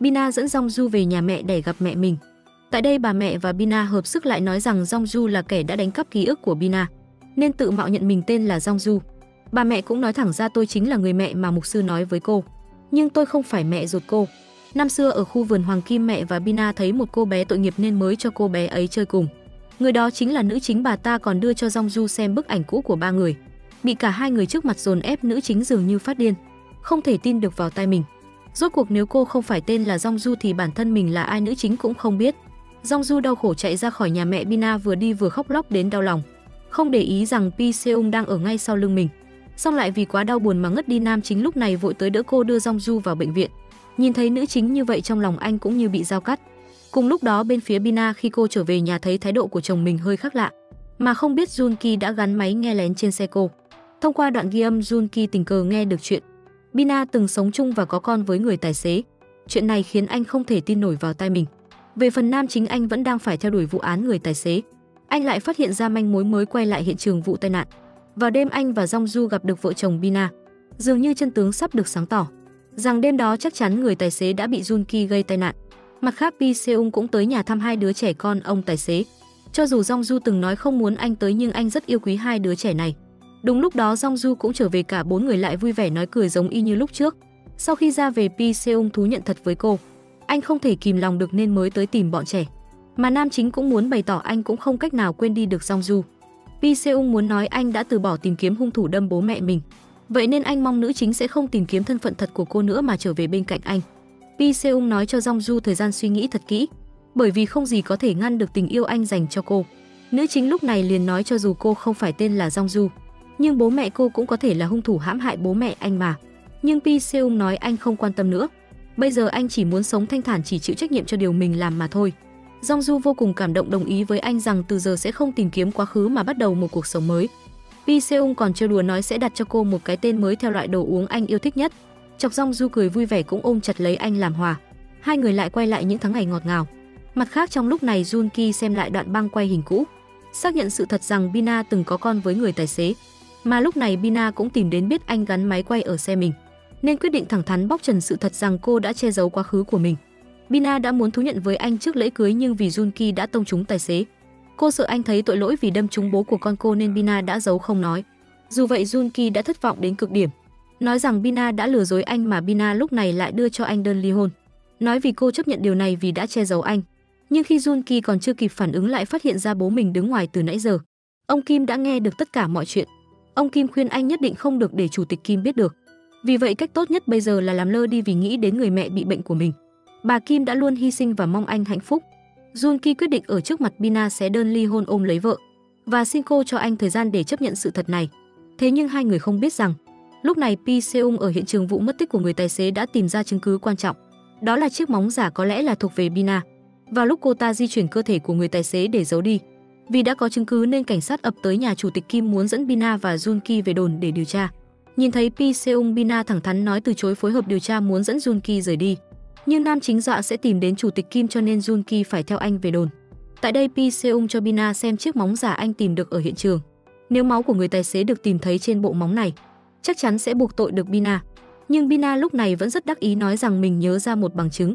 Bina dẫn Jongju về nhà mẹ để gặp mẹ mình. Tại đây bà mẹ và Bina hợp sức lại nói rằng Jongju là kẻ đã đánh cắp ký ức của Bina, nên tự mạo nhận mình tên là Jongju. Bà mẹ cũng nói thẳng ra, tôi chính là người mẹ mà mục sư nói với cô, nhưng tôi không phải mẹ ruột cô. Năm xưa ở khu vườn Hoàng Kim, mẹ và Bina thấy một cô bé tội nghiệp nên mới cho cô bé ấy chơi cùng. Người đó chính là nữ chính, bà ta còn đưa cho Jongju xem bức ảnh cũ của 3 người. Bị cả hai người trước mặt dồn ép, nữ chính dường như phát điên, không thể tin được vào tai mình. Rốt cuộc nếu cô không phải tên là Jongju thì bản thân mình là ai nữ chính cũng không biết. Jongju đau khổ chạy ra khỏi nhà mẹ Bina, vừa đi vừa khóc lóc đến đau lòng, không để ý rằng Pi Seung đang ở ngay sau lưng mình. Xong lại vì quá đau buồn mà ngất đi. Nam chính lúc này vội tới đỡ cô, đưa Jongju vào bệnh viện. Nhìn thấy nữ chính như vậy, trong lòng anh cũng như bị dao cắt. Cùng lúc đó bên phía Bina, khi cô trở về nhà thấy thái độ của chồng mình hơi khác lạ, mà không biết Jun Ki đã gắn máy nghe lén trên xe cô. Thông qua đoạn ghi âm, Jun Ki tình cờ nghe được chuyện Bina từng sống chung và có con với người tài xế. Chuyện này khiến anh không thể tin nổi vào tai mình. Về phần nam chính, anh vẫn đang phải theo đuổi vụ án người tài xế. Anh lại phát hiện ra manh mối mới quay lại hiện trường vụ tai nạn. Vào đêm, anh và Jongju gặp được vợ chồng Bina. Dường như chân tướng sắp được sáng tỏ, rằng đêm đó chắc chắn người tài xế đã bị Jun Ki gây tai nạn. Mặt khác, Pi Seung cũng tới nhà thăm hai đứa trẻ con ông tài xế. Cho dù Jongju từng nói không muốn anh tới, nhưng anh rất yêu quý hai đứa trẻ này. Đúng lúc đó Jongju cũng trở về, cả bốn người lại vui vẻ nói cười giống y như lúc trước. Sau khi ra về, Pi Seung thú nhận thật với cô. Anh không thể kìm lòng được nên mới tới tìm bọn trẻ. Mà nam chính cũng muốn bày tỏ anh cũng không cách nào quên đi được Jongju. Pi Seung muốn nói anh đã từ bỏ tìm kiếm hung thủ đâm bố mẹ mình. Vậy nên anh mong nữ chính sẽ không tìm kiếm thân phận thật của cô nữa mà trở về bên cạnh anh. Pi Seung nói cho Jongju thời gian suy nghĩ thật kỹ, bởi vì không gì có thể ngăn được tình yêu anh dành cho cô. Nữ chính lúc này liền nói cho dù cô không phải tên là Jongju, nhưng bố mẹ cô cũng có thể là hung thủ hãm hại bố mẹ anh mà. Nhưng Pi Seung nói anh không quan tâm nữa. Bây giờ anh chỉ muốn sống thanh thản, chỉ chịu trách nhiệm cho điều mình làm mà thôi. Jongju vô cùng cảm động, đồng ý với anh rằng từ giờ sẽ không tìm kiếm quá khứ mà bắt đầu một cuộc sống mới. Pi Seung còn trêu đùa nói sẽ đặt cho cô một cái tên mới theo loại đồ uống anh yêu thích nhất. Chọc Jongju cười vui vẻ, cũng ôm chặt lấy anh làm hòa. Hai người lại quay lại những tháng ngày ngọt ngào. Mặt khác, trong lúc này Jun Ki xem lại đoạn băng quay hình cũ, xác nhận sự thật rằng Bina từng có con với người tài xế. Mà lúc này Bina cũng tìm đến biết anh gắn máy quay ở xe mình, nên quyết định thẳng thắn bóc trần sự thật rằng cô đã che giấu quá khứ của mình. Bina đã muốn thú nhận với anh trước lễ cưới, nhưng vì Jun Ki đã tông trúng tài xế, cô sợ anh thấy tội lỗi vì đâm trúng bố của con cô nên Bina đã giấu không nói. Dù vậy, Jun Ki đã thất vọng đến cực điểm, nói rằng Bina đã lừa dối anh, mà Bina lúc này lại đưa cho anh đơn ly hôn, nói vì cô chấp nhận điều này vì đã che giấu anh. Nhưng khi Jun Ki còn chưa kịp phản ứng lại phát hiện ra bố mình đứng ngoài từ nãy giờ. Ông Kim đã nghe được tất cả mọi chuyện. Ông Kim khuyên anh nhất định không được để chủ tịch Kim biết được. Vì vậy cách tốt nhất bây giờ là làm lơ đi, vì nghĩ đến người mẹ bị bệnh của mình. Bà Kim đã luôn hy sinh và mong anh hạnh phúc. Jun Ki quyết định ở trước mặt Bina xé đơn ly hôn, ôm lấy vợ và xin cô cho anh thời gian để chấp nhận sự thật này. Thế nhưng hai người không biết rằng lúc này Pi Seung ở hiện trường vụ mất tích của người tài xế đã tìm ra chứng cứ quan trọng. Đó là chiếc móng giả có lẽ là thuộc về Bina. Vào lúc cô ta di chuyển cơ thể của người tài xế để giấu đi, vì đã có chứng cứ nên cảnh sát ập tới nhà chủ tịch Kim muốn dẫn Bina và Jun Ki về đồn để điều tra. Nhìn thấy Pi Seung, Bina thẳng thắn nói từ chối phối hợp điều tra, muốn dẫn Jun Ki rời đi. Nhưng nam chính dọa sẽ tìm đến chủ tịch Kim, cho nên Jun Ki phải theo anh về đồn. Tại đây Pi Seung cho Bina xem chiếc móng giả anh tìm được ở hiện trường. Nếu máu của người tài xế được tìm thấy trên bộ móng này, chắc chắn sẽ buộc tội được Bina. Nhưng Bina lúc này vẫn rất đắc ý, nói rằng mình nhớ ra một bằng chứng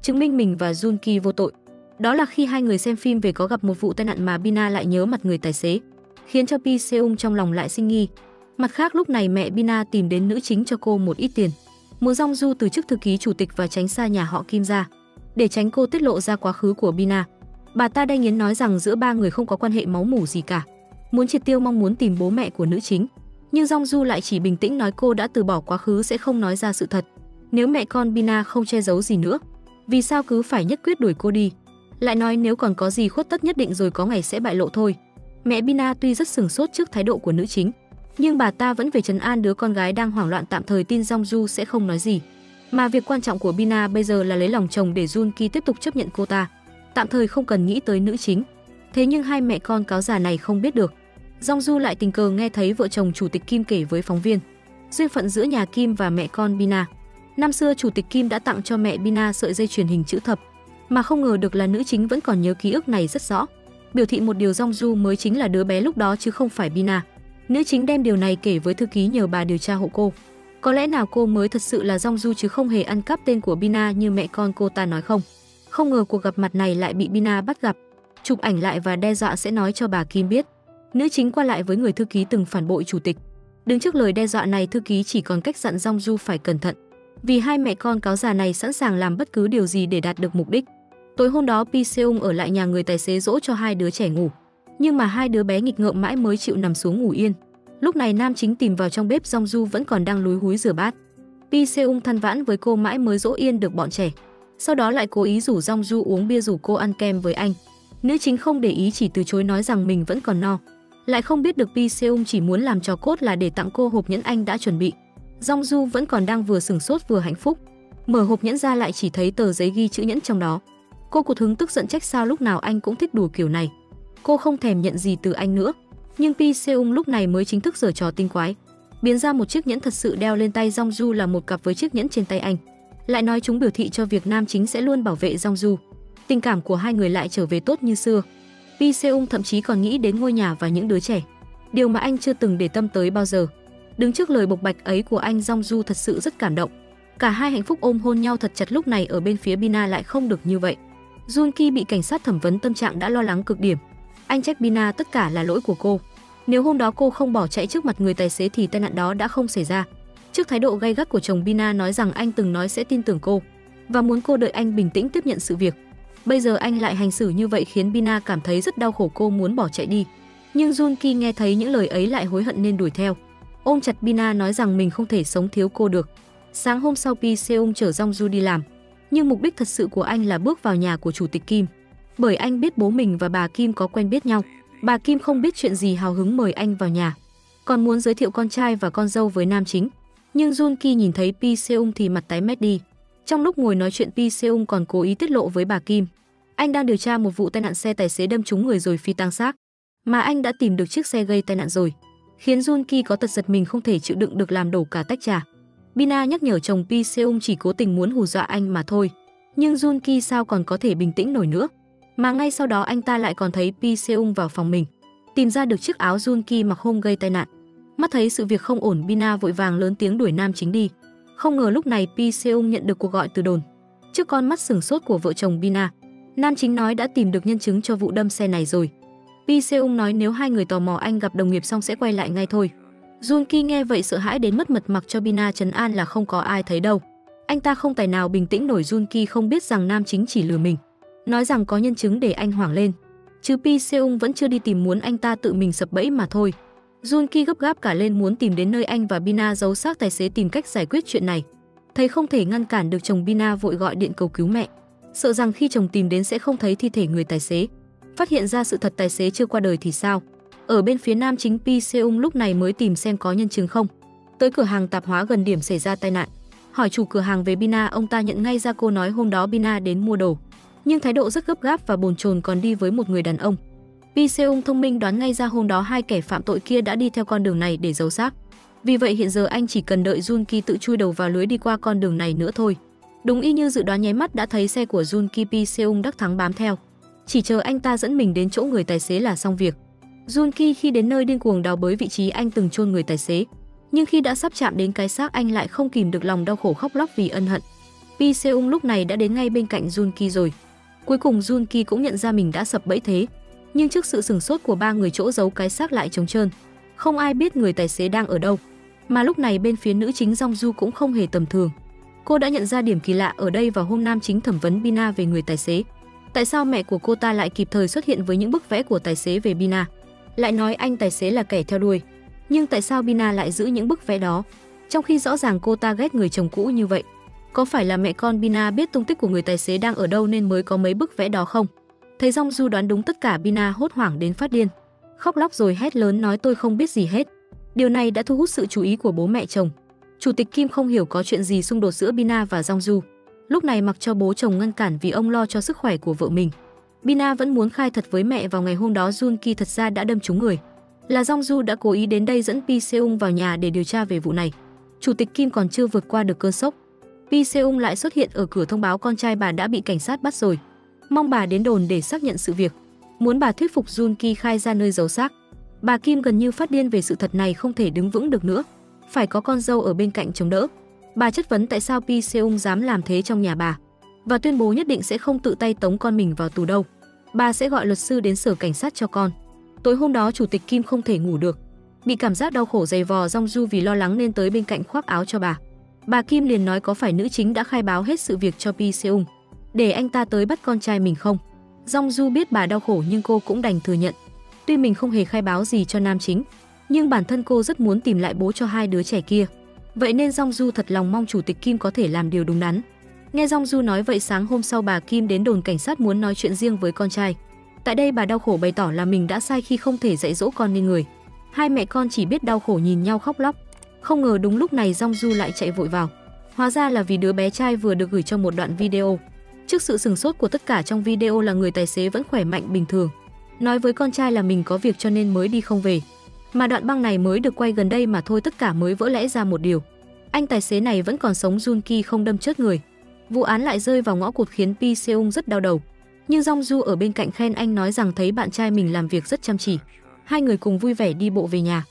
chứng minh mình và Jun Ki vô tội. Đó là khi hai người xem phim về có gặp một vụ tai nạn mà Bina lại nhớ mặt người tài xế, khiến cho Pi Seung trong lòng lại sinh nghi. Mặt khác, lúc này mẹ Bina tìm đến nữ chính cho cô một ít tiền, muốn Jongju từ chức thư ký chủ tịch và tránh xa nhà họ Kim ra, để tránh cô tiết lộ ra quá khứ của Bina. Bà ta đay nghiến nói rằng giữa ba người không có quan hệ máu mủ gì cả, muốn triệt tiêu mong muốn tìm bố mẹ của nữ chính. Nhưng Jongju lại chỉ bình tĩnh nói cô đã từ bỏ quá khứ, sẽ không nói ra sự thật. Nếu mẹ con Bina không che giấu gì nữa, vì sao cứ phải nhất quyết đuổi cô đi? Lại nói nếu còn có gì khuất tất nhất định rồi có ngày sẽ bại lộ thôi. Mẹ Bina tuy rất sửng sốt trước thái độ của nữ chính, nhưng bà ta vẫn về trấn an đứa con gái đang hoảng loạn, tạm thời tin Jongju sẽ không nói gì. Mà việc quan trọng của Bina bây giờ là lấy lòng chồng để Jun Ki tiếp tục chấp nhận cô ta, tạm thời không cần nghĩ tới nữ chính. Thế nhưng hai mẹ con cáo già này không biết được, Jongju lại tình cờ nghe thấy vợ chồng chủ tịch Kim kể với phóng viên duyên phận giữa nhà Kim và mẹ con Bina. Năm xưa chủ tịch Kim đã tặng cho mẹ Bina sợi dây chuyền hình chữ thập, mà không ngờ được là nữ chính vẫn còn nhớ ký ức này rất rõ, biểu thị một điều Jongju mới chính là đứa bé lúc đó chứ không phải Bina. Nữ chính đem điều này kể với thư ký nhờ bà điều tra hộ cô. Có lẽ nào cô mới thật sự là Jongju chứ không hề ăn cắp tên của Bina như mẹ con cô ta nói không? Không ngờ cuộc gặp mặt này lại bị Bina bắt gặp, chụp ảnh lại và đe dọa sẽ nói cho bà Kim biết. Nữ chính qua lại với người thư ký từng phản bội chủ tịch. Đứng trước lời đe dọa này, thư ký chỉ còn cách dặn Jongju phải cẩn thận, vì hai mẹ con cáo già này sẵn sàng làm bất cứ điều gì để đạt được mục đích. Tối hôm đó Pi Seung ở lại nhà người tài xế dỗ cho hai đứa trẻ ngủ, nhưng mà hai đứa bé nghịch ngợm mãi mới chịu nằm xuống ngủ yên. Lúc này nam chính tìm vào trong bếp, Jongju vẫn còn đang lúi húi rửa bát. Pi Seung than vãn với cô mãi mới dỗ yên được bọn trẻ. Sau đó lại cố ý rủ Jongju uống bia, rủ cô ăn kem với anh. Nữ chính không để ý, chỉ từ chối nói rằng mình vẫn còn no. Lại không biết được Pi Seung chỉ muốn làm trò cốt là để tặng cô hộp nhẫn anh đã chuẩn bị. Jongju vẫn còn đang vừa sửng sốt vừa hạnh phúc. Mở hộp nhẫn ra lại chỉ thấy tờ giấy ghi chữ nhẫn trong đó. Cô cụt hứng tức giận trách sao lúc nào anh cũng thích đùa kiểu này. Cô không thèm nhận gì từ anh nữa. Nhưng Pi Seung lúc này mới chính thức giở trò tinh quái, biến ra một chiếc nhẫn thật sự đeo lên tay Jongju là một cặp với chiếc nhẫn trên tay anh. Lại nói chúng biểu thị cho việc nam chính sẽ luôn bảo vệ Jongju. Tình cảm của hai người lại trở về tốt như xưa. Pi Seung thậm chí còn nghĩ đến ngôi nhà và những đứa trẻ, điều mà anh chưa từng để tâm tới bao giờ. Đứng trước lời bộc bạch ấy của anh, Jongju thật sự rất cảm động. Cả hai hạnh phúc ôm hôn nhau thật chặt. Lúc này ở bên phía Bina lại không được như vậy. Junki bị cảnh sát thẩm vấn, tâm trạng đã lo lắng cực điểm. Anh trách Bina tất cả là lỗi của cô. Nếu hôm đó cô không bỏ chạy trước mặt người tài xế thì tai nạn đó đã không xảy ra. Trước thái độ gay gắt của chồng, Bina nói rằng anh từng nói sẽ tin tưởng cô và muốn cô đợi anh bình tĩnh tiếp nhận sự việc. Bây giờ anh lại hành xử như vậy khiến Bina cảm thấy rất đau khổ, cô muốn bỏ chạy đi. Nhưng Junki nghe thấy những lời ấy lại hối hận nên đuổi theo. Ôm chặt Bina nói rằng mình không thể sống thiếu cô được. Sáng hôm sau, Pi Seung chở Jongju đi làm. Nhưng mục đích thật sự của anh là bước vào nhà của chủ tịch Kim. Bởi anh biết bố mình và bà Kim có quen biết nhau. Bà Kim không biết chuyện gì hào hứng mời anh vào nhà, còn muốn giới thiệu con trai và con dâu với nam chính. Nhưng Junki nhìn thấy Pi Seung thì mặt tái mét đi. Trong lúc ngồi nói chuyện, Pi Seung còn cố ý tiết lộ với bà Kim anh đang điều tra một vụ tai nạn xe tài xế đâm trúng người rồi phi tang xác, mà anh đã tìm được chiếc xe gây tai nạn rồi, khiến Junki có tật giật mình không thể chịu đựng được, làm đổ cả tách trà. Bina nhắc nhở chồng Pi Seung chỉ cố tình muốn hù dọa anh mà thôi. Nhưng Junki sao còn có thể bình tĩnh nổi nữa. Mà ngay sau đó anh ta lại còn thấy Pi Seung vào phòng mình, tìm ra được chiếc áo Junki mặc hôm gây tai nạn. Mắt thấy sự việc không ổn, Bina vội vàng lớn tiếng đuổi nam chính đi. Không ngờ lúc này Pi Seung nhận được cuộc gọi từ đồn. Trước con mắt sửng sốt của vợ chồng Bina, nam chính nói đã tìm được nhân chứng cho vụ đâm xe này rồi. Pi Seung nói nếu hai người tò mò anh gặp đồng nghiệp xong sẽ quay lại ngay thôi. Junki nghe vậy sợ hãi đến mất mật, mặc cho Bina trấn an là không có ai thấy đâu. Anh ta không tài nào bình tĩnh nổi. Junki không biết rằng nam chính chỉ lừa mình, nói rằng có nhân chứng để anh hoảng lên, chứ Pi Seung vẫn chưa đi tìm, muốn anh ta tự mình sập bẫy mà thôi. Junki gấp gáp cả lên muốn tìm đến nơi anh và Bina giấu xác tài xế, tìm cách giải quyết chuyện này. Thấy không thể ngăn cản được chồng, Bina vội gọi điện cầu cứu mẹ, sợ rằng khi chồng tìm đến sẽ không thấy thi thể người tài xế, phát hiện ra sự thật tài xế chưa qua đời thì sao. Ở bên phía nam chính, Pi Seung lúc này mới tìm xem có nhân chứng không. Tới cửa hàng tạp hóa gần điểm xảy ra tai nạn, hỏi chủ cửa hàng về Bina, ông ta nhận ngay ra cô nói hôm đó Bina đến mua đồ, nhưng thái độ rất gấp gáp và bồn chồn, còn đi với một người đàn ông. Pi Seung thông minh đoán ngay ra hôm đó hai kẻ phạm tội kia đã đi theo con đường này để giấu xác. Vì vậy hiện giờ anh chỉ cần đợi Junki tự chui đầu vào lưới đi qua con đường này nữa thôi. Đúng y như dự đoán, nháy mắt đã thấy xe của Junki. Pi Seung đắc thắng bám theo, chỉ chờ anh ta dẫn mình đến chỗ người tài xế là xong việc. Junki khi đến nơi điên cuồng đào bới vị trí anh từng chôn người tài xế, nhưng khi đã sắp chạm đến cái xác anh lại không kìm được lòng đau khổ khóc lóc vì ân hận. Pi Seung lúc này đã đến ngay bên cạnh Junki rồi. Cuối cùng Junki cũng nhận ra mình đã sập bẫy thế, nhưng trước sự sửng sốt của ba người, chỗ giấu cái xác lại trống trơn, không ai biết người tài xế đang ở đâu. Mà lúc này bên phía nữ chính Jongju cũng không hề tầm thường. Cô đã nhận ra điểm kỳ lạ ở đây vào hôm nam chính thẩm vấn Bina về người tài xế. Tại sao mẹ của cô ta lại kịp thời xuất hiện với những bức vẽ của tài xế về Bina, lại nói anh tài xế là kẻ theo đuôi. Nhưng tại sao Bina lại giữ những bức vẽ đó, trong khi rõ ràng cô ta ghét người chồng cũ như vậy? Có phải là mẹ con Bina biết tung tích của người tài xế đang ở đâu nên mới có mấy bức vẽ đó không? Thấy Jongju đoán đúng tất cả, Bina hốt hoảng đến phát điên, khóc lóc rồi hét lớn nói tôi không biết gì hết. Điều này đã thu hút sự chú ý của bố mẹ chồng. Chủ tịch Kim không hiểu có chuyện gì xung đột giữa Bina và Jongju. Lúc này mặc cho bố chồng ngăn cản vì ông lo cho sức khỏe của vợ mình. Bina vẫn muốn khai thật với mẹ vào ngày hôm đó Junki thật ra đã đâm trúng người, là Jongju đã cố ý đến đây dẫn Pi Seung vào nhà để điều tra về vụ này. Chủ tịch Kim còn chưa vượt qua được cơn sốc, Pi Seung lại xuất hiện ở cửa thông báo con trai bà đã bị cảnh sát bắt rồi, mong bà đến đồn để xác nhận sự việc, muốn bà thuyết phục Junki khai ra nơi giấu xác. Bà Kim gần như phát điên về sự thật này, không thể đứng vững được nữa, phải có con dâu ở bên cạnh chống đỡ. Bà chất vấn tại sao Pi Seung dám làm thế trong nhà bà, và tuyên bố nhất định sẽ không tự tay tống con mình vào tù đâu. Bà sẽ gọi luật sư đến sở cảnh sát cho con. Tối hôm đó chủ tịch Kim không thể ngủ được, bị cảm giác đau khổ giày vò Jongju vì lo lắng nên tới bên cạnh khoác áo cho bà. Bà Kim liền nói có phải nữ chính đã khai báo hết sự việc cho Pi Seung để anh ta tới bắt con trai mình không? Jongju biết bà đau khổ nhưng cô cũng đành thừa nhận. Tuy mình không hề khai báo gì cho nam chính, nhưng bản thân cô rất muốn tìm lại bố cho hai đứa trẻ kia. Vậy nên Jongju thật lòng mong chủ tịch Kim có thể làm điều đúng đắn. Nghe Jongju nói vậy, sáng hôm sau bà Kim đến đồn cảnh sát muốn nói chuyện riêng với con trai. Tại đây bà đau khổ bày tỏ là mình đã sai khi không thể dạy dỗ con nên người. Hai mẹ con chỉ biết đau khổ nhìn nhau khóc lóc. Không ngờ đúng lúc này Jongju lại chạy vội vào. Hóa ra là vì đứa bé trai vừa được gửi cho một đoạn video. Trước sự sửng sốt của tất cả trong video là người tài xế vẫn khỏe mạnh bình thường, nói với con trai là mình có việc cho nên mới đi không về. Mà đoạn băng này mới được quay gần đây mà thôi, tất cả mới vỡ lẽ ra một điều. Anh tài xế này vẫn còn sống, Jun Ki không đâm chết người. Vụ án lại rơi vào ngõ cụt khiến Pi Seung rất đau đầu. Nhưng Jongju ở bên cạnh khen anh, nói rằng thấy bạn trai mình làm việc rất chăm chỉ. Hai người cùng vui vẻ đi bộ về nhà.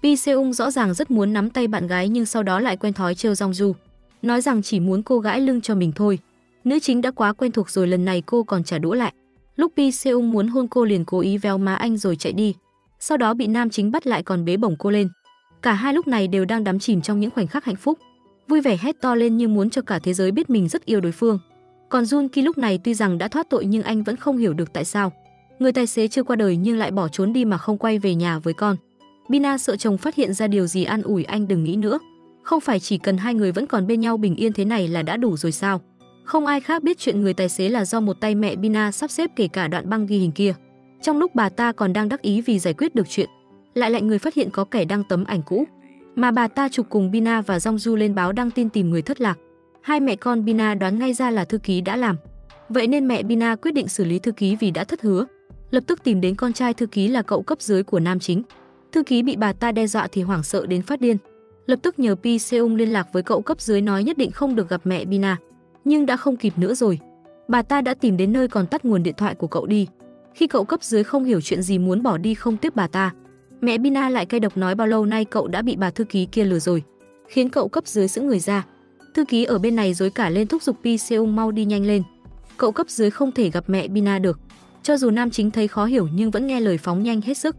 Pi Seung rõ ràng rất muốn nắm tay bạn gái nhưng sau đó lại quen thói trêu Jongju, nói rằng chỉ muốn cô gãi lưng cho mình thôi. Nữ chính đã quá quen thuộc rồi, lần này cô còn trả đũa lại. Lúc Pi Seung muốn hôn cô liền cố ý véo má anh rồi chạy đi. Sau đó bị nam chính bắt lại còn bế bổng cô lên. Cả hai lúc này đều đang đắm chìm trong những khoảnh khắc hạnh phúc, vui vẻ hét to lên như muốn cho cả thế giới biết mình rất yêu đối phương. Còn Jun Ki lúc này tuy rằng đã thoát tội nhưng anh vẫn không hiểu được tại sao người tài xế chưa qua đời nhưng lại bỏ trốn đi mà không quay về nhà với con. Bina sợ chồng phát hiện ra điều gì, an ủi anh đừng nghĩ nữa. Không phải chỉ cần hai người vẫn còn bên nhau bình yên thế này là đã đủ rồi sao? Không ai khác biết chuyện người tài xế là do một tay mẹ Bina sắp xếp, kể cả đoạn băng ghi hình kia. Trong lúc bà ta còn đang đắc ý vì giải quyết được chuyện, lại lạnh người phát hiện có kẻ đăng tấm ảnh cũ mà bà ta chụp cùng Bina và Jongju lên báo đăng tin tìm người thất lạc. Hai mẹ con Bina đoán ngay ra là thư ký đã làm. Vậy nên mẹ Bina quyết định xử lý thư ký vì đã thất hứa. Lập tức tìm đến con trai thư ký là cậu cấp dưới của nam chính. Thư ký bị bà ta đe dọa thì hoảng sợ đến phát điên. Lập tức nhờ Pi Seung liên lạc với cậu cấp dưới nói nhất định không được gặp mẹ Bina. Nhưng đã không kịp nữa rồi. Bà ta đã tìm đến nơi còn tắt nguồn điện thoại của cậu đi. Khi cậu cấp dưới không hiểu chuyện gì muốn bỏ đi không tiếp bà ta, mẹ Bina lại cay độc nói bao lâu nay cậu đã bị bà thư ký kia lừa rồi, khiến cậu cấp dưới sững người ra. Thư ký ở bên này rối cả lên thúc giục Pi Seung mau đi nhanh lên. Cậu cấp dưới không thể gặp mẹ Bina được. Cho dù nam chính thấy khó hiểu nhưng vẫn nghe lời phóng nhanh hết sức.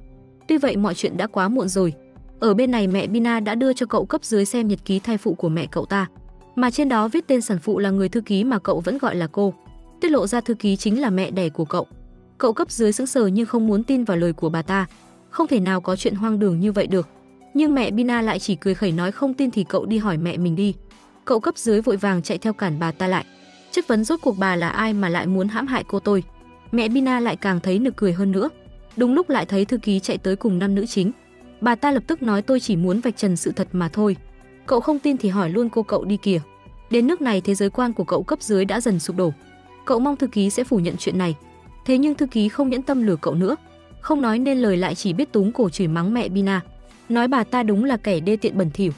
Tuy vậy mọi chuyện đã quá muộn rồi. Ở bên này mẹ Bina đã đưa cho cậu cấp dưới xem nhật ký thai phụ của mẹ cậu ta, mà trên đó viết tên sản phụ là người thư ký mà cậu vẫn gọi là cô. Tiết lộ ra thư ký chính là mẹ đẻ của cậu. Cậu cấp dưới sững sờ nhưng không muốn tin vào lời của bà ta. Không thể nào có chuyện hoang đường như vậy được. Nhưng mẹ Bina lại chỉ cười khẩy nói không tin thì cậu đi hỏi mẹ mình đi. Cậu cấp dưới vội vàng chạy theo cản bà ta lại, chất vấn rốt cuộc bà là ai mà lại muốn hãm hại cô tôi. Mẹ Bina lại càng thấy nực cười hơn nữa. Đúng lúc lại thấy thư ký chạy tới cùng nam nữ chính. Bà ta lập tức nói tôi chỉ muốn vạch trần sự thật mà thôi. Cậu không tin thì hỏi luôn cô cậu đi kìa. Đến nước này thế giới quan của cậu cấp dưới đã dần sụp đổ. Cậu mong thư ký sẽ phủ nhận chuyện này. Thế nhưng thư ký không nhẫn tâm lừa cậu nữa. Không nói nên lời lại chỉ biết túm cổ chửi mắng mẹ Bina, nói bà ta đúng là kẻ đê tiện bẩn thỉu.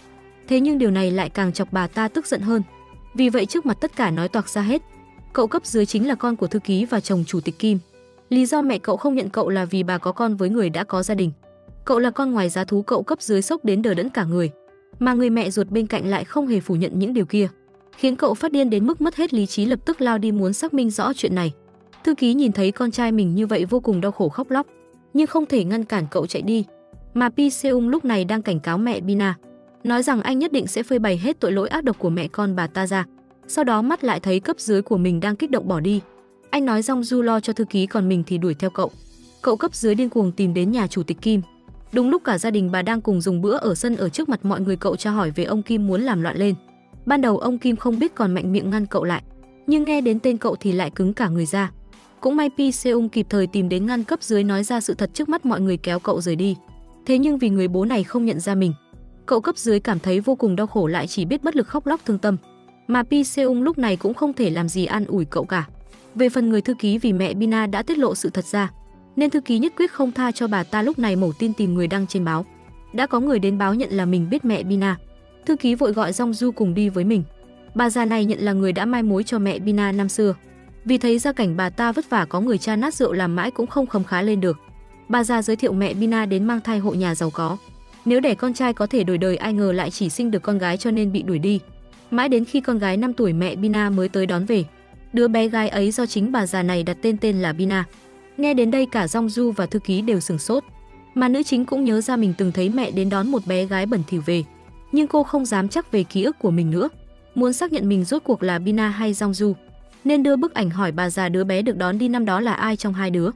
Thế nhưng điều này lại càng chọc bà ta tức giận hơn. Vì vậy trước mặt tất cả nói toạc ra hết. Cậu cấp dưới chính là con của thư ký và chồng chủ tịch Kim. Lý do mẹ cậu không nhận cậu là vì bà có con với người đã có gia đình. Cậu là con ngoài giá thú, cậu cấp dưới sốc đến đờ đẫn cả người. Mà người mẹ ruột bên cạnh lại không hề phủ nhận những điều kia, khiến cậu phát điên đến mức mất hết lý trí, lập tức lao đi muốn xác minh rõ chuyện này. Thư ký nhìn thấy con trai mình như vậy vô cùng đau khổ khóc lóc, nhưng không thể ngăn cản cậu chạy đi. Mà Pi Seung lúc này đang cảnh cáo mẹ Bina, nói rằng anh nhất định sẽ phơi bày hết tội lỗi ác độc của mẹ con bà ta ra. Sau đó mắt lại thấy cấp dưới của mình đang kích động bỏ đi. Anh nói Jongju lo cho thư ký còn mình thì đuổi theo cậu. Cậu cấp dưới điên cuồng tìm đến nhà chủ tịch Kim. Đúng lúc cả gia đình bà đang cùng dùng bữa ở sân, ở trước mặt mọi người cậu tra hỏi về ông Kim muốn làm loạn lên. Ban đầu ông Kim không biết còn mạnh miệng ngăn cậu lại, nhưng nghe đến tên cậu thì lại cứng cả người ra. Cũng may Pi Seung kịp thời tìm đến ngăn cấp dưới nói ra sự thật trước mắt mọi người kéo cậu rời đi. Thế nhưng vì người bố này không nhận ra mình, cậu cấp dưới cảm thấy vô cùng đau khổ, lại chỉ biết bất lực khóc lóc thương tâm. Mà Pi Seung lúc này cũng không thể làm gì an ủi cậu cả. Về phần người thư ký, vì mẹ Bina đã tiết lộ sự thật ra nên thư ký nhất quyết không tha cho bà ta. Lúc này mẩu tin tìm người đăng trên báo. Đã có người đến báo nhận là mình biết mẹ Bina. Thư ký vội gọi Jongju cùng đi với mình. Bà già này nhận là người đã mai mối cho mẹ Bina năm xưa. Vì thấy gia cảnh bà ta vất vả, có người cha nát rượu làm mãi cũng không khấm khá lên được. Bà già giới thiệu mẹ Bina đến mang thai hộ nhà giàu có. Nếu đẻ con trai có thể đổi đời, ai ngờ lại chỉ sinh được con gái cho nên bị đuổi đi. Mãi đến khi con gái 5 tuổi mẹ Bina mới tới đón về. Đứa bé gái ấy do chính bà già này đặt tên là Bina. Nghe đến đây cả Jongju và thư ký đều sửng sốt. Mà nữ chính cũng nhớ ra mình từng thấy mẹ đến đón một bé gái bẩn thỉu về. Nhưng cô không dám chắc về ký ức của mình nữa. Muốn xác nhận mình rốt cuộc là Bina hay Jongju, nên đưa bức ảnh hỏi bà già đứa bé được đón đi năm đó là ai trong hai đứa.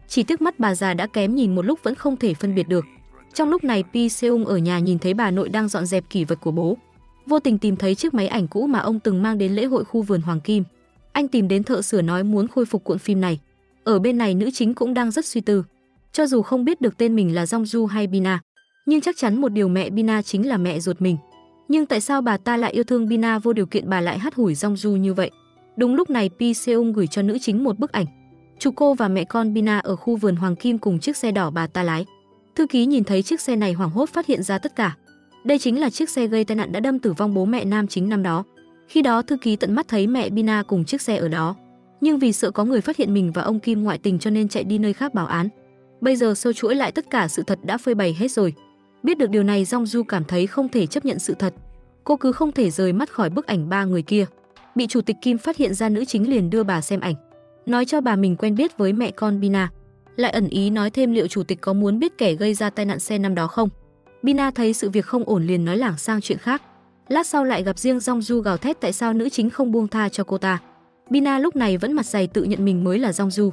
Chỉ tiếc mắt bà già đã kém, nhìn một lúc vẫn không thể phân biệt được. Trong lúc này Pi Seung ở nhà nhìn thấy bà nội đang dọn dẹp kỷ vật của bố. vô tình tìm thấy chiếc máy ảnh cũ mà ông từng mang đến lễ hội khu vườn Hoàng Kim. Anh tìm đến thợ sửa nói muốn khôi phục cuộn phim này. Ở bên này nữ chính cũng đang rất suy tư. Cho dù không biết được tên mình là Jongju hay Bina, nhưng chắc chắn một điều, mẹ Bina chính là mẹ ruột mình. Nhưng tại sao bà ta lại yêu thương Bina vô điều kiện, bà lại hắt hủi Jongju như vậy? Đúng lúc này Pi Seung gửi cho nữ chính một bức ảnh. Chụp cô và mẹ con Bina ở khu vườn Hoàng Kim cùng chiếc xe đỏ bà ta lái. Thư ký nhìn thấy chiếc xe này hoảng hốt phát hiện ra tất cả. Đây chính là chiếc xe gây tai nạn đã đâm tử vong bố mẹ nam chính năm đó. Khi đó thư ký tận mắt thấy mẹ Bina cùng chiếc xe ở đó. Nhưng vì sợ có người phát hiện mình và ông Kim ngoại tình cho nên chạy đi nơi khác báo án. Bây giờ sâu chuỗi lại tất cả sự thật đã phơi bày hết rồi. Biết được điều này, Jongju cảm thấy không thể chấp nhận sự thật. Cô cứ không thể rời mắt khỏi bức ảnh ba người kia. Bị chủ tịch Kim phát hiện ra, nữ chính liền đưa bà xem ảnh, nói cho bà mình quen biết với mẹ con Bina. Lại ẩn ý nói thêm liệu chủ tịch có muốn biết kẻ gây ra tai nạn xe năm đó không. Bina thấy sự việc không ổn liền nói lảng sang chuyện khác. Lát sau lại gặp riêng Jongju gào thét tại sao nữ chính không buông tha cho cô ta. Bina lúc này vẫn mặt dày tự nhận mình mới là Jongju.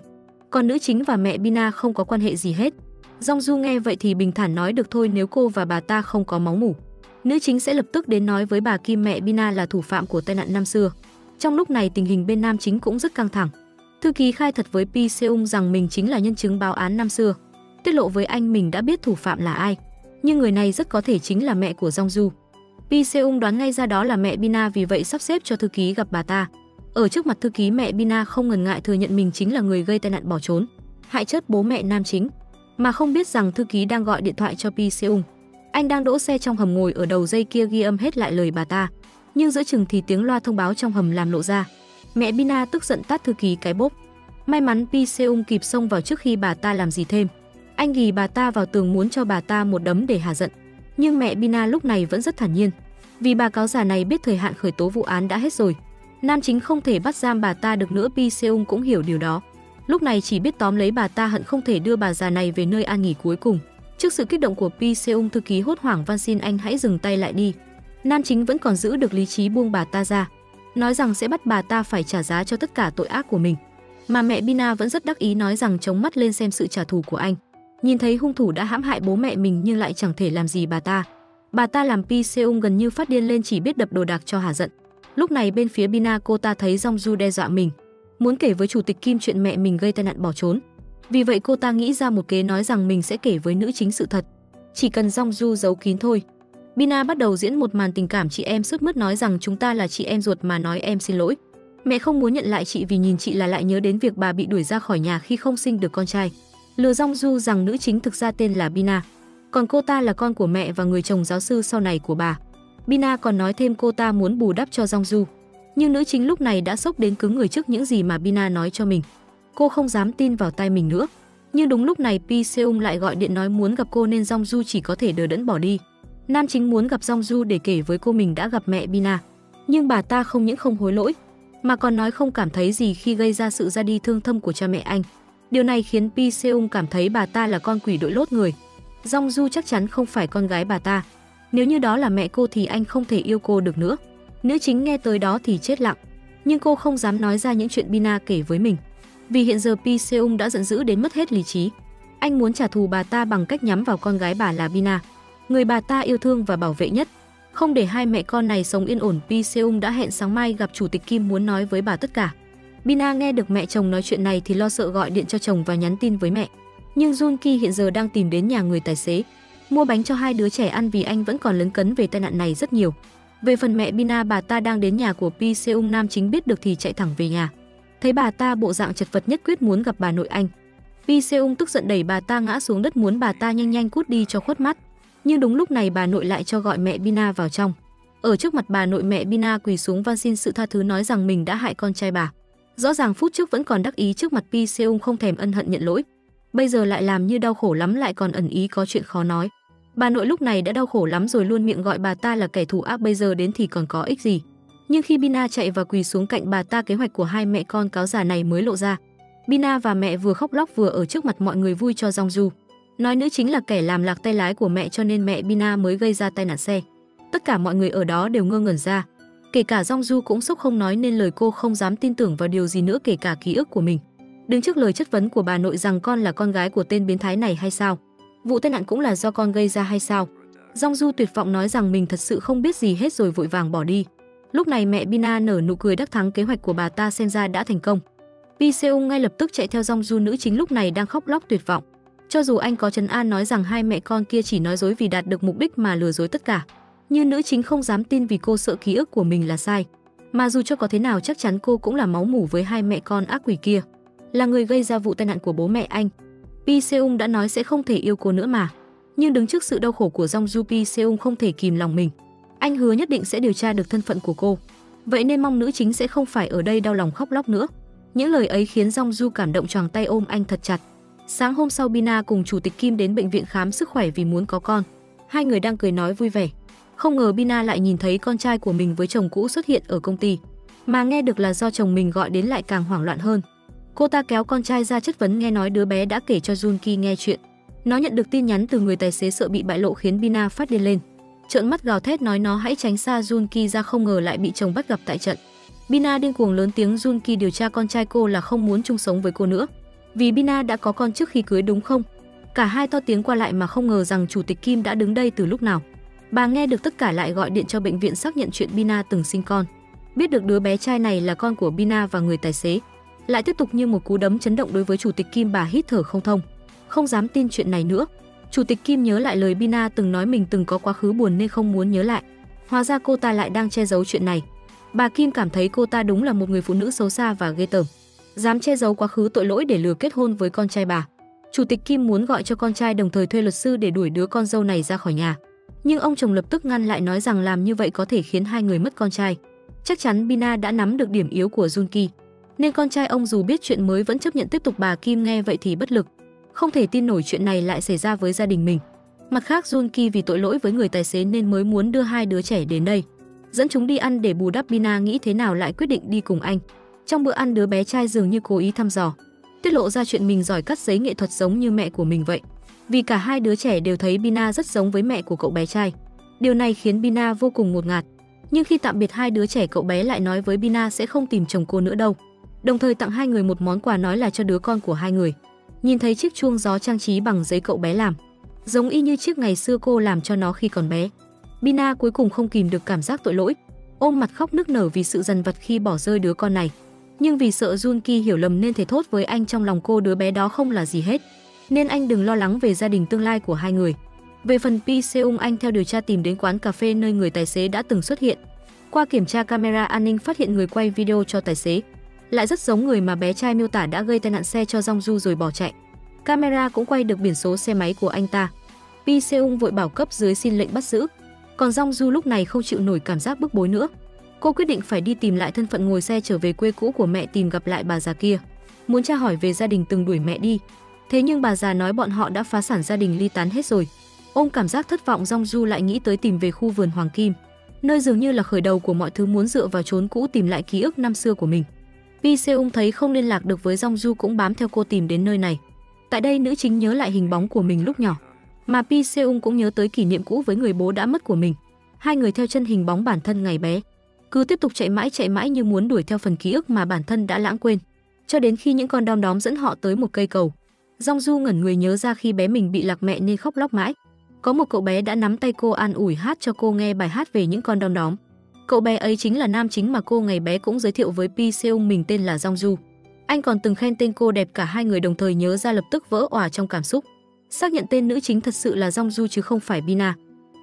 Còn nữ chính và mẹ Bina không có quan hệ gì hết. Jongju nghe vậy thì bình thản nói được thôi, nếu cô và bà ta không có máu mủ, nữ chính sẽ lập tức đến nói với bà Kim mẹ Bina là thủ phạm của tai nạn năm xưa. Trong lúc này tình hình bên nam chính cũng rất căng thẳng. Thư ký khai thật với Pi Seung rằng mình chính là nhân chứng báo án năm xưa, tiết lộ với anh mình đã biết thủ phạm là ai, nhưng người này rất có thể chính là mẹ của Jongju. Pi Seung đoán ngay ra đó là mẹ Bina, vì vậy sắp xếp cho thư ký gặp bà ta. Ở trước mặt thư ký, mẹ Bina không ngần ngại thừa nhận mình chính là người gây tai nạn bỏ trốn, hại chết bố mẹ nam chính, mà không biết rằng thư ký đang gọi điện thoại cho Pi Seung. Anh đang đỗ xe trong hầm, ngồi ở đầu dây kia ghi âm hết lại lời bà ta, nhưng giữa chừng thì tiếng loa thông báo trong hầm làm lộ ra. Mẹ Bina tức giận tát thư ký cái bốp. May mắn Pi Seung kịp xông vào trước khi bà ta làm gì thêm. Anh ghì bà ta vào tường muốn cho bà ta một đấm để hạ giận. Nhưng mẹ Bina lúc này vẫn rất thản nhiên, vì bà cáo già này biết thời hạn khởi tố vụ án đã hết rồi. Nam chính không thể bắt giam bà ta được nữa, Pi Seung cũng hiểu điều đó. Lúc này chỉ biết tóm lấy bà ta, hận không thể đưa bà già này về nơi an nghỉ cuối cùng. Trước sự kích động của Pi Seung, thư ký hốt hoảng van xin anh hãy dừng tay lại đi. Nam chính vẫn còn giữ được lý trí, buông bà ta ra, nói rằng sẽ bắt bà ta phải trả giá cho tất cả tội ác của mình. Mà mẹ Bina vẫn rất đắc ý, nói rằng chống mắt lên xem sự trả thù của anh. Nhìn thấy hung thủ đã hãm hại bố mẹ mình nhưng lại chẳng thể làm gì bà ta. Bà ta làm Pi Seung gần như phát điên lên, chỉ biết đập đồ đạc cho hả giận. Lúc này bên phía Bina, cô ta thấy Jongju đe dọa mình, muốn kể với chủ tịch Kim chuyện mẹ mình gây tai nạn bỏ trốn. Vì vậy cô ta nghĩ ra một kế, nói rằng mình sẽ kể với nữ chính sự thật, chỉ cần Jongju giấu kín thôi. Bina bắt đầu diễn một màn tình cảm chị em sướt mướt, nói rằng chúng ta là chị em ruột mà, nói em xin lỗi. Mẹ không muốn nhận lại chị vì nhìn chị là lại nhớ đến việc bà bị đuổi ra khỏi nhà khi không sinh được con trai. Lừa Jongju rằng nữ chính thực ra tên là Bina, còn cô ta là con của mẹ và người chồng giáo sư sau này của bà. Bina còn nói thêm cô ta muốn bù đắp cho Jongju. Nhưng nữ chính lúc này đã sốc đến cứng người trước những gì mà Bina nói cho mình. Cô không dám tin vào tai mình nữa. Nhưng đúng lúc này Pi Seung lại gọi điện nói muốn gặp cô nên Jongju chỉ có thể đờ đẫn bỏ đi. Nam chính muốn gặp Jongju để kể với cô mình đã gặp mẹ Bina, nhưng bà ta không những không hối lỗi mà còn nói không cảm thấy gì khi gây ra sự ra đi thương tâm của cha mẹ anh. Điều này khiến Pi Seung cảm thấy bà ta là con quỷ đội lốt người. Jongju chắc chắn không phải con gái bà ta. Nếu như đó là mẹ cô thì anh không thể yêu cô được nữa. Nữ chính nghe tới đó thì chết lặng, nhưng cô không dám nói ra những chuyện Bina kể với mình, vì hiện giờ Pi Seung đã giận dữ đến mất hết lý trí. Anh muốn trả thù bà ta bằng cách nhắm vào con gái bà là Bina, người bà ta yêu thương và bảo vệ nhất. Không để hai mẹ con này sống yên ổn, Pi Seung đã hẹn sáng mai gặp chủ tịch Kim muốn nói với bà tất cả. Bina nghe được mẹ chồng nói chuyện này thì lo sợ gọi điện cho chồng và nhắn tin với mẹ. Nhưng Jun Ki hiện giờ đang tìm đến nhà người tài xế, mua bánh cho hai đứa trẻ ăn vì anh vẫn còn lấn cấn về tai nạn này rất nhiều. Về phần mẹ Bina, bà ta đang đến nhà của Pi Seung, nam chính biết được thì chạy thẳng về nhà. Thấy bà ta bộ dạng chật vật nhất quyết muốn gặp bà nội anh. Pi Seung tức giận đẩy bà ta ngã xuống đất muốn bà ta nhanh nhanh cút đi cho khuất mắt. Nhưng đúng lúc này bà nội lại cho gọi mẹ Bina vào trong. Ở trước mặt bà nội, mẹ Bina quỳ xuống van xin sự tha thứ, nói rằng mình đã hại con trai bà. Rõ ràng phút trước vẫn còn đắc ý trước mặt Pi Seung không thèm ân hận nhận lỗi, bây giờ lại làm như đau khổ lắm, lại còn ẩn ý có chuyện khó nói. Bà nội lúc này đã đau khổ lắm rồi, luôn miệng gọi bà ta là kẻ thù ác, bây giờ đến thì còn có ích gì. Nhưng khi Bina chạy và quỳ xuống cạnh bà ta, kế hoạch của hai mẹ con cáo già này mới lộ ra. Bina và mẹ vừa khóc lóc vừa ở trước mặt mọi người vui cho Jongju, nói nữ chính là kẻ làm lạc tay lái của mẹ cho nên mẹ Bina mới gây ra tai nạn xe. Tất cả mọi người ở đó đều ngơ ngẩn ra, kể cả Jongju cũng sốc không nói nên lời, cô không dám tin tưởng vào điều gì nữa, kể cả ký ức của mình. Đứng trước lời chất vấn của bà nội rằng con là con gái của tên biến thái này hay sao? Vụ tai nạn cũng là do con gây ra hay sao? Jongju tuyệt vọng nói rằng mình thật sự không biết gì hết rồi vội vàng bỏ đi. Lúc này mẹ Bina nở nụ cười đắc thắng, kế hoạch của bà ta xem ra đã thành công. Pi Seung ngay lập tức chạy theo Jongju, nữ chính lúc này đang khóc lóc tuyệt vọng. Cho dù anh có trấn an nói rằng hai mẹ con kia chỉ nói dối vì đạt được mục đích mà lừa dối tất cả, nhưng nữ chính không dám tin vì cô sợ ký ức của mình là sai. Mà dù cho có thế nào chắc chắn cô cũng là máu mủ với hai mẹ con ác quỷ kia, là người gây ra vụ tai nạn của bố mẹ anh. Pi Seung đã nói sẽ không thể yêu cô nữa mà. Nhưng đứng trước sự đau khổ của Jongju, Pi Seung không thể kìm lòng mình. Anh hứa nhất định sẽ điều tra được thân phận của cô. Vậy nên mong nữ chính sẽ không phải ở đây đau lòng khóc lóc nữa. Những lời ấy khiến Jongju cảm động, choàng tay ôm anh thật chặt. Sáng hôm sau, Bina cùng Chủ tịch Kim đến bệnh viện khám sức khỏe vì muốn có con. Hai người đang cười nói vui vẻ. Không ngờ Bina lại nhìn thấy con trai của mình với chồng cũ xuất hiện ở công ty. Mà nghe được là do chồng mình gọi đến lại càng hoảng loạn hơn. Cô ta kéo con trai ra chất vấn, nghe nói đứa bé đã kể cho Junki nghe chuyện. Nó nhận được tin nhắn từ người tài xế, sợ bị bại lộ khiến Bina phát điên lên. Trợn mắt gào thét nói nó hãy tránh xa Junki ra, không ngờ lại bị chồng bắt gặp tại trận. Bina điên cuồng lớn tiếng Junki điều tra con trai cô là không muốn chung sống với cô nữa. Vì Bina đã có con trước khi cưới đúng không? Cả hai to tiếng qua lại mà không ngờ rằng Chủ tịch Kim đã đứng đây từ lúc nào. Bà nghe được tất cả lại gọi điện cho bệnh viện xác nhận chuyện Bina từng sinh con. Biết được đứa bé trai này là con của Bina và người tài xế, lại tiếp tục như một cú đấm chấn động đối với Chủ tịch Kim. Bà hít thở không thông, không dám tin chuyện này nữa. Chủ tịch Kim nhớ lại lời Bina từng nói mình từng có quá khứ buồn nên không muốn nhớ lại. Hóa ra cô ta lại đang che giấu chuyện này. Bà Kim cảm thấy cô ta đúng là một người phụ nữ xấu xa và ghê tởm, dám che giấu quá khứ tội lỗi để lừa kết hôn với con trai bà. Chủ tịch Kim muốn gọi cho con trai, đồng thời thuê luật sư để đuổi đứa con dâu này ra khỏi nhà. Nhưng ông chồng lập tức ngăn lại, nói rằng làm như vậy có thể khiến hai người mất con trai. Chắc chắn Bina đã nắm được điểm yếu của Junki, nên con trai ông dù biết chuyện mới vẫn chấp nhận tiếp tục. Bà Kim nghe vậy thì bất lực, không thể tin nổi chuyện này lại xảy ra với gia đình mình. Mặt khác, Junki vì tội lỗi với người tài xế nên mới muốn đưa hai đứa trẻ đến đây, dẫn chúng đi ăn để bù đắp. Bina nghĩ thế nào lại quyết định đi cùng anh. Trong bữa ăn, đứa bé trai dường như cố ý thăm dò, tiết lộ ra chuyện mình giỏi cắt giấy nghệ thuật giống như mẹ của mình vậy. Vì cả hai đứa trẻ đều thấy Bina rất giống với mẹ của cậu bé trai. Điều này khiến Bina vô cùng ngột ngạt. Nhưng khi tạm biệt hai đứa trẻ, cậu bé lại nói với Bina sẽ không tìm chồng cô nữa đâu, đồng thời tặng hai người một món quà, nói là cho đứa con của hai người. Nhìn thấy chiếc chuông gió trang trí bằng giấy cậu bé làm, giống y như chiếc ngày xưa cô làm cho nó khi còn bé. Bina cuối cùng không kìm được cảm giác tội lỗi, ôm mặt khóc nức nở vì sự dằn vặt khi bỏ rơi đứa con này. Nhưng vì sợ Junki hiểu lầm nên thề thốt với anh trong lòng cô đứa bé đó không là gì hết, nên anh đừng lo lắng về gia đình tương lai của hai người. Về phần Pi Seung, anh theo điều tra tìm đến quán cà phê nơi người tài xế đã từng xuất hiện. Qua kiểm tra camera an ninh, phát hiện người quay video cho tài xế lại rất giống người mà bé trai miêu tả đã gây tai nạn xe cho Jongju rồi bỏ chạy. Camera cũng quay được biển số xe máy của anh ta. Pi Seung vội bảo cấp dưới xin lệnh bắt giữ. Còn Jongju lúc này không chịu nổi cảm giác bức bối nữa. Cô quyết định phải đi tìm lại thân phận, ngồi xe trở về quê cũ của mẹ, tìm gặp lại bà già kia, muốn tra hỏi về gia đình từng đuổi mẹ đi. Thế nhưng bà già nói bọn họ đã phá sản, gia đình ly tán hết rồi. Ôm cảm giác thất vọng, Jongju lại nghĩ tới tìm về khu vườn Hoàng Kim, nơi dường như là khởi đầu của mọi thứ, muốn dựa vào chốn cũ tìm lại ký ức năm xưa của mình. Pi Seung thấy không liên lạc được với Jongju cũng bám theo cô tìm đến nơi này. Tại đây, nữ chính nhớ lại hình bóng của mình lúc nhỏ, mà Pi Seung cũng nhớ tới kỷ niệm cũ với người bố đã mất của mình. Hai người theo chân hình bóng bản thân ngày bé, cứ tiếp tục chạy mãi như muốn đuổi theo phần ký ức mà bản thân đã lãng quên, cho đến khi những con đom đóm dẫn họ tới một cây cầu. Jongju ngẩn người nhớ ra khi bé mình bị lạc mẹ nên khóc lóc mãi. Có một cậu bé đã nắm tay cô an ủi, hát cho cô nghe bài hát về những con đom đóm. Cậu bé ấy chính là nam chính mà cô ngày bé cũng giới thiệu với Pi Seung mình tên là Jongju. Anh còn từng khen tên cô đẹp, cả hai người đồng thời nhớ ra lập tức vỡ òa trong cảm xúc. Xác nhận tên nữ chính thật sự là Jongju chứ không phải Bina.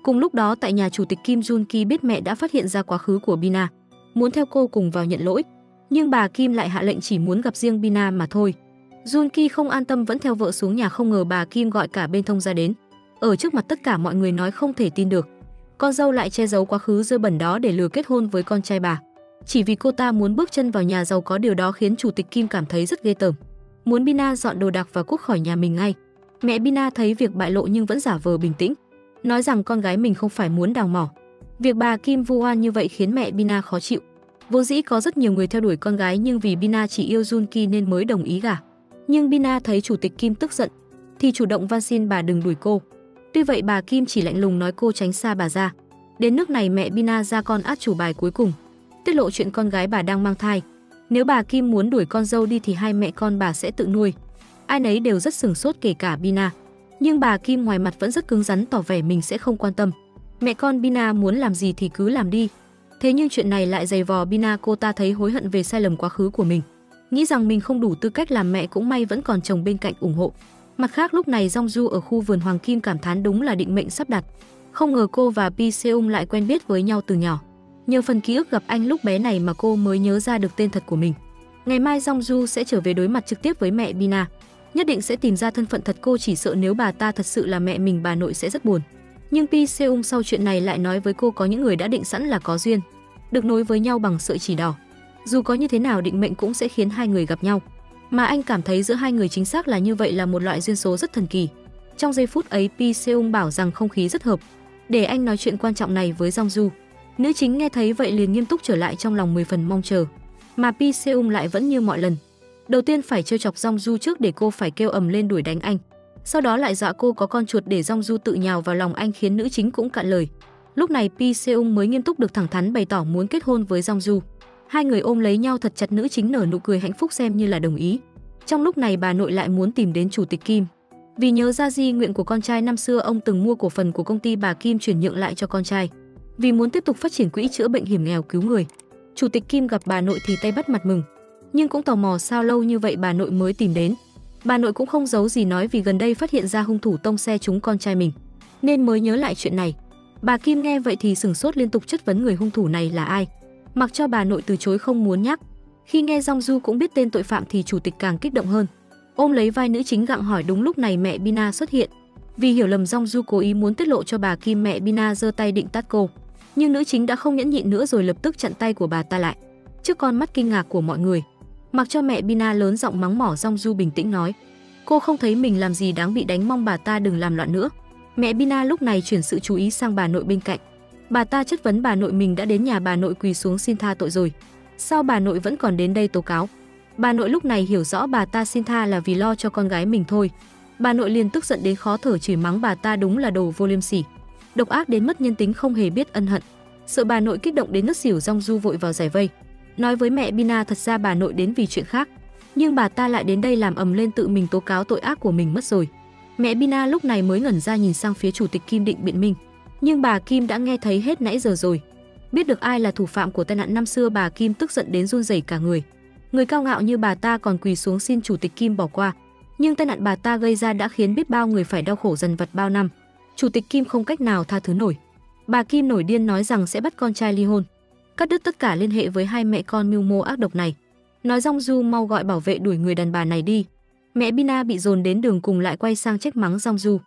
Cùng lúc đó tại nhà Chủ tịch Kim, Junki biết mẹ đã phát hiện ra quá khứ của Bina, muốn theo cô cùng vào nhận lỗi, nhưng bà Kim lại hạ lệnh chỉ muốn gặp riêng Bina mà thôi. Junki không an tâm vẫn theo vợ xuống nhà, không ngờ bà Kim gọi cả bên thông gia đến. Ở trước mặt tất cả mọi người nói không thể tin được, con dâu lại che giấu quá khứ dơ bẩn đó để lừa kết hôn với con trai bà, chỉ vì cô ta muốn bước chân vào nhà giàu có. Điều đó khiến Chủ tịch Kim cảm thấy rất ghê tởm, muốn Bina dọn đồ đạc và cút khỏi nhà mình ngay. Mẹ Bina thấy việc bại lộ nhưng vẫn giả vờ bình tĩnh, nói rằng con gái mình không phải muốn đào mỏ. Việc bà Kim vu oan như vậy khiến mẹ Bina khó chịu. Vốn dĩ có rất nhiều người theo đuổi con gái, nhưng vì Bina chỉ yêu Junki nên mới đồng ý gả. Nhưng Bina thấy Chủ tịch Kim tức giận thì chủ động van xin bà đừng đuổi cô. Tuy vậy bà Kim chỉ lạnh lùng nói cô tránh xa bà ra. Đến nước này mẹ Bina ra con át chủ bài cuối cùng, tiết lộ chuyện con gái bà đang mang thai. Nếu bà Kim muốn đuổi con dâu đi thì hai mẹ con bà sẽ tự nuôi. Ai nấy đều rất sửng sốt, kể cả Bina. Nhưng bà Kim ngoài mặt vẫn rất cứng rắn tỏ vẻ mình sẽ không quan tâm. Mẹ con Bina muốn làm gì thì cứ làm đi. Thế nhưng chuyện này lại giày vò Bina, cô ta thấy hối hận về sai lầm quá khứ của mình. Nghĩ rằng mình không đủ tư cách làm mẹ, cũng may vẫn còn chồng bên cạnh ủng hộ. Mặt khác lúc này Jongju ở khu vườn Hoàng Kim cảm thán đúng là định mệnh sắp đặt. Không ngờ cô và Pi Seung lại quen biết với nhau từ nhỏ. Nhờ phần ký ức gặp anh lúc bé này mà cô mới nhớ ra được tên thật của mình. Ngày mai Jongju sẽ trở về đối mặt trực tiếp với mẹ Bina. Nhất định sẽ tìm ra thân phận thật, cô chỉ sợ nếu bà ta thật sự là mẹ mình, bà nội sẽ rất buồn. Nhưng Pi Seung sau chuyện này lại nói với cô có những người đã định sẵn là có duyên, được nối với nhau bằng sợi chỉ đỏ. Dù có như thế nào định mệnh cũng sẽ khiến hai người gặp nhau. Mà anh cảm thấy giữa hai người chính xác là như vậy, là một loại duyên số rất thần kỳ. Trong giây phút ấy Pi Seung bảo rằng không khí rất hợp, để anh nói chuyện quan trọng này với Jongju. Nữ chính nghe thấy vậy liền nghiêm túc trở lại, trong lòng 10 phần mong chờ. Mà Pi Seung lại vẫn như mọi lần. Đầu tiên phải trêu chọc Jongju trước để cô phải kêu ầm lên đuổi đánh anh. Sau đó lại dọa cô có con chuột để Jongju tự nhào vào lòng anh, khiến nữ chính cũng cạn lời. Lúc này Pi Seung mới nghiêm túc được thẳng thắn bày tỏ muốn kết hôn với Jongju. Hai người ôm lấy nhau thật chặt, nữ chính nở nụ cười hạnh phúc xem như là đồng ý. Trong lúc này bà nội lại muốn tìm đến chủ tịch Kim. Vì nhớ ra di nguyện của con trai, năm xưa ông từng mua cổ phần của công ty bà Kim chuyển nhượng lại cho con trai. Vì muốn tiếp tục phát triển quỹ chữa bệnh hiểm nghèo cứu người. Chủ tịch Kim gặp bà nội thì tay bắt mặt mừng. Nhưng cũng tò mò sao lâu như vậy bà nội mới tìm đến. Bà nội cũng không giấu gì nói vì gần đây phát hiện ra hung thủ tông xe trúng con trai mình, nên mới nhớ lại chuyện này. Bà Kim nghe vậy thì sửng sốt, liên tục chất vấn người hung thủ này là ai. Mặc cho bà nội từ chối không muốn nhắc. Khi nghe Jongju cũng biết tên tội phạm thì chủ tịch càng kích động hơn. Ôm lấy vai nữ chính gặng hỏi. Đúng lúc này mẹ Bina xuất hiện. Vì hiểu lầm Jongju cố ý muốn tiết lộ cho bà Kim, mẹ Bina giơ tay định tát cô. Nhưng nữ chính đã không nhẫn nhịn nữa rồi lập tức chặn tay của bà ta lại. Trước con mắt kinh ngạc của mọi người, mặc cho mẹ Bina lớn giọng mắng mỏ, Jongju bình tĩnh nói: cô không thấy mình làm gì đáng bị đánh, mong bà ta đừng làm loạn nữa. Mẹ Bina lúc này chuyển sự chú ý sang bà nội bên cạnh. Bà ta chất vấn bà nội mình đã đến nhà bà nội quỳ xuống xin tha tội rồi, sao bà nội vẫn còn đến đây tố cáo. Bà nội lúc này hiểu rõ bà ta xin tha là vì lo cho con gái mình thôi. Bà nội liền tức giận đến khó thở, chửi mắng bà ta đúng là đồ vô liêm sỉ, độc ác đến mất nhân tính, không hề biết ân hận. Sợ bà nội kích động đến ngất xỉu, Jongju vội vào giải vây, nói với mẹ Bina thật ra bà nội đến vì chuyện khác, nhưng bà ta lại đến đây làm ầm lên tự mình tố cáo tội ác của mình mất rồi. Mẹ Bina lúc này mới ngẩn ra nhìn sang phía chủ tịch Kim định biện minh, nhưng bà Kim đã nghe thấy hết nãy giờ rồi. Biết được ai là thủ phạm của tai nạn năm xưa, bà Kim tức giận đến run rẩy cả người. Người cao ngạo như bà ta còn quỳ xuống xin chủ tịch Kim bỏ qua, nhưng tai nạn bà ta gây ra đã khiến biết bao người phải đau khổ dằn vặt bao năm. Chủ tịch Kim không cách nào tha thứ nổi. Bà Kim nổi điên nói rằng sẽ bắt con trai ly hôn, cắt đứt tất cả liên hệ với hai mẹ con mưu mô ác độc này, nói Jongju mau gọi bảo vệ đuổi người đàn bà này đi. Mẹ Bina bị dồn đến đường cùng lại quay sang trách mắng Jongju,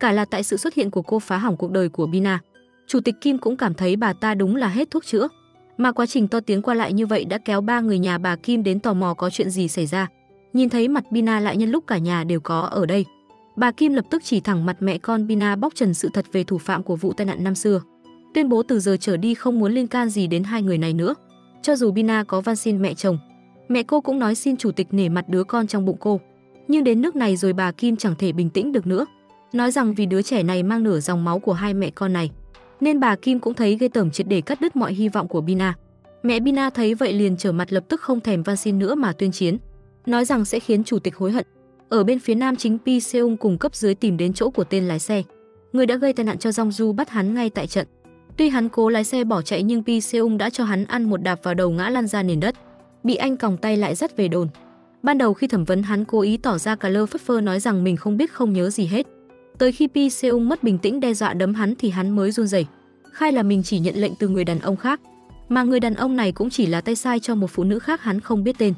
cả là tại sự xuất hiện của cô phá hỏng cuộc đời của Bina. Chủ tịch Kim cũng cảm thấy bà ta đúng là hết thuốc chữa, mà quá trình to tiếng qua lại như vậy đã kéo ba người nhà bà Kim đến tò mò có chuyện gì xảy ra. Nhìn thấy mặt Bina lại nhân lúc cả nhà đều có ở đây, bà Kim lập tức chỉ thẳng mặt mẹ con Bina, bóc trần sự thật về thủ phạm của vụ tai nạn năm xưa, tuyên bố từ giờ trở đi không muốn liên can gì đến hai người này nữa. Cho dù Bina có van xin mẹ chồng, mẹ cô cũng nói xin chủ tịch nể mặt đứa con trong bụng cô. Nhưng đến nước này rồi bà Kim chẳng thể bình tĩnh được nữa, nói rằng vì đứa trẻ này mang nửa dòng máu của hai mẹ con này, nên bà Kim cũng thấy ghê tởm, triệt để cắt đứt mọi hy vọng của Bina. Mẹ Bina thấy vậy liền trở mặt, lập tức không thèm van xin nữa mà tuyên chiến, nói rằng sẽ khiến chủ tịch hối hận. Ở bên phía nam chính, Pi Seung cùng cấp dưới tìm đến chỗ của tên lái xe, người đã gây tai nạn cho Jongju, bắt hắn ngay tại trận. Tuy hắn cố lái xe bỏ chạy nhưng Pi Seung đã cho hắn ăn một đạp vào đầu, ngã lăn ra nền đất, bị anh còng tay lại dắt về đồn. Ban đầu khi thẩm vấn hắn cố ý tỏ ra cà lơ phất phơ, nói rằng mình không biết không nhớ gì hết. Tới khi Pi Seung mất bình tĩnh đe dọa đấm hắn thì hắn mới run rẩy, khai là mình chỉ nhận lệnh từ người đàn ông khác, mà người đàn ông này cũng chỉ là tay sai cho một phụ nữ khác hắn không biết tên.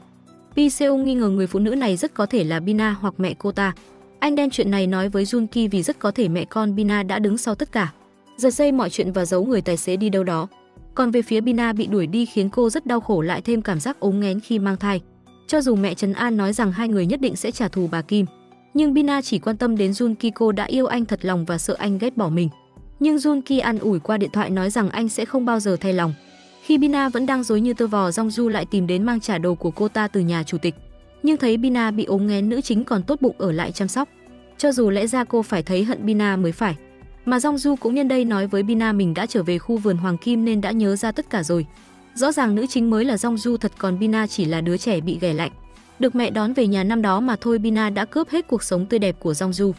Pi Seung nghi ngờ người phụ nữ này rất có thể là Bina hoặc mẹ cô ta. Anh đem chuyện này nói với Junki vì rất có thể mẹ con Bina đã đứng sau tất cả, giật dây mọi chuyện và giấu người tài xế đi đâu đó. Còn về phía Bina, bị đuổi đi khiến cô rất đau khổ, lại thêm cảm giác ốm nghén khi mang thai. Cho dù mẹ trấn an nói rằng hai người nhất định sẽ trả thù bà Kim, nhưng Bina chỉ quan tâm đến Junki, cô đã yêu anh thật lòng và sợ anh ghét bỏ mình. Nhưng Junki an ủi qua điện thoại nói rằng anh sẽ không bao giờ thay lòng. Khi Bina vẫn đang rối như tơ vò, Jongju lại tìm đến mang trả đồ của cô ta từ nhà chủ tịch. Nhưng thấy Bina bị ốm nghén, nữ chính còn tốt bụng ở lại chăm sóc. Cho dù lẽ ra cô phải thấy hận Bina mới phải. Mà Jongju cũng nhân đây nói với Bina mình đã trở về khu vườn Hoàng Kim nên đã nhớ ra tất cả rồi. Rõ ràng nữ chính mới là Jongju thật, còn Bina chỉ là đứa trẻ bị ghẻ lạnh, được mẹ đón về nhà năm đó mà thôi. Bina đã cướp hết cuộc sống tươi đẹp của Jongju.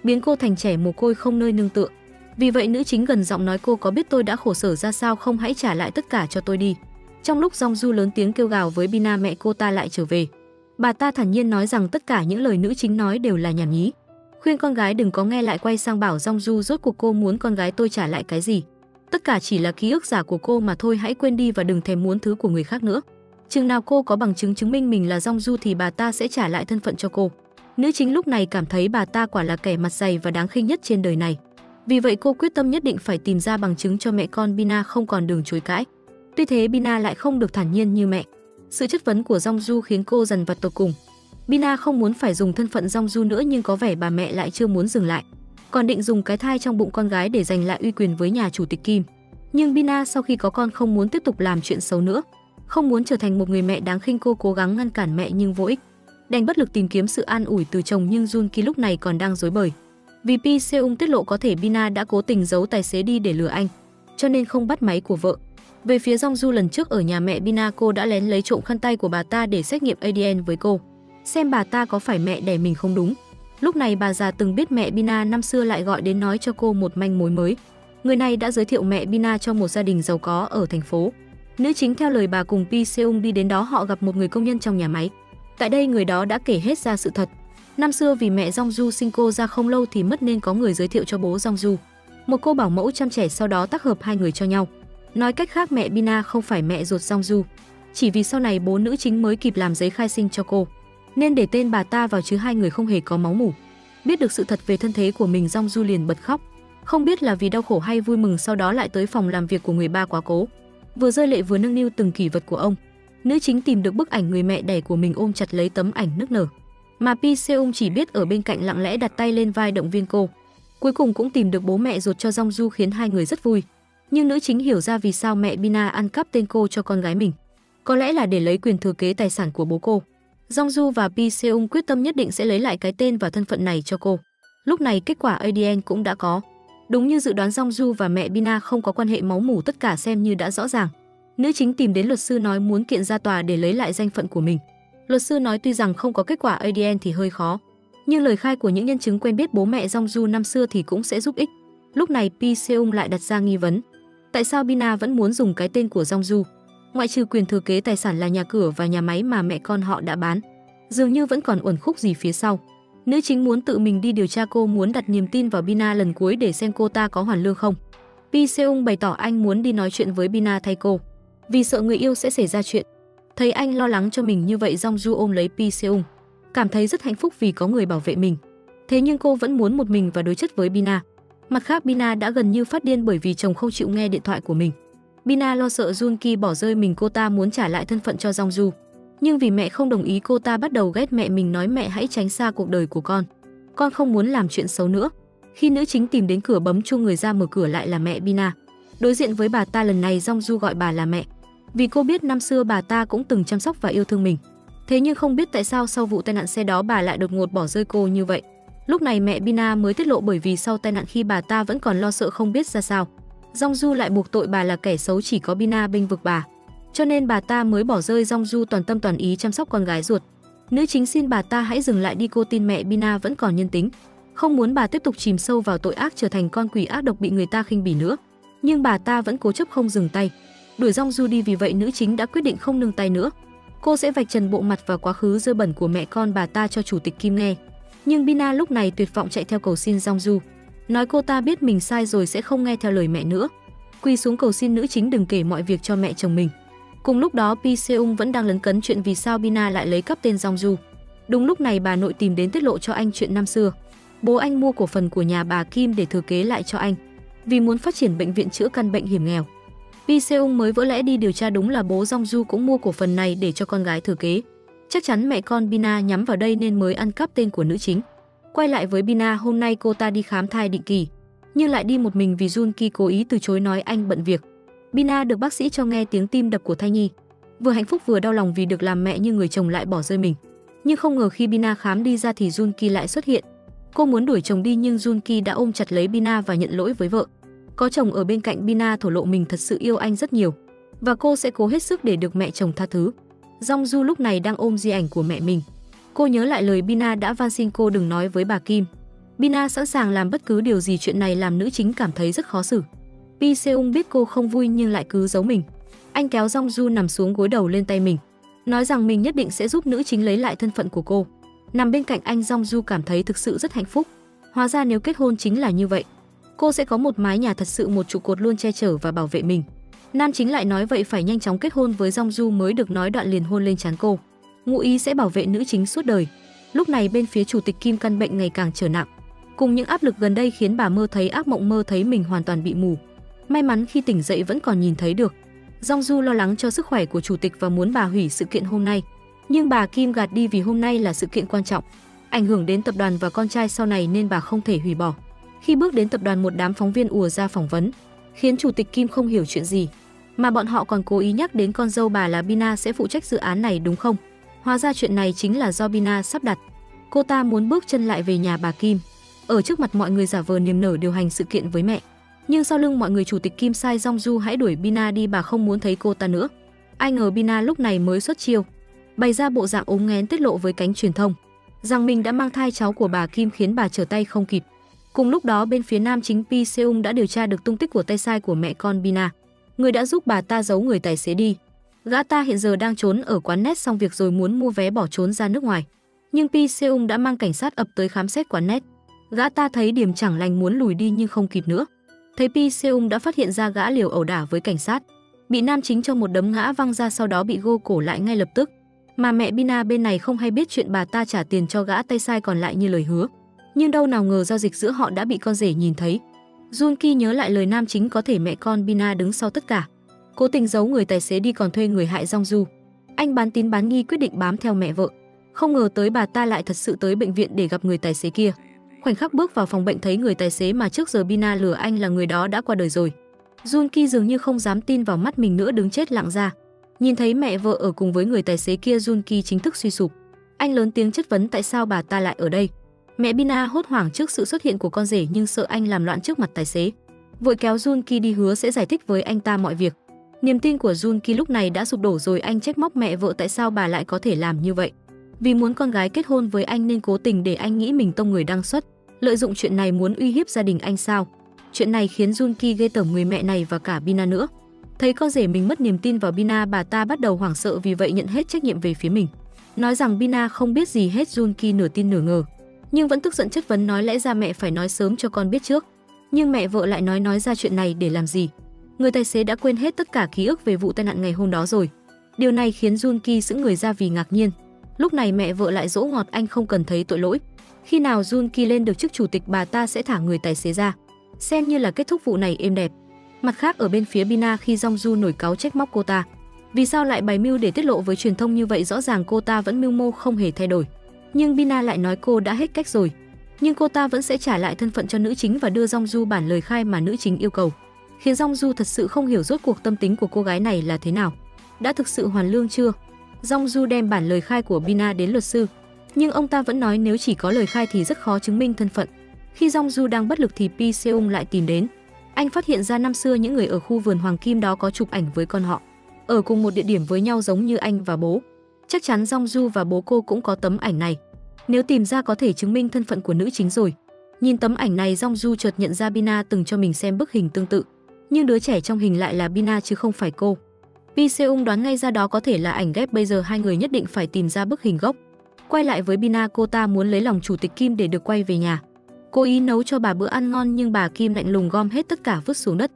biến cô thành trẻ mồ côi không nơi nương tựa. Vì vậy nữ chính gần giọng nói cô có biết tôi đã khổ sở ra sao không, hãy trả lại tất cả cho tôi đi. Trong lúc Jongju lớn tiếng kêu gào với Bina, mẹ cô ta lại trở về. Bà ta thản nhiên nói rằng tất cả những lời nữ chính nói đều là nhảm nhí, khuyên con gái đừng có nghe, lại quay sang bảo Jongju rốt cuộc cô muốn con gái tôi trả lại cái gì. Tất cả chỉ là ký ức giả của cô mà thôi, hãy quên đi và đừng thèm muốn thứ của người khác nữa. Chừng nào cô có bằng chứng chứng minh mình là Jongju thì bà ta sẽ trả lại thân phận cho cô. Nữ chính lúc này cảm thấy bà ta quả là kẻ mặt dày và đáng khinh nhất trên đời này. Vì vậy cô quyết tâm nhất định phải tìm ra bằng chứng cho mẹ con Bina không còn đường chối cãi. Tuy thế Bina lại không được thản nhiên như mẹ. Sự chất vấn của Jongju khiến cô dần vặt tột cùng. Bina không muốn phải dùng thân phận Jongju nữa, nhưng có vẻ bà mẹ lại chưa muốn dừng lại, còn định dùng cái thai trong bụng con gái để giành lại uy quyền với nhà chủ tịch Kim. Nhưng Bina sau khi có con không muốn tiếp tục làm chuyện xấu nữa, không muốn trở thành một người mẹ đáng khinh. Cô cố gắng ngăn cản mẹ nhưng vô ích, đành bất lực tìm kiếm sự an ủi từ chồng. Nhưng Junki lúc này còn đang rối bời. Vì Pi Seung tiết lộ có thể Bina đã cố tình giấu tài xế đi để lừa anh, cho nên không bắt máy của vợ. Về phía Jongju, lần trước ở nhà mẹ Bina, cô đã lén lấy trộm khăn tay của bà ta để xét nghiệm ADN với cô, xem bà ta có phải mẹ đẻ mình không đúng. Lúc này bà già từng biết mẹ Bina năm xưa lại gọi đến nói cho cô một manh mối mới. Người này đã giới thiệu mẹ Bina cho một gia đình giàu có ở thành phố. Nữ chính theo lời bà cùng Pi Seung đi đến đó, họ gặp một người công nhân trong nhà máy. Tại đây người đó đã kể hết ra sự thật. Năm xưa vì mẹ Jongju sinh cô ra không lâu thì mất nên có người giới thiệu cho bố Jongju một cô bảo mẫu chăm trẻ, sau đó tác hợp hai người cho nhau. Nói cách khác, mẹ Bina không phải mẹ ruột Jongju. Chỉ vì sau này bố nữ chính mới kịp làm giấy khai sinh cho cô nên để tên bà ta vào, chứ hai người không hề có máu mủ. Biết được sự thật về thân thế của mình, Jongju liền bật khóc, không biết là vì đau khổ hay vui mừng. Sau đó lại tới phòng làm việc của người ba quá cố, vừa rơi lệ vừa nâng niu từng kỷ vật của ông. Nữ chính tìm được bức ảnh người mẹ đẻ của mình, ôm chặt lấy tấm ảnh nức nở, mà Pi Seung chỉ biết ở bên cạnh lặng lẽ đặt tay lên vai động viên cô. Cuối cùng cũng tìm được bố mẹ ruột cho Jongju, khiến hai người rất vui. Nhưng nữ chính hiểu ra vì sao mẹ Bina ăn cắp tên cô cho con gái mình, có lẽ là để lấy quyền thừa kế tài sản của bố cô. Jongju và Pi Seung quyết tâm nhất định sẽ lấy lại cái tên và thân phận này cho cô. Lúc này kết quả ADN cũng đã có. Đúng như dự đoán, Jongju và mẹ Bina không có quan hệ máu mủ, tất cả xem như đã rõ ràng. Nữ chính tìm đến luật sư nói muốn kiện ra tòa để lấy lại danh phận của mình. Luật sư nói tuy rằng không có kết quả ADN thì hơi khó, nhưng lời khai của những nhân chứng quen biết bố mẹ Jongju năm xưa thì cũng sẽ giúp ích. Lúc này Pi Seung lại đặt ra nghi vấn. Tại sao Bina vẫn muốn dùng cái tên của Jongju? Ngoại trừ quyền thừa kế tài sản là nhà cửa và nhà máy mà mẹ con họ đã bán, dường như vẫn còn uẩn khúc gì phía sau. Nữ chính muốn tự mình đi điều tra, cô muốn đặt niềm tin vào Bina lần cuối để xem cô ta có hoàn lương không. Pi Seung bày tỏ anh muốn đi nói chuyện với Bina thay cô, vì sợ người yêu sẽ xảy ra chuyện. Thấy anh lo lắng cho mình như vậy, Jongju ôm lấy Pi Seung, cảm thấy rất hạnh phúc vì có người bảo vệ mình. Thế nhưng cô vẫn muốn một mình và đối chất với Bina. Mặt khác, Bina đã gần như phát điên bởi vì chồng không chịu nghe điện thoại của mình. Bina lo sợ Junki bỏ rơi mình, cô ta muốn trả lại thân phận cho Jongju. Nhưng vì mẹ không đồng ý, cô ta bắt đầu ghét mẹ mình, nói mẹ hãy tránh xa cuộc đời của con không muốn làm chuyện xấu nữa. Khi nữ chính tìm đến cửa bấm chuông, người ra mở cửa lại là mẹ Bina. Đối diện với bà ta lần này, Jongju gọi bà là mẹ, vì cô biết năm xưa bà ta cũng từng chăm sóc và yêu thương mình. Thế nhưng không biết tại sao sau vụ tai nạn xe đó bà lại đột ngột bỏ rơi cô như vậy. Lúc này mẹ Bina mới tiết lộ, bởi vì sau tai nạn khi bà ta vẫn còn lo sợ không biết ra sao, Jongju lại buộc tội bà là kẻ xấu, chỉ có Bina bênh vực bà, cho nên bà ta mới bỏ rơi Jongju toàn tâm toàn ý chăm sóc con gái ruột. Nữ chính xin bà ta hãy dừng lại đi, cô tin mẹ Bina vẫn còn nhân tính, không muốn bà tiếp tục chìm sâu vào tội ác, trở thành con quỷ ác độc bị người ta khinh bỉ nữa. Nhưng bà ta vẫn cố chấp không dừng tay, đuổi Jongju đi. Vì vậy nữ chính đã quyết định không nương tay nữa. Cô sẽ vạch trần bộ mặt và quá khứ dơ bẩn của mẹ con bà ta cho chủ tịch Kim nghe. Nhưng Bina lúc này tuyệt vọng chạy theo cầu xin Jongju, nói cô ta biết mình sai rồi sẽ không nghe theo lời mẹ nữa, quỳ xuống cầu xin nữ chính đừng kể mọi việc cho mẹ chồng mình. Cùng lúc đó Pi Seung vẫn đang lấn cấn chuyện vì sao Bina lại lấy cắp tên Jongju. Đúng lúc này bà nội tìm đến tiết lộ cho anh chuyện năm xưa. Bố anh mua cổ phần của nhà bà Kim để thừa kế lại cho anh, vì muốn phát triển bệnh viện chữa căn bệnh hiểm nghèo. Pi Seung mới vỡ lẽ đi điều tra, đúng là bố Jongju cũng mua cổ phần này để cho con gái thừa kế. Chắc chắn mẹ con Bina nhắm vào đây nên mới ăn cắp tên của nữ chính. Quay lại với Bina, hôm nay cô ta đi khám thai định kỳ, nhưng lại đi một mình vì Junki cố ý từ chối, nói anh bận việc. Bina được bác sĩ cho nghe tiếng tim đập của thai nhi, vừa hạnh phúc vừa đau lòng vì được làm mẹ nhưng người chồng lại bỏ rơi mình. Nhưng không ngờ khi Bina khám đi ra thì Junki lại xuất hiện. Cô muốn đuổi chồng đi nhưng Junki đã ôm chặt lấy Bina và nhận lỗi với vợ. Có chồng ở bên cạnh, Bina thổ lộ mình thật sự yêu anh rất nhiều và cô sẽ cố hết sức để được mẹ chồng tha thứ. Jongju lúc này đang ôm di ảnh của mẹ mình. Cô nhớ lại lời Bina đã van xin cô đừng nói với bà Kim. Bina sẵn sàng làm bất cứ điều gì, chuyện này làm nữ chính cảm thấy rất khó xử. Pi Seung biết cô không vui nhưng lại cứ giấu mình. Anh kéo Jongju nằm xuống gối đầu lên tay mình, nói rằng mình nhất định sẽ giúp nữ chính lấy lại thân phận của cô. Nằm bên cạnh anh, Jongju cảm thấy thực sự rất hạnh phúc. Hóa ra nếu kết hôn chính là như vậy. Cô sẽ có một mái nhà thật sự, một trụ cột luôn che chở và bảo vệ mình. Nam chính lại nói vậy phải nhanh chóng kết hôn với Jongju mới được, nói đoạn liền hôn lên trán cô. Ngụ ý sẽ bảo vệ nữ chính suốt đời. Lúc này bên phía chủ tịch Kim căn bệnh ngày càng trở nặng. Cùng những áp lực gần đây khiến bà mơ thấy ác mộng, mơ thấy mình hoàn toàn bị mù. May mắn khi tỉnh dậy vẫn còn nhìn thấy được. Jongju lo lắng cho sức khỏe của chủ tịch và muốn bà hủy sự kiện hôm nay. Nhưng bà Kim gạt đi vì hôm nay là sự kiện quan trọng, ảnh hưởng đến tập đoàn và con trai sau này nên bà không thể hủy bỏ. Khi bước đến tập đoàn, một đám phóng viên ùa ra phỏng vấn, khiến chủ tịch Kim không hiểu chuyện gì. Mà bọn họ còn cố ý nhắc đến con dâu bà là Bina sẽ phụ trách dự án này đúng không? Hóa ra chuyện này chính là do Bina sắp đặt. Cô ta muốn bước chân lại về nhà bà Kim, ở trước mặt mọi người giả vờ niềm nở điều hành sự kiện với mẹ. Nhưng sau lưng mọi người chủ tịch Kim sai Jongju hãy đuổi Bina đi, bà không muốn thấy cô ta nữa. Ai ngờ Bina lúc này mới xuất chiêu, bày ra bộ dạng ốm nghén tiết lộ với cánh truyền thông rằng mình đã mang thai cháu của bà Kim, khiến bà trở tay không kịp. Cùng lúc đó bên phía nam chính, Pi Seung đã điều tra được tung tích của tay sai của mẹ con Bina, người đã giúp bà ta giấu người tài xế đi. Gã ta hiện giờ đang trốn ở quán net xong việc rồi muốn mua vé bỏ trốn ra nước ngoài. Nhưng Pi Seung đã mang cảnh sát ập tới khám xét quán net. Gã ta thấy điểm chẳng lành muốn lùi đi nhưng không kịp nữa. Thấy Pi Seung đã phát hiện ra gã liều ẩu đả với cảnh sát, bị nam chính cho một đấm ngã văng ra, sau đó bị gô cổ lại ngay lập tức. Mà mẹ Bina bên này không hay biết chuyện bà ta trả tiền cho gã tay sai còn lại như lời hứa. Nhưng đâu nào ngờ giao dịch giữa họ đã bị con rể nhìn thấy. Jun Ki nhớ lại lời nam chính, có thể mẹ con Bina đứng sau tất cả, cố tình giấu người tài xế đi còn thuê người hại Jongju. Anh bán tín bán nghi quyết định bám theo mẹ vợ. Không ngờ tới bà ta lại thật sự tới bệnh viện để gặp người tài xế kia. Khoảnh khắc bước vào phòng bệnh thấy người tài xế mà trước giờ Bina lừa anh là người đó đã qua đời rồi. Jun Ki dường như không dám tin vào mắt mình nữa, đứng chết lặng ra. Nhìn thấy mẹ vợ ở cùng với người tài xế kia, Jun Ki chính thức suy sụp. Anh lớn tiếng chất vấn tại sao bà ta lại ở đây. Mẹ Bina hốt hoảng trước sự xuất hiện của con rể nhưng sợ anh làm loạn trước mặt tài xế, vội kéo Jun Ki đi, hứa sẽ giải thích với anh ta mọi việc. Niềm tin của Jun Ki lúc này đã sụp đổ rồi, anh trách móc mẹ vợ tại sao bà lại có thể làm như vậy. Vì muốn con gái kết hôn với anh nên cố tình để anh nghĩ mình tông người đăng xuất, lợi dụng chuyện này muốn uy hiếp gia đình anh sao. Chuyện này khiến Jun Ki ghê tởm người mẹ này và cả Bina nữa. Thấy con rể mình mất niềm tin vào Bina, bà ta bắt đầu hoảng sợ, vì vậy nhận hết trách nhiệm về phía mình, nói rằng Bina không biết gì hết. Jun Ki nửa tin nửa ngờ, nhưng vẫn tức giận chất vấn, nói lẽ ra mẹ phải nói sớm cho con biết trước. Nhưng mẹ vợ lại nói ra chuyện này để làm gì? Người tài xế đã quên hết tất cả ký ức về vụ tai nạn ngày hôm đó rồi. Điều này khiến Jun Ki sững người ra vì ngạc nhiên. Lúc này mẹ vợ lại dỗ ngọt anh không cần thấy tội lỗi. Khi nào Jun Ki lên được chức chủ tịch, bà ta sẽ thả người tài xế ra, xem như là kết thúc vụ này êm đẹp. Mặt khác ở bên phía Bina, khi Jongju nổi cáu trách móc cô ta vì sao lại bày mưu để tiết lộ với truyền thông như vậy, rõ ràng cô ta vẫn mưu mô không hề thay đổi. Nhưng Bina lại nói cô đã hết cách rồi, nhưng cô ta vẫn sẽ trả lại thân phận cho nữ chính và đưa Jongju bản lời khai mà nữ chính yêu cầu, khiến Jongju thật sự không hiểu rốt cuộc tâm tính của cô gái này là thế nào, đã thực sự hoàn lương chưa. Jongju đem bản lời khai của Bina đến luật sư, nhưng ông ta vẫn nói nếu chỉ có lời khai thì rất khó chứng minh thân phận. Khi Jongju đang bất lực thì Pi Seung lại tìm đến. Anh phát hiện ra năm xưa những người ở khu vườn hoàng kim đó có chụp ảnh với con họ, ở cùng một địa điểm với nhau giống như anh và bố. Chắc chắn Jongju và bố cô cũng có tấm ảnh này. Nếu tìm ra có thể chứng minh thân phận của nữ chính rồi. Nhìn tấm ảnh này, Jongju chợt nhận ra Bina từng cho mình xem bức hình tương tự, nhưng đứa trẻ trong hình lại là Bina chứ không phải cô. Pi Seung đoán ngay ra đó có thể là ảnh ghép, bây giờ hai người nhất định phải tìm ra bức hình gốc. Quay lại với Bina, cô ta muốn lấy lòng chủ tịch Kim để được quay về nhà, cố ý nấu cho bà bữa ăn ngon, nhưng bà Kim lạnh lùng gom hết tất cả vứt xuống đất,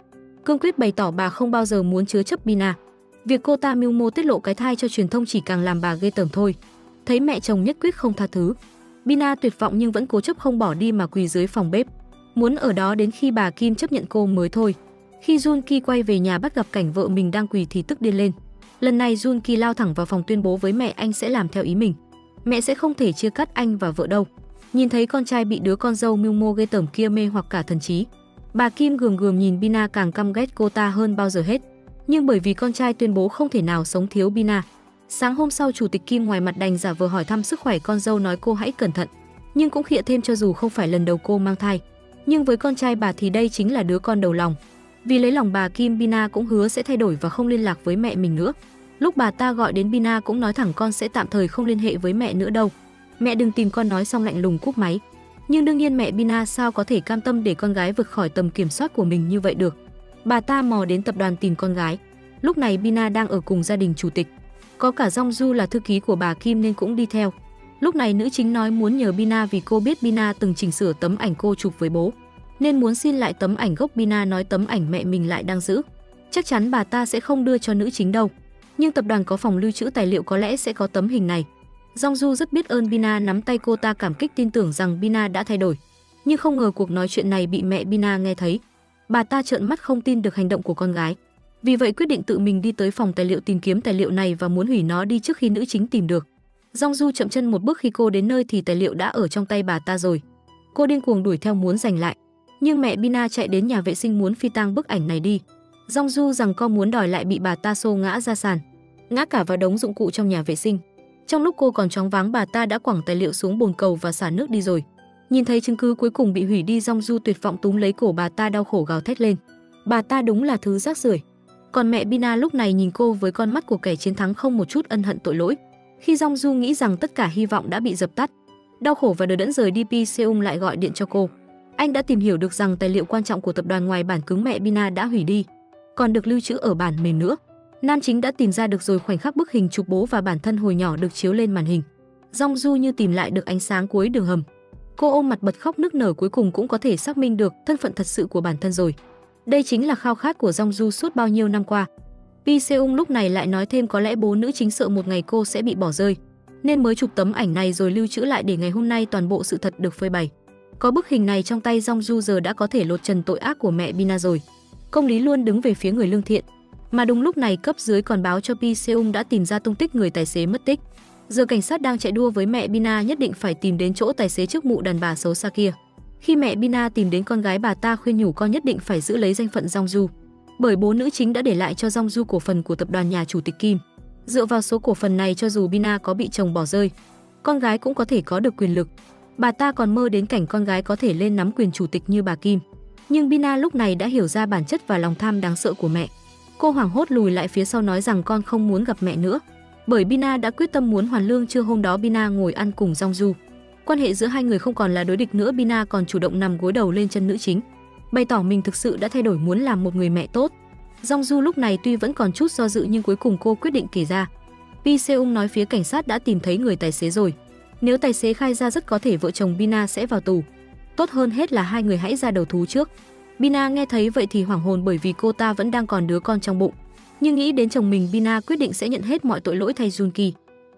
cương quyết bày tỏ bà không bao giờ muốn chứa chấp Bina. Việc cô ta mưu mô tiết lộ cái thai cho truyền thông chỉ càng làm bà ghê tởm thôi. Thấy mẹ chồng nhất quyết không tha thứ, Bina tuyệt vọng nhưng vẫn cố chấp không bỏ đi mà quỳ dưới phòng bếp, muốn ở đó đến khi bà Kim chấp nhận cô mới thôi. Khi Jun Ki quay về nhà bắt gặp cảnh vợ mình đang quỳ thì tức điên lên. Lần này Jun Ki lao thẳng vào phòng tuyên bố với mẹ anh sẽ làm theo ý mình. Mẹ sẽ không thể chia cắt anh và vợ đâu. Nhìn thấy con trai bị đứa con dâu mưu mô ghê tởm kia mê hoặc cả thần trí, bà Kim gườm gườm nhìn Bina, càng căm ghét cô ta hơn bao giờ hết. Nhưng bởi vì con trai tuyên bố không thể nào sống thiếu Bina. Sáng hôm sau, chủ tịch Kim ngoài mặt đành giả vờ hỏi thăm sức khỏe con dâu, nói cô hãy cẩn thận, nhưng cũng khịa thêm cho dù không phải lần đầu cô mang thai, nhưng với con trai bà thì đây chính là đứa con đầu lòng. Vì lấy lòng bà Kim, Bina cũng hứa sẽ thay đổi và không liên lạc với mẹ mình nữa. Lúc bà ta gọi đến, Bina cũng nói thẳng con sẽ tạm thời không liên hệ với mẹ nữa đâu. Mẹ đừng tìm con, nói xong lạnh lùng cúp máy. Nhưng đương nhiên mẹ Bina sao có thể cam tâm để con gái vượt khỏi tầm kiểm soát của mình như vậy được. Bà ta mò đến tập đoàn tìm con gái. Lúc này Bina đang ở cùng gia đình chủ tịch. Có cả Jongju là thư ký của bà Kim nên cũng đi theo. Lúc này nữ chính nói muốn nhờ Bina vì cô biết Bina từng chỉnh sửa tấm ảnh cô chụp với bố, nên muốn xin lại tấm ảnh gốc. Bina nói tấm ảnh mẹ mình lại đang giữ. Chắc chắn bà ta sẽ không đưa cho nữ chính đâu. Nhưng tập đoàn có phòng lưu trữ tài liệu, có lẽ sẽ có tấm hình này. Jongju rất biết ơn Bina, nắm tay cô ta cảm kích, tin tưởng rằng Bina đã thay đổi. Nhưng không ngờ cuộc nói chuyện này bị mẹ Bina nghe thấy. Bà ta trợn mắt không tin được hành động của con gái. Vì vậy quyết định tự mình đi tới phòng tài liệu tìm kiếm tài liệu này và muốn hủy nó đi trước khi nữ chính tìm được. Jongju chậm chân một bước, khi cô đến nơi thì tài liệu đã ở trong tay bà ta rồi. Cô điên cuồng đuổi theo muốn giành lại. Nhưng mẹ Bina chạy đến nhà vệ sinh muốn phi tang bức ảnh này đi. Jongju rằng co muốn đòi lại bị bà ta xô ngã ra sàn, ngã cả vào đống dụng cụ trong nhà vệ sinh. Trong lúc cô còn choáng váng, bà ta đã quẳng tài liệu xuống bồn cầu và xả nước đi rồi. Nhìn thấy chứng cứ cuối cùng bị hủy đi, Jongju tuyệt vọng túm lấy cổ bà ta, đau khổ gào thét lên. Bà ta đúng là thứ rác rưởi. Còn mẹ Bina lúc này nhìn cô với con mắt của kẻ chiến thắng, không một chút ân hận tội lỗi. Khi Jongju nghĩ rằng tất cả hy vọng đã bị dập tắt, đau khổ và đờ đẫn rời đi, Pi Seung lại gọi điện cho cô. Anh đã tìm hiểu được rằng tài liệu quan trọng của tập đoàn ngoài bản cứng mẹ Bina đã hủy đi, còn được lưu trữ ở bản mềm nữa. Nam chính đã tìm ra được rồi, khoảnh khắc bức hình chụp bố và bản thân hồi nhỏ được chiếu lên màn hình. Jongju như tìm lại được ánh sáng cuối đường hầm. Cô ôm mặt bật khóc nức nở, cuối cùng cũng có thể xác minh được thân phận thật sự của bản thân rồi. Đây chính là khao khát của Jongju suốt bao nhiêu năm qua. Pi Seung lúc này lại nói thêm có lẽ bố nữ chính sợ một ngày cô sẽ bị bỏ rơi, nên mới chụp tấm ảnh này rồi lưu trữ lại để ngày hôm nay toàn bộ sự thật được phơi bày. Có bức hình này trong tay, Jongju giờ đã có thể lột trần tội ác của mẹ Bina rồi. Công lý luôn đứng về phía người lương thiện. Mà đúng lúc này cấp dưới còn báo cho Pi Seung đã tìm ra tung tích người tài xế mất tích. Giờ cảnh sát đang chạy đua với mẹ Bina, nhất định phải tìm đến chỗ tài xế trước mụ đàn bà xấu xa kia. Khi mẹ Bina tìm đến con gái, bà ta khuyên nhủ con nhất định phải giữ lấy danh phận Jongju, bởi bố nữ chính đã để lại cho Jongju cổ phần của tập đoàn nhà chủ tịch Kim. Dựa vào số cổ phần này, cho dù Bina có bị chồng bỏ rơi, con gái cũng có thể có được quyền lực. Bà ta còn mơ đến cảnh con gái có thể lên nắm quyền chủ tịch như bà Kim. Nhưng Bina lúc này đã hiểu ra bản chất và lòng tham đáng sợ của mẹ. Cô hoảng hốt lùi lại phía sau nói rằng con không muốn gặp mẹ nữa, bởi Bina đã quyết tâm muốn hoàn lương. Trưa hôm đó Bina ngồi ăn cùng Jongju. Quan hệ giữa hai người không còn là đối địch nữa. Bina còn chủ động nằm gối đầu lên chân nữ chính, bày tỏ mình thực sự đã thay đổi, muốn làm một người mẹ tốt. Jongju lúc này tuy vẫn còn chút do dự nhưng cuối cùng cô quyết định kể ra. Pi Seung nói phía cảnh sát đã tìm thấy người tài xế rồi. Nếu tài xế khai ra rất có thể vợ chồng Bina sẽ vào tù. Tốt hơn hết là hai người hãy ra đầu thú trước. Bina nghe thấy vậy thì hoảng hồn, bởi vì cô ta vẫn đang còn đứa con trong bụng. Nhưng nghĩ đến chồng mình, Bina quyết định sẽ nhận hết mọi tội lỗi thay Junki.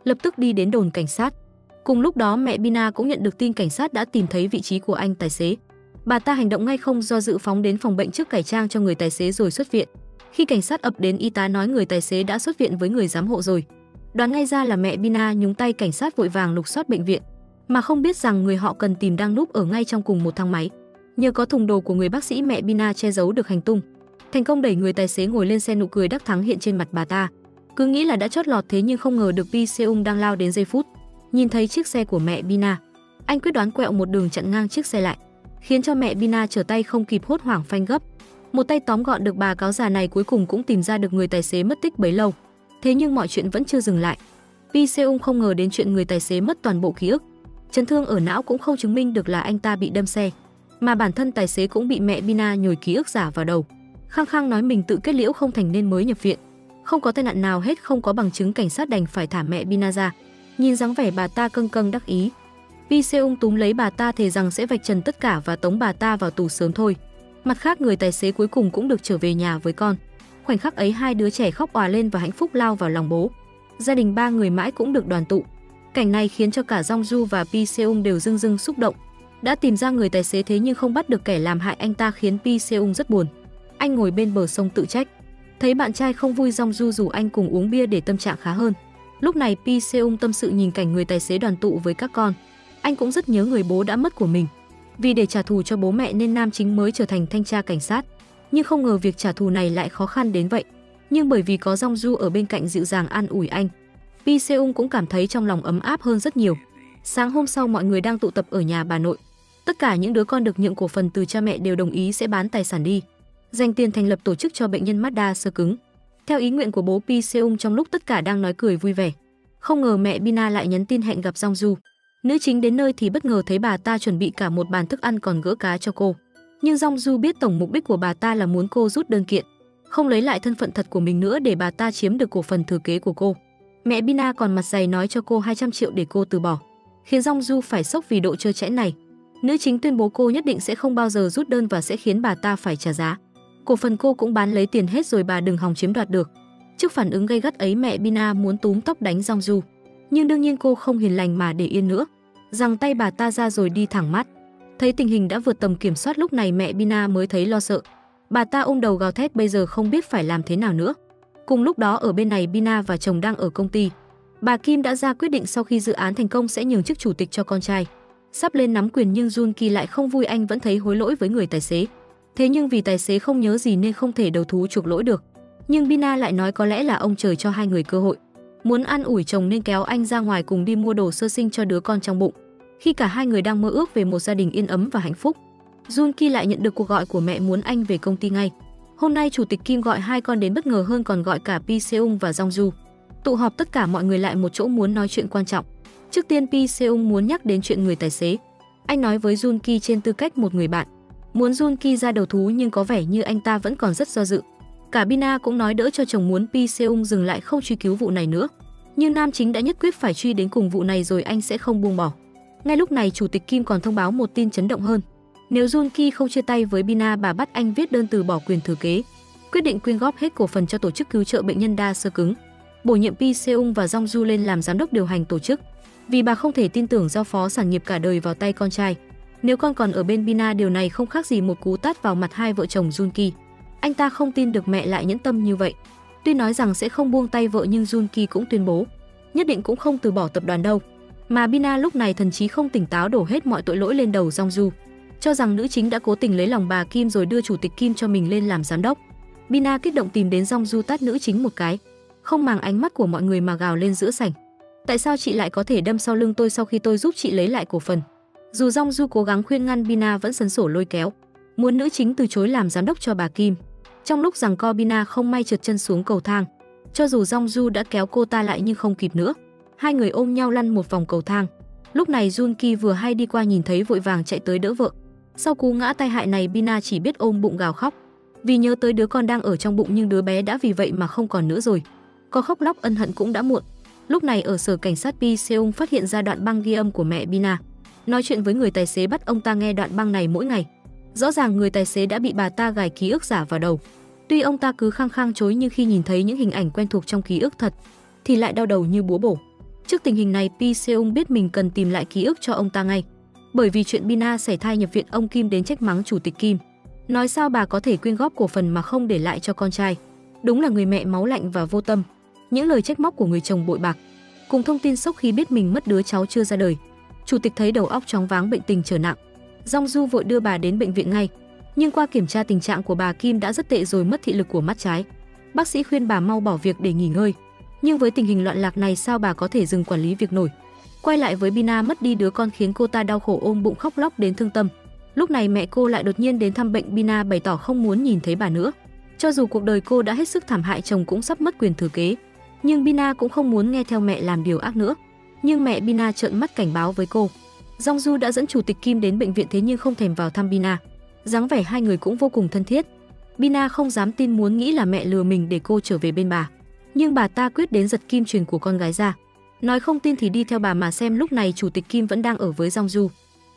Lập tức đi đến đồn cảnh sát. Cùng lúc đó mẹ Bina cũng nhận được tin cảnh sát đã tìm thấy vị trí của anh tài xế. Bà ta hành động ngay không do dự, phóng đến phòng bệnh trước cải trang cho người tài xế rồi xuất viện. Khi cảnh sát ập đến, y tá nói người tài xế đã xuất viện với người giám hộ rồi. Đoán ngay ra là mẹ Bina, nhúng tay. Cảnh sát vội vàng lục soát bệnh viện, mà không biết rằng người họ cần tìm đang núp ở ngay trong cùng một thang máy. Nhờ có thùng đồ của người bác sĩ, mẹ Bina che giấu được hành tung, thành công đẩy người tài xế ngồi lên xe, nụ cười đắc thắng hiện trên mặt bà ta. Cứ nghĩ là đã chót lọt, thế nhưng không ngờ được Pi Seung đang lao đến giây phút nhìn thấy chiếc xe của mẹ Bina. Anh quyết đoán quẹo một đường chặn ngang chiếc xe lại, khiến cho mẹ Bina trở tay không kịp, hốt hoảng phanh gấp. Một tay tóm gọn được bà cáo già này, cuối cùng cũng tìm ra được người tài xế mất tích bấy lâu. Thế nhưng mọi chuyện vẫn chưa dừng lại. Pi Seung không ngờ đến chuyện người tài xế mất toàn bộ ký ức. Chấn thương ở não cũng không chứng minh được là anh ta bị đâm xe, mà bản thân tài xế cũng bị mẹ Bina nhồi ký ức giả vào đầu. Khăng khăng nói mình tự kết liễu không thành nên mới nhập viện. Không có tai nạn nào hết, không có bằng chứng, cảnh sát đành phải thả mẹ Bina ra. Nhìn dáng vẻ bà ta câng câng đắc ý, Pi Seung túm lấy bà ta thề rằng sẽ vạch trần tất cả và tống bà ta vào tù sớm thôi. Mặt khác, người tài xế cuối cùng cũng được trở về nhà với con. Khoảnh khắc ấy hai đứa trẻ khóc òa lên và hạnh phúc lao vào lòng bố. Gia đình ba người mãi cũng được đoàn tụ. Cảnh này khiến cho cả Jongju và Pi Seung đều rưng rưng xúc động. Đã tìm ra người tài xế thế nhưng không bắt được kẻ làm hại anh ta, khiến Pi Seung rất buồn. Anh ngồi bên bờ sông tự trách. Thấy bạn trai không vui, Jongju rủ anh cùng uống bia để tâm trạng khá hơn. Lúc này Pi Seung tâm sự nhìn cảnh người tài xế đoàn tụ với các con. Anh cũng rất nhớ người bố đã mất của mình. Vì để trả thù cho bố mẹ nên nam chính mới trở thành thanh tra cảnh sát. Nhưng không ngờ việc trả thù này lại khó khăn đến vậy. Nhưng bởi vì có Jongju ở bên cạnh dịu dàng an ủi anh, Pi Seung cũng cảm thấy trong lòng ấm áp hơn rất nhiều. Sáng hôm sau mọi người đang tụ tập ở nhà bà nội. Tất cả những đứa con được nhượng cổ phần từ cha mẹ đều đồng ý sẽ bán tài sản đi, dành tiền thành lập tổ chức cho bệnh nhân mắt đa xơ cứng, theo ý nguyện của bố Pi Seung. Trong lúc tất cả đang nói cười vui vẻ, không ngờ mẹ Bina lại nhắn tin hẹn gặp Jongju. Nữ chính đến nơi thì bất ngờ thấy bà ta chuẩn bị cả một bàn thức ăn còn gỡ cá cho cô. Nhưng Jong Ju biết tổng mục đích của bà ta là muốn cô rút đơn kiện, không lấy lại thân phận thật của mình nữa để bà ta chiếm được cổ phần thừa kế của cô. Mẹ Bina còn mặt dày nói cho cô 200 triệu để cô từ bỏ, khiến Jong Ju phải sốc vì độ trơ trẽn này. Nữ chính tuyên bố cô nhất định sẽ không bao giờ rút đơn và sẽ khiến bà ta phải trả giá. Cổ phần cô cũng bán lấy tiền hết rồi, bà đừng hòng chiếm đoạt được. Trước phản ứng gay gắt ấy, mẹ Bina muốn túm tóc đánh Jong Ju, nhưng đương nhiên cô không hiền lành mà để yên nữa, giằng tay bà ta ra rồi đi thẳng mắt. Thấy tình hình đã vượt tầm kiểm soát, lúc này mẹ Bina mới thấy lo sợ. Bà ta ôm đầu gào thét, bây giờ không biết phải làm thế nào nữa. Cùng lúc đó ở bên này, Bina và chồng đang ở công ty. Bà Kim đã ra quyết định sau khi dự án thành công sẽ nhường chức chủ tịch cho con trai. Sắp lên nắm quyền nhưng Jun Ki lại không vui, anh vẫn thấy hối lỗi với người tài xế. Thế nhưng vì tài xế không nhớ gì nên không thể đầu thú chuộc lỗi được. Nhưng Bina lại nói có lẽ là ông trời cho hai người cơ hội, muốn an ủi chồng nên kéo anh ra ngoài cùng đi mua đồ sơ sinh cho đứa con trong bụng. Khi cả hai người đang mơ ước về một gia đình yên ấm và hạnh phúc, Jun Ki lại nhận được cuộc gọi của mẹ muốn anh về công ty ngay. Hôm nay chủ tịch Kim gọi hai con đến bất ngờ hơn, còn gọi cả Pi Seung và Jong Ju. Tụ họp tất cả mọi người lại một chỗ muốn nói chuyện quan trọng. Trước tiên Pi Seung muốn nhắc đến chuyện người tài xế. Anh nói với Jun Ki trên tư cách một người bạn, muốn Jun Ki ra đầu thú nhưng có vẻ như anh ta vẫn còn rất do dự. Cả Bina cũng nói đỡ cho chồng, muốn Pi Seung dừng lại không truy cứu vụ này nữa. Nhưng nam chính đã nhất quyết phải truy đến cùng vụ này rồi anh sẽ không buông bỏ. Ngay lúc này chủ tịch Kim còn thông báo một tin chấn động hơn. Nếu Jun Ki không chia tay với Bina, bà bắt anh viết đơn từ bỏ quyền thừa kế, quyết định quyên góp hết cổ phần cho tổ chức cứu trợ bệnh nhân đa xơ cứng, bổ nhiệm Pi Seung và Jong Ju lên làm giám đốc điều hành tổ chức. Vì bà không thể tin tưởng giao phó sản nghiệp cả đời vào tay con trai. Nếu con còn ở bên Bina, điều này không khác gì một cú tát vào mặt hai vợ chồng Jun Ki. Anh ta không tin được mẹ lại nhẫn tâm như vậy. Tuy nói rằng sẽ không buông tay vợ nhưng Jun Ki cũng tuyên bố nhất định cũng không từ bỏ tập đoàn đâu. Mà Bina lúc này thần trí không tỉnh táo, đổ hết mọi tội lỗi lên đầu Jong Ju, cho rằng nữ chính đã cố tình lấy lòng bà Kim rồi đưa chủ tịch Kim cho mình lên làm giám đốc. Bina kích động tìm đến Jong Ju tát nữ chính một cái, không màng ánh mắt của mọi người mà gào lên giữa sảnh. Tại sao chị lại có thể đâm sau lưng tôi sau khi tôi giúp chị lấy lại cổ phần? Dù Jong Ju cố gắng khuyên ngăn, Bina vẫn sấn sổ lôi kéo, muốn nữ chính từ chối làm giám đốc cho bà Kim. Trong lúc giằng co, Bina không may trượt chân xuống cầu thang. Cho dù Jong Ju đã kéo cô ta lại nhưng không kịp nữa. Hai người ôm nhau lăn một vòng cầu thang. Lúc này Jun Ki vừa hay đi qua nhìn thấy vội vàng chạy tới đỡ vợ. Sau cú ngã tai hại này, Bina chỉ biết ôm bụng gào khóc, vì nhớ tới đứa con đang ở trong bụng, nhưng đứa bé đã vì vậy mà không còn nữa rồi. Có khóc lóc ân hận cũng đã muộn. Lúc này ở sở cảnh sát, Pi Seung phát hiện ra đoạn băng ghi âm của mẹ Bina, nói chuyện với người tài xế, bắt ông ta nghe đoạn băng này mỗi ngày. Rõ ràng người tài xế đã bị bà ta gài ký ức giả vào đầu. Tuy ông ta cứ khăng khăng chối nhưng khi nhìn thấy những hình ảnh quen thuộc trong ký ức thật thì lại đau đầu như búa bổ. Trước tình hình này, Pi Seung biết mình cần tìm lại ký ức cho ông ta ngay. Bởi vì chuyện Bina sảy thai nhập viện, ông Kim đến trách mắng chủ tịch Kim, nói sao bà có thể quyên góp cổ phần mà không để lại cho con trai. Đúng là người mẹ máu lạnh và vô tâm. Những lời trách móc của người chồng bội bạc cùng thông tin sốc khi biết mình mất đứa cháu chưa ra đời, chủ tịch thấy đầu óc chóng váng, bệnh tình trở nặng. Jong Ju vội đưa bà đến bệnh viện ngay. Nhưng qua kiểm tra, tình trạng của bà Kim đã rất tệ rồi, mất thị lực của mắt trái. Bác sĩ khuyên bà mau bỏ việc để nghỉ ngơi. Nhưng với tình hình loạn lạc này, sao bà có thể dừng quản lý việc nổi? Quay lại với Bina, mất đi đứa con khiến cô ta đau khổ ôm bụng khóc lóc đến thương tâm. Lúc này mẹ cô lại đột nhiên đến thăm bệnh. Bina bày tỏ không muốn nhìn thấy bà nữa. Cho dù cuộc đời cô đã hết sức thảm hại, chồng cũng sắp mất quyền thừa kế, nhưng Bina cũng không muốn nghe theo mẹ làm điều ác nữa. Nhưng mẹ Bina trợn mắt cảnh báo với cô. Jong Ju đã dẫn chủ tịch Kim đến bệnh viện thế nhưng không thèm vào thăm Bina. Dáng vẻ hai người cũng vô cùng thân thiết. Bina không dám tin, muốn nghĩ là mẹ lừa mình để cô trở về bên bà. Nhưng bà ta quyết đến giật kim truyền của con gái ra, nói không tin thì đi theo bà mà xem. Lúc này chủ tịch Kim vẫn đang ở với Jong Ju.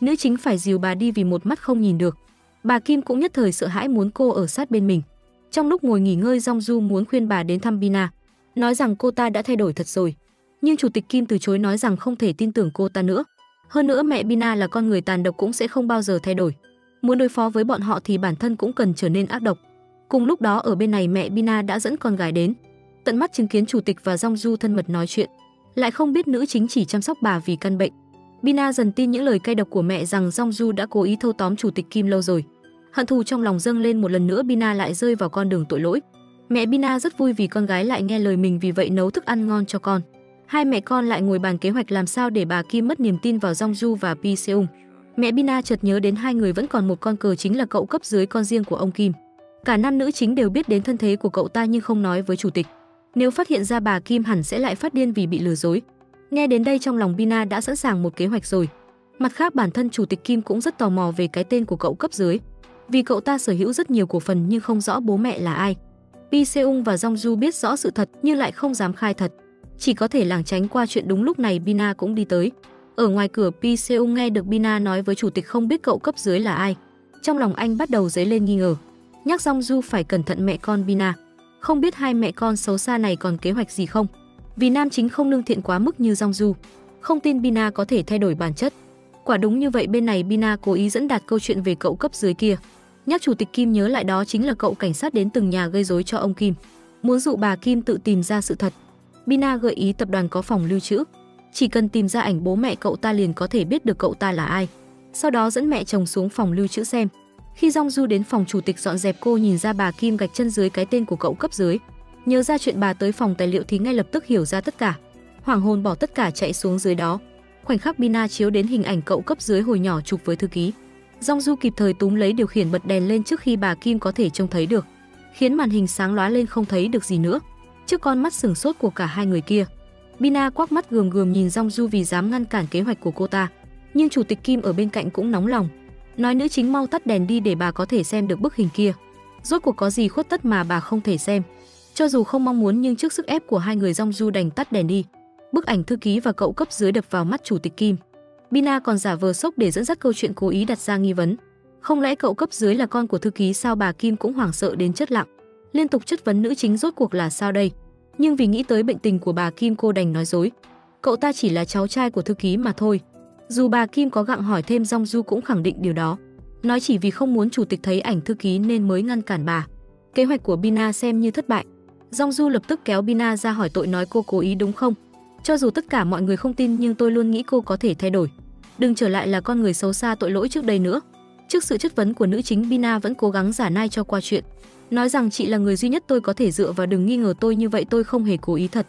Nữ chính phải dìu bà đi vì một mắt không nhìn được. Bà Kim cũng nhất thời sợ hãi, muốn cô ở sát bên mình. Trong lúc ngồi nghỉ ngơi, Jong Ju muốn khuyên bà đến thăm Bina, nói rằng cô ta đã thay đổi thật rồi. Nhưng chủ tịch Kim từ chối, nói rằng không thể tin tưởng cô ta nữa. Hơn nữa mẹ Bina là con người tàn độc, cũng sẽ không bao giờ thay đổi. Muốn đối phó với bọn họ thì bản thân cũng cần trở nên ác độc. Cùng lúc đó ở bên này, mẹ Bina đã dẫn con gái đến, tận mắt chứng kiến chủ tịch và Jong Ju thân mật nói chuyện, lại không biết nữ chính chỉ chăm sóc bà vì căn bệnh. Bina dần tin những lời cay độc của mẹ rằng Jong Ju đã cố ý thâu tóm chủ tịch Kim lâu rồi. Hận thù trong lòng dâng lên một lần nữa, Bina lại rơi vào con đường tội lỗi. Mẹ Bina rất vui vì con gái lại nghe lời mình, vì vậy nấu thức ăn ngon cho con. Hai mẹ con lại ngồi bàn kế hoạch làm sao để bà Kim mất niềm tin vào Jong Ju và Pi Seung. Mẹ Bina chợt nhớ đến hai người vẫn còn một con cờ, chính là cậu cấp dưới, con riêng của ông Kim. Cả nam nữ chính đều biết đến thân thế của cậu ta nhưng không nói với chủ tịch. Nếu phát hiện ra, bà Kim hẳn sẽ lại phát điên vì bị lừa dối. Nghe đến đây trong lòng Bina đã sẵn sàng một kế hoạch rồi. Mặt khác bản thân chủ tịch Kim cũng rất tò mò về cái tên của cậu cấp dưới, vì cậu ta sở hữu rất nhiều cổ phần nhưng không rõ bố mẹ là ai. Pi Seung và Jongju biết rõ sự thật nhưng lại không dám khai thật, chỉ có thể lảng tránh qua chuyện. Đúng lúc này Bina cũng đi tới. Ở ngoài cửa, Pi Seung nghe được Bina nói với chủ tịch không biết cậu cấp dưới là ai. Trong lòng anh bắt đầu dấy lên nghi ngờ, nhắc Jongju phải cẩn thận mẹ con Bina. Không biết hai mẹ con xấu xa này còn kế hoạch gì không? Vì nam chính không lương thiện quá mức như Jongju, không tin Bina có thể thay đổi bản chất. Quả đúng như vậy, bên này Bina cố ý dẫn đạt câu chuyện về cậu cấp dưới kia, nhắc chủ tịch Kim nhớ lại đó chính là cậu cảnh sát đến từng nhà gây rối cho ông Kim, muốn dụ bà Kim tự tìm ra sự thật. Bina gợi ý tập đoàn có phòng lưu trữ, chỉ cần tìm ra ảnh bố mẹ cậu ta liền có thể biết được cậu ta là ai. Sau đó dẫn mẹ chồng xuống phòng lưu trữ xem. Khi Jongju đến phòng chủ tịch dọn dẹp, cô nhìn ra bà Kim gạch chân dưới cái tên của cậu cấp dưới. Nhớ ra chuyện bà tới phòng tài liệu thì ngay lập tức hiểu ra tất cả, hoảng hồn bỏ tất cả chạy xuống dưới đó. Khoảnh khắc Bina chiếu đến hình ảnh cậu cấp dưới hồi nhỏ chụp với thư ký. Jongju kịp thời túm lấy điều khiển bật đèn lên trước khi bà Kim có thể trông thấy được, khiến màn hình sáng lóa lên không thấy được gì nữa. Trước con mắt sửng sốt của cả hai người kia, Bina quắc mắt gườm gườm nhìn Jongju vì dám ngăn cản kế hoạch của cô ta. Nhưng chủ tịch Kim ở bên cạnh cũng nóng lòng, nói nữ chính mau tắt đèn đi để bà có thể xem được bức hình kia. Rốt cuộc có gì khuất tất mà bà không thể xem? Cho dù không mong muốn nhưng trước sức ép của hai người, Jongju đành tắt đèn đi. Bức ảnh thư ký và cậu cấp dưới đập vào mắt chủ tịch Kim. Bina còn giả vờ sốc để dẫn dắt câu chuyện, cố ý đặt ra nghi vấn. Không lẽ cậu cấp dưới là con của thư ký sao? Bà Kim cũng hoảng sợ đến chết lặng, liên tục chất vấn nữ chính rốt cuộc là sao đây. Nhưng vì nghĩ tới bệnh tình của bà Kim, cô đành nói dối. Cậu ta chỉ là cháu trai của thư ký mà thôi. Dù bà Kim có gặng hỏi thêm, Jongju cũng khẳng định điều đó, nói chỉ vì không muốn chủ tịch thấy ảnh thư ký nên mới ngăn cản bà. Kế hoạch của Bina xem như thất bại. Jongju lập tức kéo Bina ra hỏi tội, nói cô cố ý đúng không? Cho dù tất cả mọi người không tin nhưng tôi luôn nghĩ cô có thể thay đổi, đừng trở lại là con người xấu xa tội lỗi trước đây nữa. Trước sự chất vấn của nữ chính, Bina vẫn cố gắng giả nai cho qua chuyện, nói rằng chị là người duy nhất tôi có thể dựa vào, đừng nghi ngờ tôi như vậy, tôi không hề cố ý thật.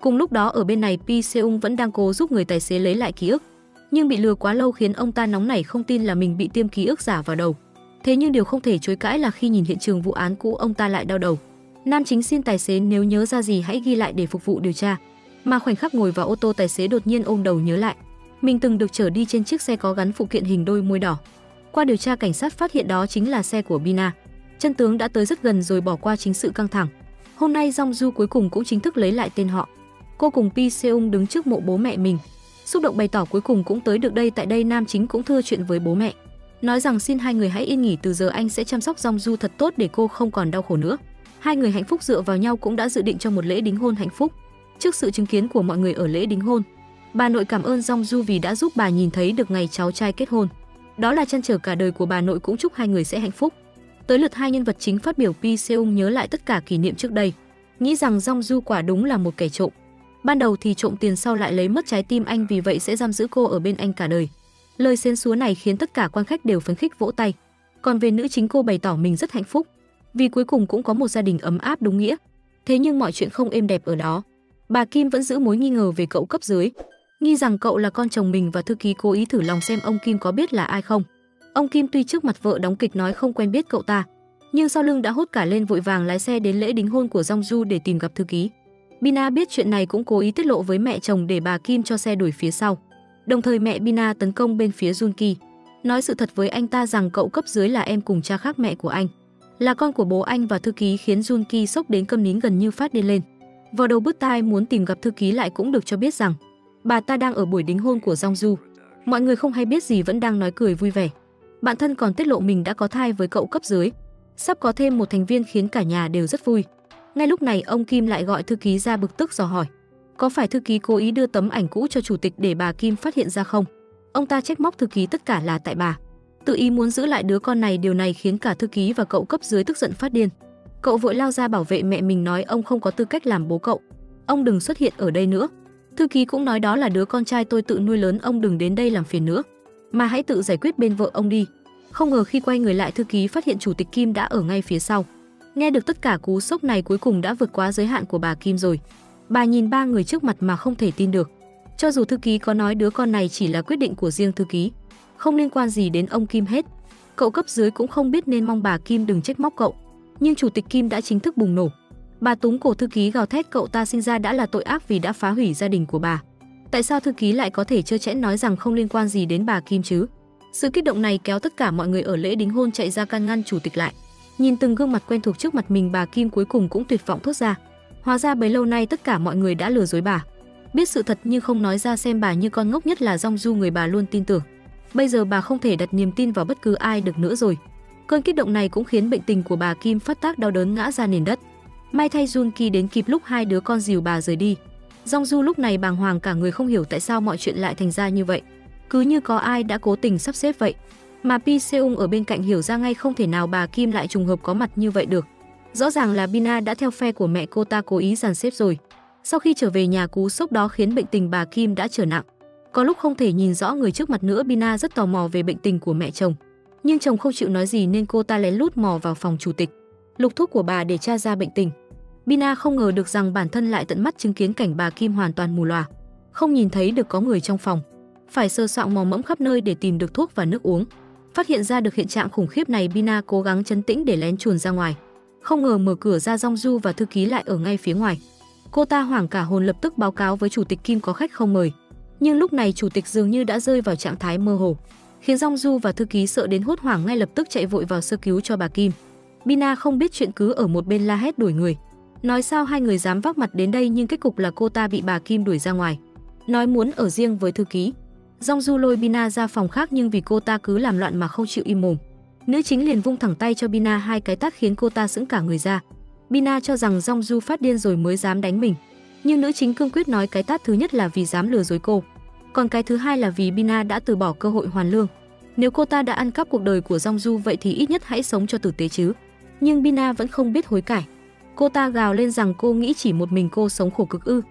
Cùng lúc đó ở bên này, Pi Seung vẫn đang cố giúp người tài xế lấy lại ký ức, nhưng bị lừa quá lâu khiến ông ta nóng nảy không tin là mình bị tiêm ký ức giả vào đầu. Thế nhưng điều không thể chối cãi là khi nhìn hiện trường vụ án cũ, ông ta lại đau đầu. Nam chính xin tài xế nếu nhớ ra gì hãy ghi lại để phục vụ điều tra. Mà khoảnh khắc ngồi vào ô tô, tài xế đột nhiên ôm đầu nhớ lại mình từng được chở đi trên chiếc xe có gắn phụ kiện hình đôi môi đỏ. Qua điều tra, cảnh sát phát hiện đó chính là xe của Bina. Chân tướng đã tới rất gần rồi, bỏ qua chính sự căng thẳng. Hôm nay Jongju cuối cùng cũng chính thức lấy lại tên họ. Cô cùng Pi Seung đứng trước mộ bố mẹ mình, xúc động bày tỏ cuối cùng cũng tới được đây. Tại đây nam chính cũng thưa chuyện với bố mẹ, nói rằng xin hai người hãy yên nghỉ, từ giờ anh sẽ chăm sóc Jongju thật tốt để cô không còn đau khổ nữa. Hai người hạnh phúc dựa vào nhau, cũng đã dự định cho một lễ đính hôn hạnh phúc. Trước sự chứng kiến của mọi người ở lễ đính hôn, bà nội cảm ơn Jongju vì đã giúp bà nhìn thấy được ngày cháu trai kết hôn. Đó là trăn trở cả đời của bà nội, cũng chúc hai người sẽ hạnh phúc. Tới lượt hai nhân vật chính phát biểu. Pi Seung nhớ lại tất cả kỷ niệm trước đây, nghĩ rằng Jongju quả đúng là một kẻ trộm. Ban đầu thì trộm tiền, sau lại lấy mất trái tim anh, vì vậy sẽ giam giữ cô ở bên anh cả đời. Lời xến xúa này khiến tất cả quan khách đều phấn khích vỗ tay. Còn về nữ chính, cô bày tỏ mình rất hạnh phúc vì cuối cùng cũng có một gia đình ấm áp đúng nghĩa. Thế nhưng mọi chuyện không êm đẹp ở đó. Bà Kim vẫn giữ mối nghi ngờ về cậu cấp dưới, nghi rằng cậu là con chồng mình, và thư ký cố ý thử lòng xem ông Kim có biết là ai không. Ông Kim tuy trước mặt vợ đóng kịch nói không quen biết cậu ta, nhưng sau lưng đã hốt cả lên, vội vàng lái xe đến lễ đính hôn của Jongju để tìm gặp thư ký. Bina biết chuyện này cũng cố ý tiết lộ với mẹ chồng để bà Kim cho xe đuổi phía sau. Đồng thời mẹ Bina tấn công bên phía Junki, nói sự thật với anh ta rằng cậu cấp dưới là em cùng cha khác mẹ của anh, là con của bố anh và thư ký, khiến Junki sốc đến câm nín gần như phát điên lên. Vào đầu bứt tai muốn tìm gặp thư ký, lại cũng được cho biết rằng bà ta đang ở buổi đính hôn của Jongju. Mọi người không hay biết gì vẫn đang nói cười vui vẻ. Bạn thân còn tiết lộ mình đã có thai với cậu cấp dưới, sắp có thêm một thành viên, khiến cả nhà đều rất vui. Ngay lúc này ông Kim lại gọi thư ký ra, bực tức dò hỏi có phải thư ký cố ý đưa tấm ảnh cũ cho chủ tịch để bà Kim phát hiện ra không. Ông ta trách móc thư ký tất cả là tại bà tự ý muốn giữ lại đứa con này. Điều này khiến cả thư ký và cậu cấp dưới tức giận phát điên. Cậu vội lao ra bảo vệ mẹ mình, nói ông không có tư cách làm bố cậu, ông đừng xuất hiện ở đây nữa. Thư ký cũng nói đó là đứa con trai tôi tự nuôi lớn, ông đừng đến đây làm phiền nữa, mà hãy tự giải quyết bên vợ ông đi. Không ngờ khi quay người lại, thư ký phát hiện chủ tịch Kim đã ở ngay phía sau. Nghe được tất cả, cú sốc này cuối cùng đã vượt quá giới hạn của bà Kim rồi. Bà nhìn ba người trước mặt mà không thể tin được. Cho dù thư ký có nói đứa con này chỉ là quyết định của riêng thư ký, không liên quan gì đến ông Kim hết, cậu cấp dưới cũng không biết nên mong bà Kim đừng trách móc cậu. Nhưng chủ tịch Kim đã chính thức bùng nổ. Bà túm cổ thư ký gào thét cậu ta sinh ra đã là tội ác vì đã phá hủy gia đình của bà. Tại sao thư ký lại có thể trơ trẽn nói rằng không liên quan gì đến bà Kim chứ? Sự kích động này kéo tất cả mọi người ở lễ đính hôn chạy ra can ngăn chủ tịch lại. Nhìn từng gương mặt quen thuộc trước mặt mình, bà Kim cuối cùng cũng tuyệt vọng thốt ra. Hóa ra bấy lâu nay tất cả mọi người đã lừa dối bà. Biết sự thật nhưng không nói ra xem bà như con ngốc, nhất là Dong Du, người bà luôn tin tưởng. Bây giờ bà không thể đặt niềm tin vào bất cứ ai được nữa rồi. Cơn kích động này cũng khiến bệnh tình của bà Kim phát tác, đau đớn ngã ra nền đất. May thay Jun Ki đến kịp lúc hai đứa con dìu bà rời đi. Dong Du lúc này bàng hoàng cả người, không hiểu tại sao mọi chuyện lại thành ra như vậy. Cứ như có ai đã cố tình sắp xếp vậy. Mà Pi Seung ở bên cạnh hiểu ra ngay, không thể nào bà Kim lại trùng hợp có mặt như vậy được. Rõ ràng là Bina đã theo phe của mẹ cô ta, cố ý dàn xếp rồi. Sau khi trở về nhà, cú sốc đó khiến bệnh tình bà Kim đã trở nặng. Có lúc không thể nhìn rõ người trước mặt nữa, Bina rất tò mò về bệnh tình của mẹ chồng. Nhưng chồng không chịu nói gì nên cô ta lén lút mò vào phòng chủ tịch, lục thuốc của bà để tra ra bệnh tình. Bina không ngờ được rằng bản thân lại tận mắt chứng kiến cảnh bà Kim hoàn toàn mù lòa, không nhìn thấy được có người trong phòng, phải sơ soạn mò mẫm khắp nơi để tìm được thuốc và nước uống. Phát hiện ra được hiện trạng khủng khiếp này, Bina cố gắng trấn tĩnh để lén chuồn ra ngoài. Không ngờ mở cửa ra, Dong Du và thư ký lại ở ngay phía ngoài. Cô ta hoảng cả hồn, lập tức báo cáo với chủ tịch Kim có khách không mời. Nhưng lúc này chủ tịch dường như đã rơi vào trạng thái mơ hồ, khiến Dong Du và thư ký sợ đến hốt hoảng, ngay lập tức chạy vội vào sơ cứu cho bà Kim. Bina không biết chuyện, cứ ở một bên la hét đuổi người, nói sao hai người dám vác mặt đến đây, nhưng kết cục là cô ta bị bà Kim đuổi ra ngoài, nói muốn ở riêng với thư ký. Dong Du lôi Bina ra phòng khác, nhưng vì cô ta cứ làm loạn mà không chịu im mồm, nữ chính liền vung thẳng tay cho Bina hai cái tát khiến cô ta sững cả người ra. Bina cho rằng Dong Du phát điên rồi mới dám đánh mình, nhưng nữ chính cương quyết nói cái tát thứ nhất là vì dám lừa dối cô, còn cái thứ hai là vì Bina đã từ bỏ cơ hội hoàn lương. Nếu cô ta đã ăn cắp cuộc đời của Dong Du, vậy thì ít nhất hãy sống cho tử tế chứ. Nhưng Bina vẫn không biết hối cải. Cô ta gào lên rằng cô nghĩ chỉ một mình cô sống khổ cực ư?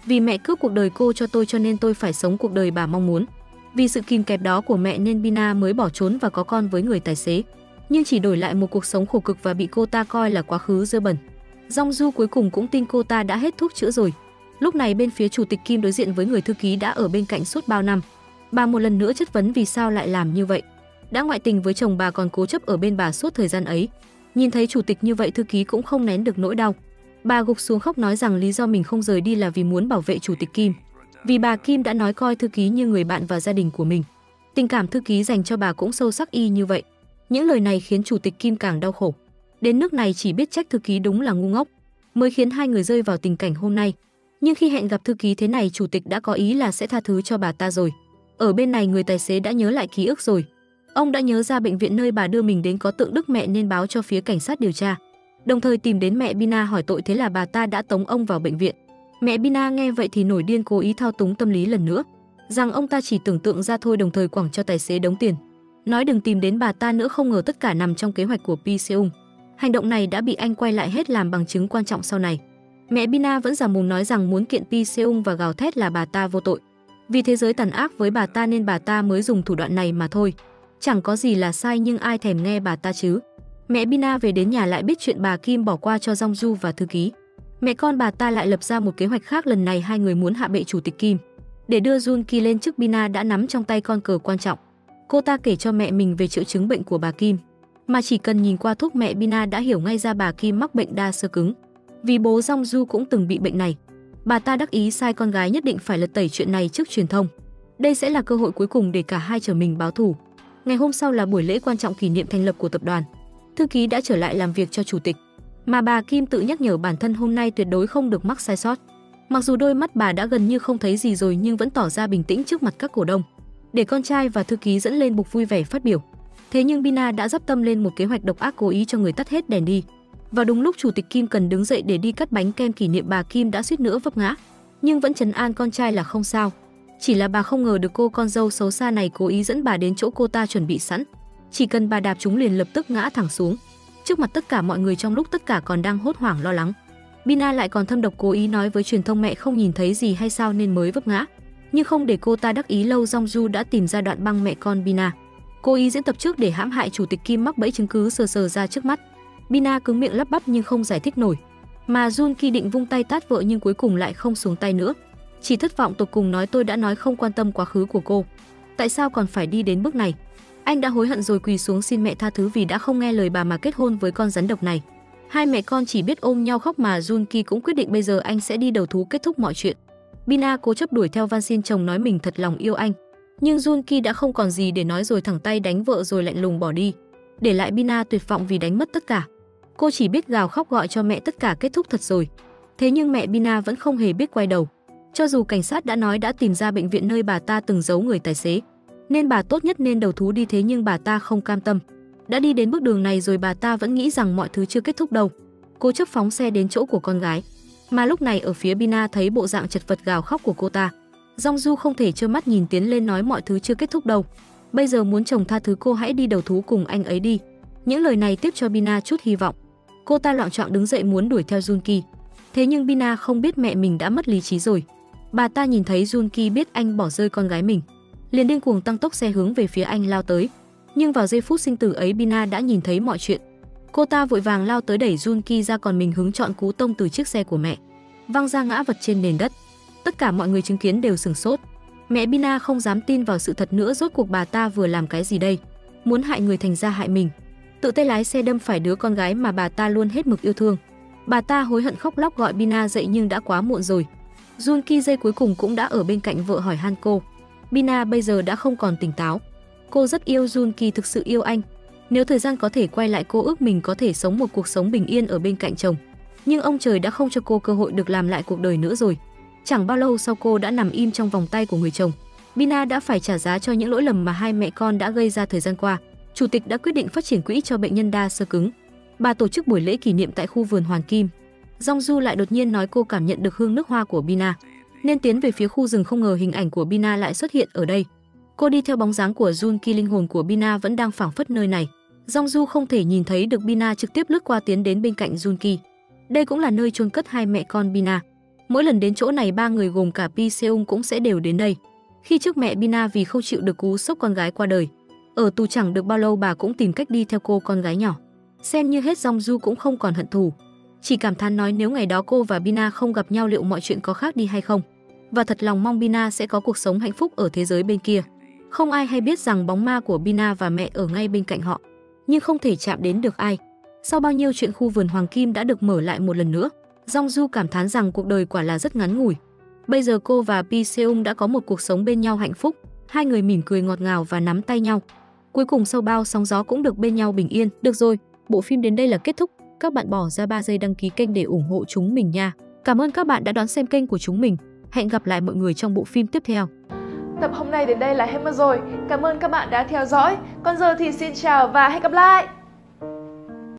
Vì mẹ cướp cuộc đời cô cho tôi, cho nên tôi phải sống cuộc đời bà mong muốn. Vì sự kìm kẹp đó của mẹ nên Bina mới bỏ trốn và có con với người tài xế, nhưng chỉ đổi lại một cuộc sống khổ cực và bị cô ta coi là quá khứ dơ bẩn. Dong Du cuối cùng cũng tin cô ta đã hết thuốc chữa rồi. Lúc này bên phía chủ tịch Kim đối diện với người thư ký đã ở bên cạnh suốt bao năm, bà một lần nữa chất vấn vì sao lại làm như vậy. Đã ngoại tình với chồng bà còn cố chấp ở bên bà suốt thời gian ấy. Nhìn thấy chủ tịch như vậy, thư ký cũng không nén được nỗi đau. Bà gục xuống khóc, nói rằng lý do mình không rời đi là vì muốn bảo vệ chủ tịch Kim. Vì bà Kim đã nói coi thư ký như người bạn và gia đình của mình. Tình cảm thư ký dành cho bà cũng sâu sắc y như vậy. Những lời này khiến chủ tịch Kim càng đau khổ. Đến nước này chỉ biết trách thư ký đúng là ngu ngốc, mới khiến hai người rơi vào tình cảnh hôm nay. Nhưng khi hẹn gặp thư ký thế này, chủ tịch đã có ý là sẽ tha thứ cho bà ta rồi. Ở bên này người tài xế đã nhớ lại ký ức rồi. Ông đã nhớ ra bệnh viện nơi bà đưa mình đến có tượng Đức Mẹ nên báo cho phía cảnh sát điều tra, đồng thời tìm đến mẹ Bina hỏi tội, thế là bà ta đã tống ông vào bệnh viện. Mẹ Bina nghe vậy thì nổi điên, cố ý thao túng tâm lý lần nữa, rằng ông ta chỉ tưởng tượng ra thôi, đồng thời quẳng cho tài xế đống tiền, nói đừng tìm đến bà ta nữa. Không ngờ tất cả nằm trong kế hoạch của Pi Seung. Hành động này đã bị anh quay lại hết làm bằng chứng quan trọng sau này. Mẹ Bina vẫn giả mồm nói rằng muốn kiện Pi Seung và gào thét là bà ta vô tội. Vì thế giới tàn ác với bà ta nên bà ta mới dùng thủ đoạn này mà thôi. Chẳng có gì là sai, nhưng ai thèm nghe bà ta chứ. Mẹ Bina về đến nhà lại biết chuyện bà Kim bỏ qua cho Dong Du và thư ký. Mẹ con bà ta lại lập ra một kế hoạch khác, lần này hai người muốn hạ bệ chủ tịch Kim. Để đưa Jun Ki lên chức, Bina đã nắm trong tay con cờ quan trọng. Cô ta kể cho mẹ mình về triệu chứng bệnh của bà Kim, mà chỉ cần nhìn qua thuốc mẹ Bina đã hiểu ngay ra bà Kim mắc bệnh đa xơ cứng. Vì bố Dong Du cũng từng bị bệnh này, bà ta đắc ý sai con gái nhất định phải lật tẩy chuyện này trước truyền thông. Đây sẽ là cơ hội cuối cùng để cả hai trở mình báo thù. Ngày hôm sau là buổi lễ quan trọng kỷ niệm thành lập của tập đoàn. Thư ký đã trở lại làm việc cho chủ tịch, mà bà Kim tự nhắc nhở bản thân hôm nay tuyệt đối không được mắc sai sót. Mặc dù đôi mắt bà đã gần như không thấy gì rồi nhưng vẫn tỏ ra bình tĩnh trước mặt các cổ đông, để con trai và thư ký dẫn lên bục vui vẻ phát biểu. Thế nhưng Bina đã dắp tâm lên một kế hoạch độc ác, cố ý cho người tắt hết đèn đi. Và đúng lúc chủ tịch Kim cần đứng dậy để đi cắt bánh kem kỷ niệm, bà Kim đã suýt nữa vấp ngã, nhưng vẫn trấn an con trai là không sao. Chỉ là bà không ngờ được cô con dâu xấu xa này cố ý dẫn bà đến chỗ cô ta chuẩn bị sẵn. Chỉ cần bà đạp trúng liền lập tức ngã thẳng xuống, trước mặt tất cả mọi người, trong lúc tất cả còn đang hốt hoảng lo lắng. Bina lại còn thâm độc, cố ý nói với truyền thông mẹ không nhìn thấy gì hay sao nên mới vấp ngã. Nhưng không để cô ta đắc ý lâu, Dong Du đã tìm ra đoạn băng mẹ con Bina, cố ý diễn tập trước để hãm hại chủ tịch Kim, mắc bẫy chứng cứ sờ ra trước mắt. Bina cứng miệng lắp bắp nhưng không giải thích nổi, mà Jun Ki định vung tay tát vợ nhưng cuối cùng lại không xuống tay nữa, chỉ thất vọng tột cùng nói tôi đã nói không quan tâm quá khứ của cô, tại sao còn phải đi đến bước này. Anh đã hối hận rồi, quỳ xuống xin mẹ tha thứ vì đã không nghe lời bà mà kết hôn với con rắn độc này. Hai mẹ con chỉ biết ôm nhau khóc, mà Jun Ki cũng quyết định bây giờ anh sẽ đi đầu thú kết thúc mọi chuyện. Bina cố chấp đuổi theo Van Xin chồng nói mình thật lòng yêu anh. Nhưng Jun Ki đã không còn gì để nói rồi thẳng tay đánh vợ rồi lạnh lùng bỏ đi, để lại Bina tuyệt vọng vì đánh mất tất cả. Cô chỉ biết gào khóc gọi cho mẹ tất cả kết thúc thật rồi. Thế nhưng mẹ Bina vẫn không hề biết quay đầu. Cho dù cảnh sát đã nói đã tìm ra bệnh viện nơi bà ta từng giấu người tài xế, nên bà tốt nhất nên đầu thú đi, thế nhưng bà ta không cam tâm. Đã đi đến bước đường này rồi bà ta vẫn nghĩ rằng mọi thứ chưa kết thúc đâu. Cố chấp phóng xe đến chỗ của con gái. Mà lúc này ở phía Bina thấy bộ dạng chật vật gào khóc của cô ta. Dong Du không thể trơ mắt nhìn tiến lên nói mọi thứ chưa kết thúc đâu. Bây giờ muốn chồng tha thứ cô, hãy đi đầu thú cùng anh ấy đi. Những lời này tiếp cho Bina chút hy vọng. Cô ta loạng choạng đứng dậy muốn đuổi theo Jun Ki. Thế nhưng Bina không biết mẹ mình đã mất lý trí rồi. Bà ta nhìn thấy Jun Ki biết anh bỏ rơi con gái mình, liền điên cuồng tăng tốc xe hướng về phía anh lao tới. Nhưng vào giây phút sinh tử ấy, Bina đã nhìn thấy mọi chuyện. Cô ta vội vàng lao tới đẩy Jun Ki ra, còn mình hứng chọn cú tông từ chiếc xe của mẹ, văng ra ngã vật trên nền đất. Tất cả mọi người chứng kiến đều sửng sốt. Mẹ Bina không dám tin vào sự thật nữa, rốt cuộc bà ta vừa làm cái gì đây? Muốn hại người thành ra hại mình. Tự tay lái xe đâm phải đứa con gái mà bà ta luôn hết mực yêu thương. Bà ta hối hận khóc lóc gọi Bina dậy nhưng đã quá muộn rồi. Jun Ki giây cuối cùng cũng đã ở bên cạnh vợ hỏi han cô. Bina bây giờ đã không còn tỉnh táo. Cô rất yêu Jun Ki, thực sự yêu anh. Nếu thời gian có thể quay lại, cô ước mình có thể sống một cuộc sống bình yên ở bên cạnh chồng. Nhưng ông trời đã không cho cô cơ hội được làm lại cuộc đời nữa rồi. Chẳng bao lâu sau, cô đã nằm im trong vòng tay của người chồng. Bina đã phải trả giá cho những lỗi lầm mà hai mẹ con đã gây ra thời gian qua. Chủ tịch đã quyết định phát triển quỹ cho bệnh nhân đa xơ cứng. Bà tổ chức buổi lễ kỷ niệm tại khu vườn Hoàng Kim. Dong Du lại đột nhiên nói cô cảm nhận được hương nước hoa của Bina, nên tiến về phía khu rừng, không ngờ hình ảnh của Bina lại xuất hiện ở đây. Cô đi theo bóng dáng của Jun Ki, linh hồn của Bina vẫn đang phảng phất nơi này. Dong Du không thể nhìn thấy được Bina, trực tiếp lướt qua tiến đến bên cạnh Jun Ki. Đây cũng là nơi chôn cất hai mẹ con Bina. Mỗi lần đến chỗ này, ba người gồm cả Pi Seung cũng sẽ đều đến đây. Khi trước mẹ Bina vì không chịu được cú sốc con gái qua đời, ở tù chẳng được bao lâu, bà cũng tìm cách đi theo cô con gái nhỏ. Xem như hết, Dong Du cũng không còn hận thù, chỉ cảm thán nói nếu ngày đó cô và Bina không gặp nhau liệu mọi chuyện có khác đi hay không. Và thật lòng mong Bina sẽ có cuộc sống hạnh phúc ở thế giới bên kia. Không ai hay biết rằng bóng ma của Bina và mẹ ở ngay bên cạnh họ, nhưng không thể chạm đến được ai. Sau bao nhiêu chuyện, khu vườn Hoàng Kim đã được mở lại một lần nữa. Dong Du cảm thán rằng cuộc đời quả là rất ngắn ngủi. Bây giờ cô và Pi Seung đã có một cuộc sống bên nhau hạnh phúc. Hai người mỉm cười ngọt ngào và nắm tay nhau. Cuối cùng sau bao sóng gió cũng được bên nhau bình yên. Được rồi, bộ phim đến đây là kết thúc. Các bạn bỏ ra 3 giây đăng ký kênh để ủng hộ chúng mình nha. Cảm ơn các bạn đã đón xem kênh của chúng mình. Hẹn gặp lại mọi người trong bộ phim tiếp theo. Tập hôm nay đến đây là hết mất rồi. Cảm ơn các bạn đã theo dõi. Còn giờ thì xin chào và hẹn gặp lại.